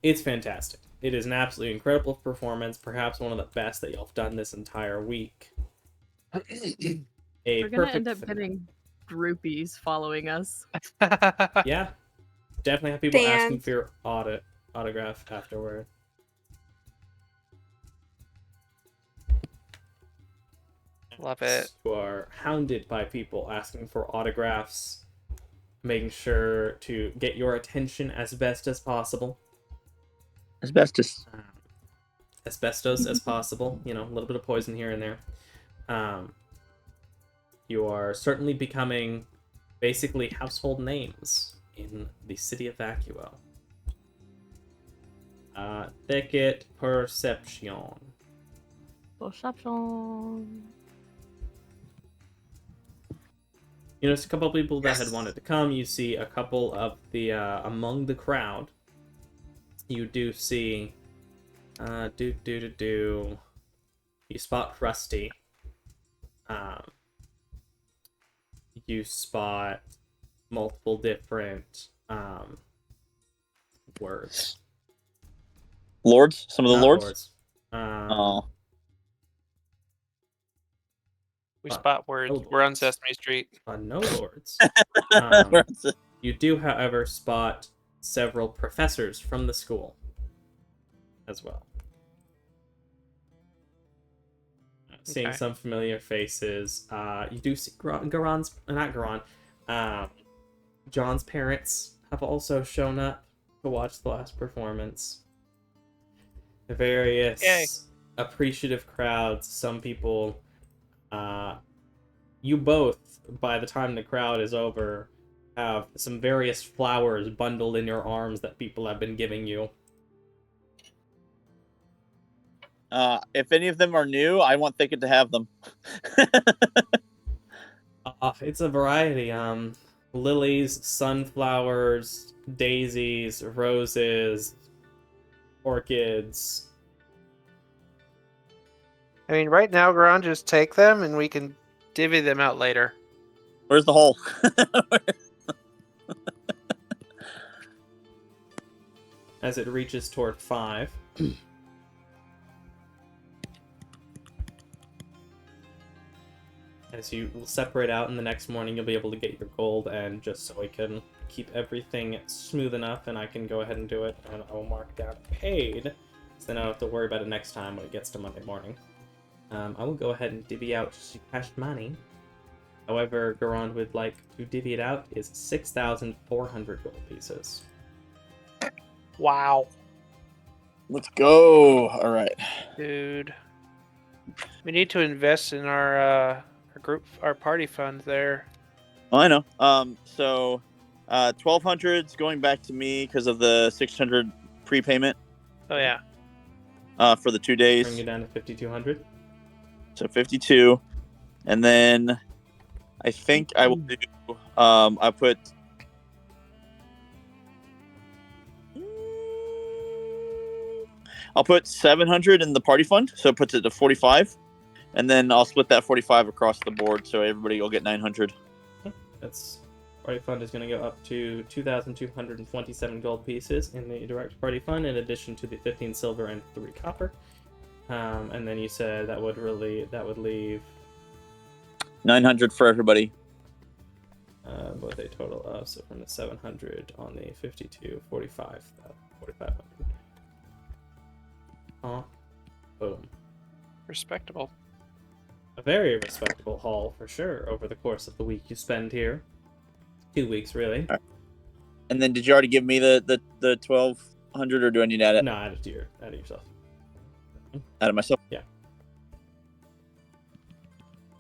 S1: it's fantastic. It is an absolutely incredible performance, perhaps one of the best that y'all have done this entire week.
S5: We're gonna end up getting groupies following us.
S1: Yeah, definitely have people asking
S3: Fans.
S1: for your autograph afterward.
S2: Love it.
S1: You are hounded by people asking for autographs, making sure to get your attention as best as possible.
S4: Asbestos.
S1: Asbestos as possible, a little bit of poison here and there. You are certainly becoming basically household names in the city of Vacuo. Thicket Perception.
S5: Perception.
S1: You notice a couple of people that had wanted to come. You see a couple of the among the crowd. You do see you spot Rusty. You spot multiple different words.
S4: Lords? Some of the
S1: Not
S4: lords?
S1: Oh.
S2: We spot words.
S1: no
S2: We're on
S1: lords.
S2: Sesame Street.
S1: No lords.
S4: Oh.
S1: You do, however, spot several professors from the school as well. Seeing
S2: Okay.
S1: some familiar faces. You do see John's parents have also shown up to watch the last performance. The various
S2: Yay.
S1: appreciative crowds. Some people, you both, by the time the crowd is over, have some various flowers bundled in your arms that people have been giving you.
S4: If any of them are new, I want Thicket to have them.
S1: It's a variety. Lilies, sunflowers, daisies, roses, orchids.
S2: I mean, right now, Garon, just take them and we can divvy them out later.
S4: Where's the hole?
S1: As it reaches toward 5. as you will separate out, and the next morning you'll be able to get your gold, and just so we can keep everything smooth enough, and I can go ahead and do it, and I will mark down paid, so then I don't have to worry about it next time when it gets to Monday morning. I will go ahead and divvy out just cash money. However, Garand would like to divvy it out is 6,400 gold pieces.
S2: Wow,
S4: Let's go. All right.
S2: dude. We need to invest in our group, our party fund there.
S4: Oh, I know. So 1,200's going back to me because of the 600 prepayment.
S2: Oh yeah.
S4: For the 2 days.
S1: Bring you down to 5,200.
S4: So 52, and then I think I will do. I put. I'll put 700 in the party fund, so it puts it to 45, and then I'll split that 45 across the board, so everybody will get 900.
S1: That's party fund is going to go up to 2,227 gold pieces in the direct party fund, in addition to the 15 silver and 3 copper. And then you said that would leave
S4: 900 for everybody.
S1: With a total of, so from the 700 on the 52, 4,500. Boom.
S2: Respectable.
S1: A very respectable haul for sure over the course of the week you spend here. 2 weeks, really.
S4: And then, did you already give me the 1,200, or do I need to add it?
S1: No, add it to yourself.
S4: Out of myself?
S1: Yeah.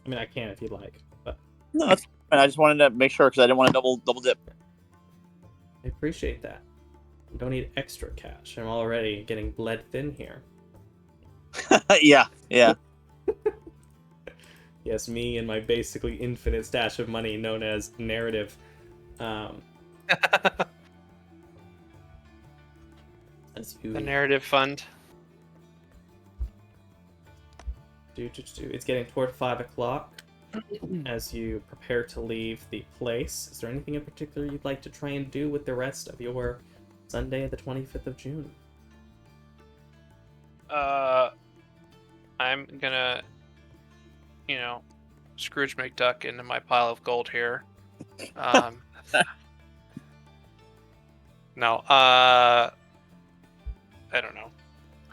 S1: I mean, I can if you'd like, but
S4: No, that's fine. I just wanted to make sure because I didn't want to double dip.
S1: I appreciate that. I don't need extra cash. I'm already getting bled thin here.
S4: Yeah.
S1: Yes, me and my basically infinite stash of money known as narrative. As you
S2: The narrative fund.
S1: It's getting toward 5 o'clock. As you prepare to leave the place, is there anything in particular you'd like to try and do with the rest of your Sunday, the 25th of June?
S2: I'm gonna, Scrooge McDuck into my pile of gold here. No, I don't know.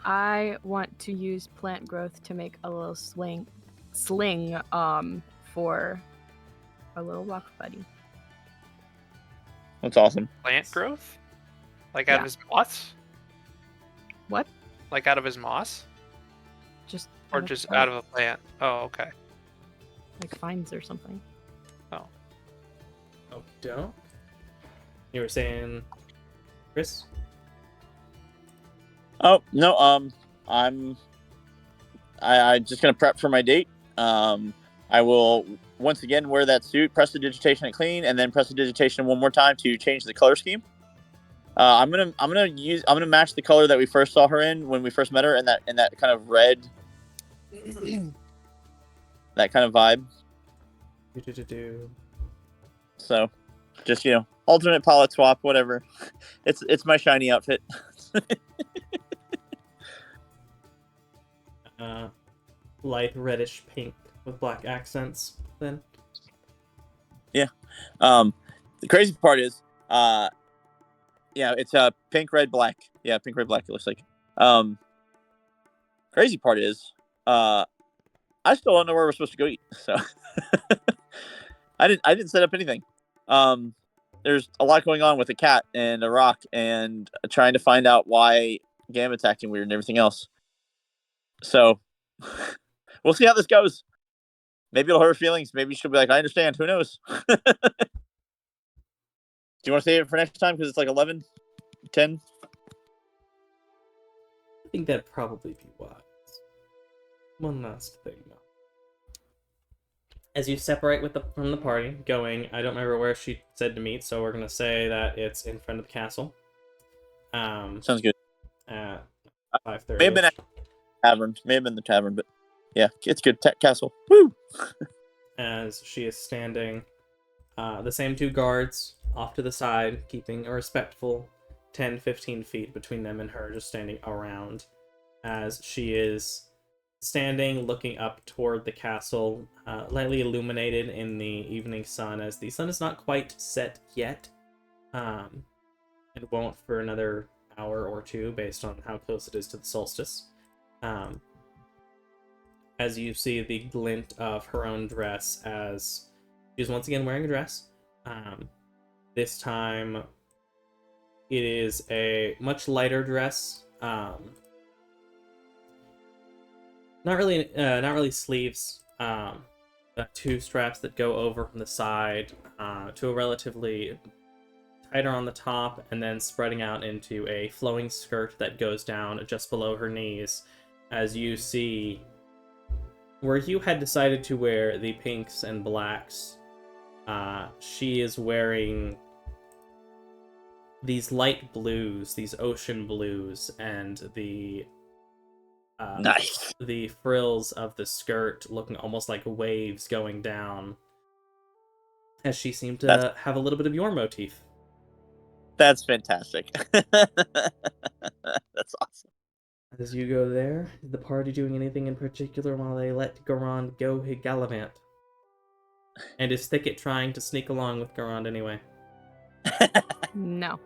S5: I want to use plant growth to make a little sling for a little walk buddy.
S4: That's awesome.
S2: Plant growth? Like out of his moss?
S5: What?
S2: Like out of his moss?
S5: Just
S2: Or just out of a plant? Oh, okay.
S5: like vines or something.
S2: Oh.
S1: Oh, don't? You were saying, Chris?
S4: Oh no, I'm just gonna prep for my date. I will once again wear that suit, prestidigitation and clean, and then prestidigitation one more time to change the color scheme. I'm gonna match the color that we first saw her in when we first met her, in that kind of red, that kind of vibe. So, just alternate palette swap, whatever. It's my shiny outfit.
S1: Light reddish pink with black accents, then.
S4: Yeah. The crazy part is, it's pink, red, black. Yeah, pink, red, black. It looks like. Crazy part is, I still don't know where we're supposed to go eat. So, I didn't set up anything. There's a lot going on with a cat and a rock and trying to find out why Gambit's acting weird and everything else. So, we'll see how this goes. Maybe it'll hurt her feelings. Maybe she'll be like, I understand. Who knows? Do you want to save it for next time? Because it's like 11, 10?
S1: I think that'd probably be wise. One last thing, though. As you separate from the party, I don't remember where she said to meet, so we're going to say that it's in front of the castle.
S4: Sounds good.
S1: At 5:30.
S4: May have been at the tavern, but yeah, it's good. Castle. Woo!
S1: As she is standing, the same 2 guards off to the side, keeping a respectful 10-15 feet between them and her, just standing around, as she is standing, looking up toward the castle, lightly illuminated in the evening sun, as the sun is not quite set yet. It won't for another hour or two, based on how close it is to the solstice. As you see the glint of her own dress, as she's once again wearing a dress. This time, it is a much lighter dress. Not really sleeves. Got two straps that go over from the side to a relatively tighter on the top, and then spreading out into a flowing skirt that goes down just below her knees. As you see, where you had decided to wear the pinks and blacks, she is wearing these light blues, these ocean blues, and the
S4: Nice.
S1: the frills of the skirt looking almost like waves going down, as she seemed to have a little bit of your motif.
S4: That's fantastic. That's awesome.
S1: As you go there, is the party doing anything in particular while they let Garand go gallivant? And is Thicket trying to sneak along with Garand anyway?
S5: No.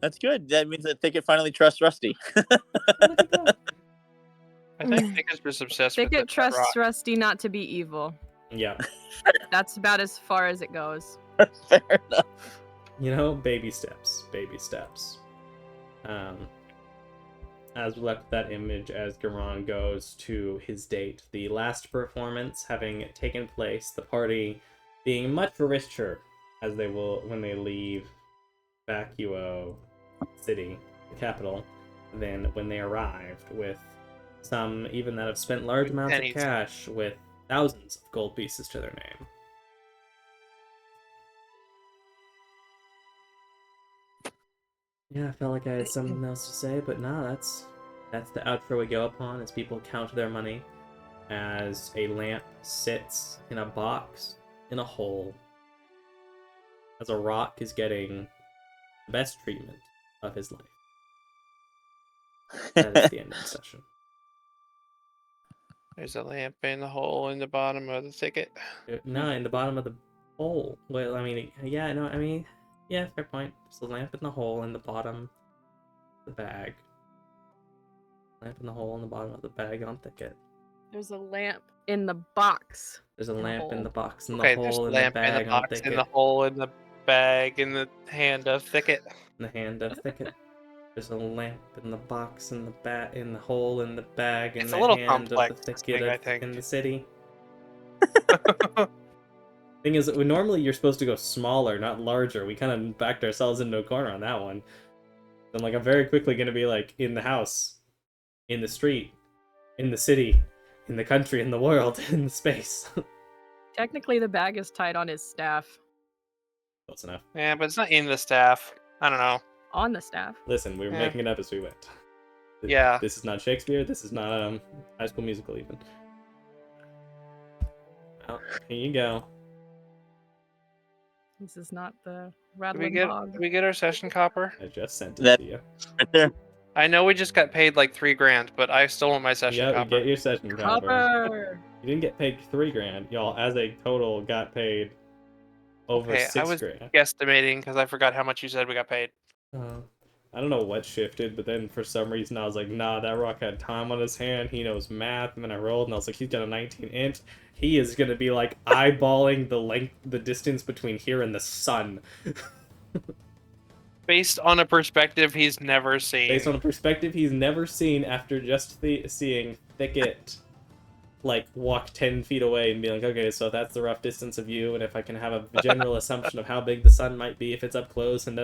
S4: That's good. That means that Thicket finally trusts Rusty.
S2: I think Thicket's just obsessed with
S5: Thicket
S2: the
S5: trusts
S2: rock.
S5: Rusty not to be evil.
S1: Yeah.
S5: That's about as far as it goes.
S4: Fair enough.
S1: You know, baby steps. Baby steps. As we left that image, as Garand goes to his date, the last performance having taken place, the party being much richer as they will when they leave Vacuo City, the capital, than when they arrived, with some even that have spent large amounts of
S2: Pennies.
S1: cash with thousands of gold pieces to their name. Yeah, I felt like I had something else to say, but nah, that's the outro we go upon as people count their money, as a lamp sits in a box in a hole, as a rock is getting the best treatment of his life. That is the end of the session.
S2: There's a lamp in the hole in the bottom of the thicket.
S1: No, in the bottom of the hole. Well, I mean, yeah, no, I mean, yeah, fair point. There's a lamp in the hole in the bottom of the bag. Lamp in the hole in the bottom of the bag on Thicket.
S5: There's a lamp in the box.
S1: There's a
S5: In the
S1: lamp in
S5: hole.
S1: the box in the
S2: Okay, there's
S1: hole
S2: a
S1: in the
S2: lamp in the
S1: bag on
S2: box,
S1: Thicket.
S2: in the hole in the bag, in the hand of Thicket.
S1: In the hand of Thicket. There's a lamp in the box in the in the hole in the bag in
S2: It's
S1: the
S2: a little
S1: hand of the
S2: complex
S1: thicket
S2: thing, I think.
S1: in the city. Thing is, normally you're supposed to go smaller, not larger. We kind of backed ourselves into a corner on that one. And like, I'm very quickly gonna be like in the house, in the street, in the city, in the country, in the world, in the space.
S5: Technically, the bag is tied on his staff.
S1: Close enough.
S2: Yeah, but it's not in the staff. I don't know.
S5: On the staff.
S1: Listen, we were
S2: Yeah.
S1: making it up as we went.
S2: Yeah.
S1: This is not Shakespeare. This is not High School Musical even. Well, here you go.
S5: This is not the
S2: Did
S5: rattling
S2: we
S5: hog.
S2: get our session copper?
S1: I just sent it
S4: That-
S1: to you.
S4: Right there.
S2: I know we just got paid like $3,000, but I still want my session
S1: Yeah,
S2: copper.
S1: get your session copper.
S5: Copper!
S1: You didn't get paid $3,000. Y'all, as a total, got paid over
S2: Okay, I was
S1: $6,000.
S2: guesstimating because I forgot how much you said we got paid.
S1: I don't know what shifted, but then for some reason I was like, nah, that rock had time on his hand. He knows math. And then I rolled, and I was like, he's got a 19 inch. He is gonna be like eyeballing the distance between here and the sun.
S2: Based on a perspective he's never seen.
S1: Based on a perspective he's never seen after just seeing Thicket like walk 10 feet away and be like, okay, so that's the rough distance of you, and if I can have a general assumption of how big the sun might be if it's up close, and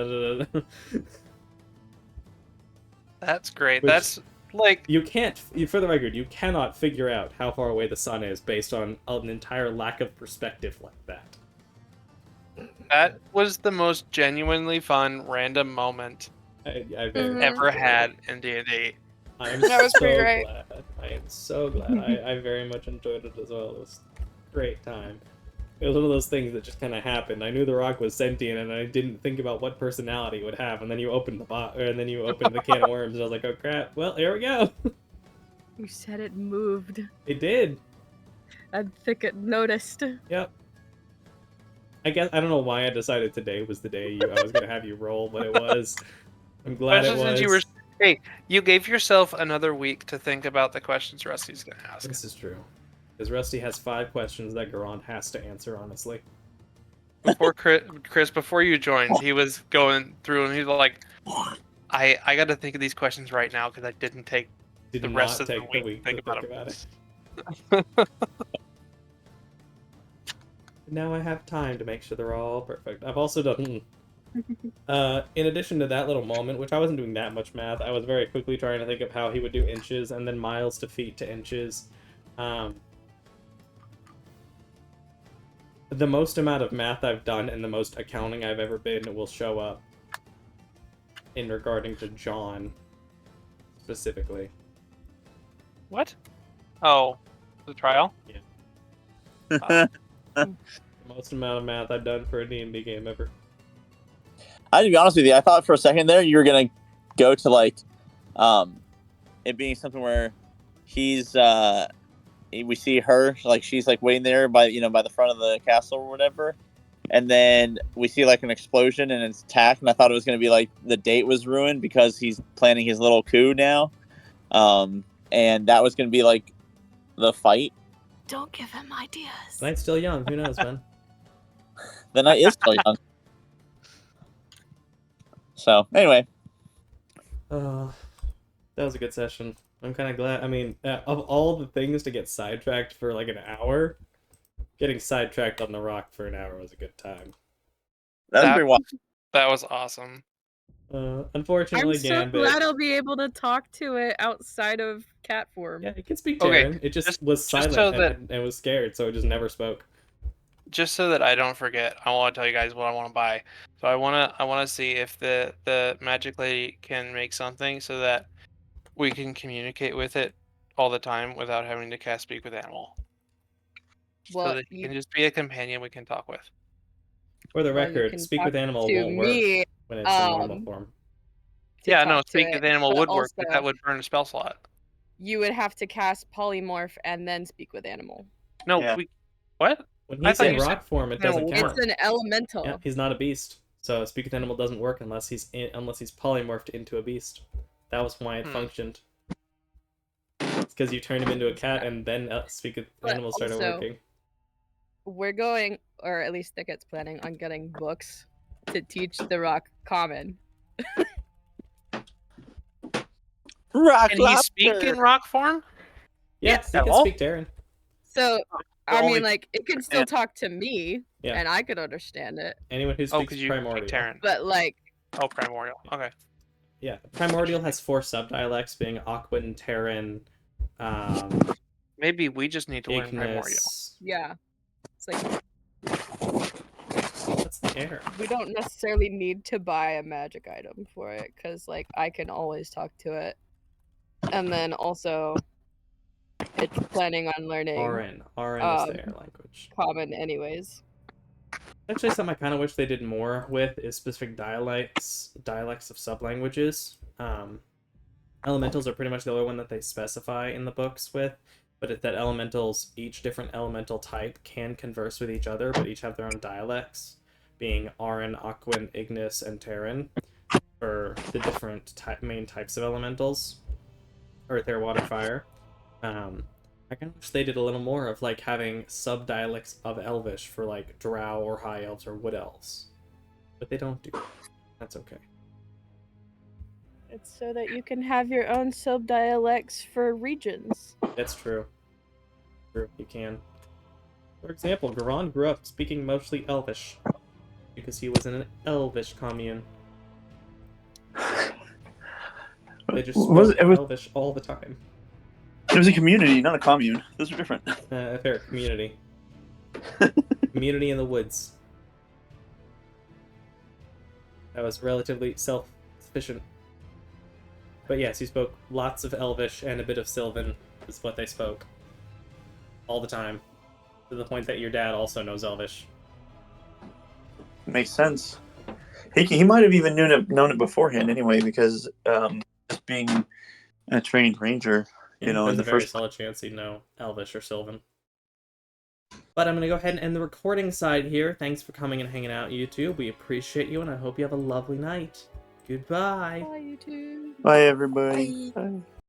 S2: That's great.
S1: Which-
S2: That's like
S1: for the record, you cannot figure out how far away the sun is based on an entire lack of perspective like that.
S2: that was the most genuinely fun random moment
S1: I very
S3: Mhm.
S1: much
S2: ever
S1: enjoyed it.
S2: had in D&D.
S1: I am
S3: That was
S1: so
S3: pretty great.
S1: glad. I am so glad. I very much enjoyed it as well. It was a great time. It was one of those things that just kind of happened. I knew the rock was sentient, and I didn't think about what personality it would have. And then you opened and then you opened the can of worms, and I was like, "Oh crap! Well, here we go."
S5: You said it moved.
S1: It did.
S5: I think it noticed.
S1: Yep. I guess I don't know why I decided today was the day I was gonna have you roll, but it was. I'm glad it
S2: Especially
S1: was.
S2: since hey, you gave yourself another week to think about the questions Rusty's gonna ask.
S1: This is true. Because Rusty has 5 questions that Garon has to answer, honestly.
S2: Before Chris, before you joined, he was going through and he's like, I got to think of these questions right now because I didn't take
S1: Did
S2: the
S1: not
S2: rest of the
S1: take the
S2: week
S1: week
S2: to think about
S1: it.
S2: it.
S1: Now I have time to make sure they're all perfect. I've also done... in addition to that little moment, which I wasn't doing that much math, I was very quickly trying to think of how he would do inches and then miles to feet to inches. The most amount of math I've done and the most accounting I've ever been will show up in regarding to John, specifically.
S2: What? Oh, the trial?
S1: Yeah. The most amount of math I've done for a D&D game ever.
S4: I to be honest with you, I thought for a second there you were gonna go to like, it being something where he's we see her like she's like waiting there by by the front of the castle or whatever, and then we see like an explosion and it's attacked, and I thought it was gonna be like the date was ruined because he's planning his little coup now, and that was gonna be like the fight.
S5: Don't give him ideas.
S1: The night's still young. Who knows, man?
S4: The night is still young. So anyway,
S1: that was a good session. I'm kind of glad. I mean, of all the things to get sidetracked for like an hour, getting sidetracked on the rock for an hour was a good time.
S4: that was pretty wild.
S2: That was awesome.
S1: Unfortunately,
S5: I'm so
S1: Gambit.
S5: glad I'll be able to talk to it outside of cat form.
S1: Yeah, it can speak
S2: Okay,
S1: Terran. It just was
S2: just
S1: silent
S2: so
S1: and was scared, so it just never spoke.
S2: Just so that I don't forget, I want to tell you guys what I want to buy. So I want to see if the magic lady can make something so that we can communicate with it all the time without having to cast Speak with Animal. So
S5: Well,
S2: that it can just be a companion we can talk with.
S1: For the
S5: Well, you
S1: record,
S5: can
S1: Speak
S5: talk
S1: with Animal
S5: to
S1: won't
S5: me,
S1: work when it's in normal
S5: um,
S1: form.
S5: to
S2: Yeah, no,
S5: talk to
S2: Speak
S5: it,
S2: with Animal
S5: but
S2: would work, but
S5: also
S2: that would burn a spell slot.
S5: you would have to cast polymorph and then speak with animal.
S2: No,
S4: Yeah.
S2: what?
S1: When
S2: I
S1: he's
S2: thought
S1: in
S2: you said
S1: rock form, it doesn't
S2: Animal
S1: count.
S5: It's an elemental.
S1: Yeah, he's not a beast, so Speak with Animal doesn't work unless he's polymorphed into a beast. That was why it functioned. It's because you turn him into a cat and then Speak with
S5: But
S1: Animal started
S5: also-
S1: working.
S5: We're going, or at least Thicket's planning on getting books to teach the rock common.
S4: Rock
S2: Can he speak
S4: lobster.
S2: in rock form?
S1: Yes, he
S2: At
S1: can
S2: all?
S1: speak Terran.
S5: So, I
S2: only-
S5: mean, like, it can still talk to me,
S1: Yeah.
S5: and I could understand it.
S1: Anyone who
S2: Oh,
S1: speaks
S2: because you
S1: Primordial.
S2: speak Terran.
S5: But, like,
S2: Oh, Primordial. Okay.
S1: Yeah, Primordial has 4 subdialects, being Aquan, Terran,
S2: Maybe we just need to learn Primordial.
S1: Ignis.
S5: yeah. It's like,
S1: What's the air?
S5: we don't necessarily need to buy a magic item for it, because, like, I can always talk to it. And then also, it's planning on learning
S1: RN. RN is the air language.
S5: common anyways.
S1: Actually, something I kind of wish they did more with is specific dialects of sublanguages. Elementals are pretty much the only one that they specify in the books with, but it's that each different elemental type can converse with each other, but each have their own dialects, being Aran, Aquan, Ignis, and Terran, for the different main types of elementals. Earth, air, water, fire. I kind of wish they did a little more of like having sub-dialects of Elvish for like Drow or High Elves or Wood Elves. But they don't do that. That's okay.
S5: It's so that you can have your own sub-dialects for regions.
S1: That's true. True, you can. For example, Garon grew up speaking mostly Elvish. Because he was in an Elvish commune. They just spoke Elvish all the time.
S6: It was a community, not a commune. Those are different.
S1: Fair, community. Community in the woods. That was relatively self-sufficient. But yes, he spoke lots of Elvish and a bit of Sylvan, is what they spoke. All the time. To the point that your dad also knows Elvish.
S6: Makes sense. He might have even known it beforehand anyway, because just being a trained ranger, you know, in
S1: There's
S6: the
S1: a very
S6: first.
S1: solid chance he'd know Elvish or Sylvan. But I'm going to go ahead and end the recording side here. Thanks for coming and hanging out, YouTube. We appreciate you, and I hope you have a lovely night. Goodbye.
S5: Bye, YouTube.
S6: Bye, everybody.
S3: Bye.
S6: Bye.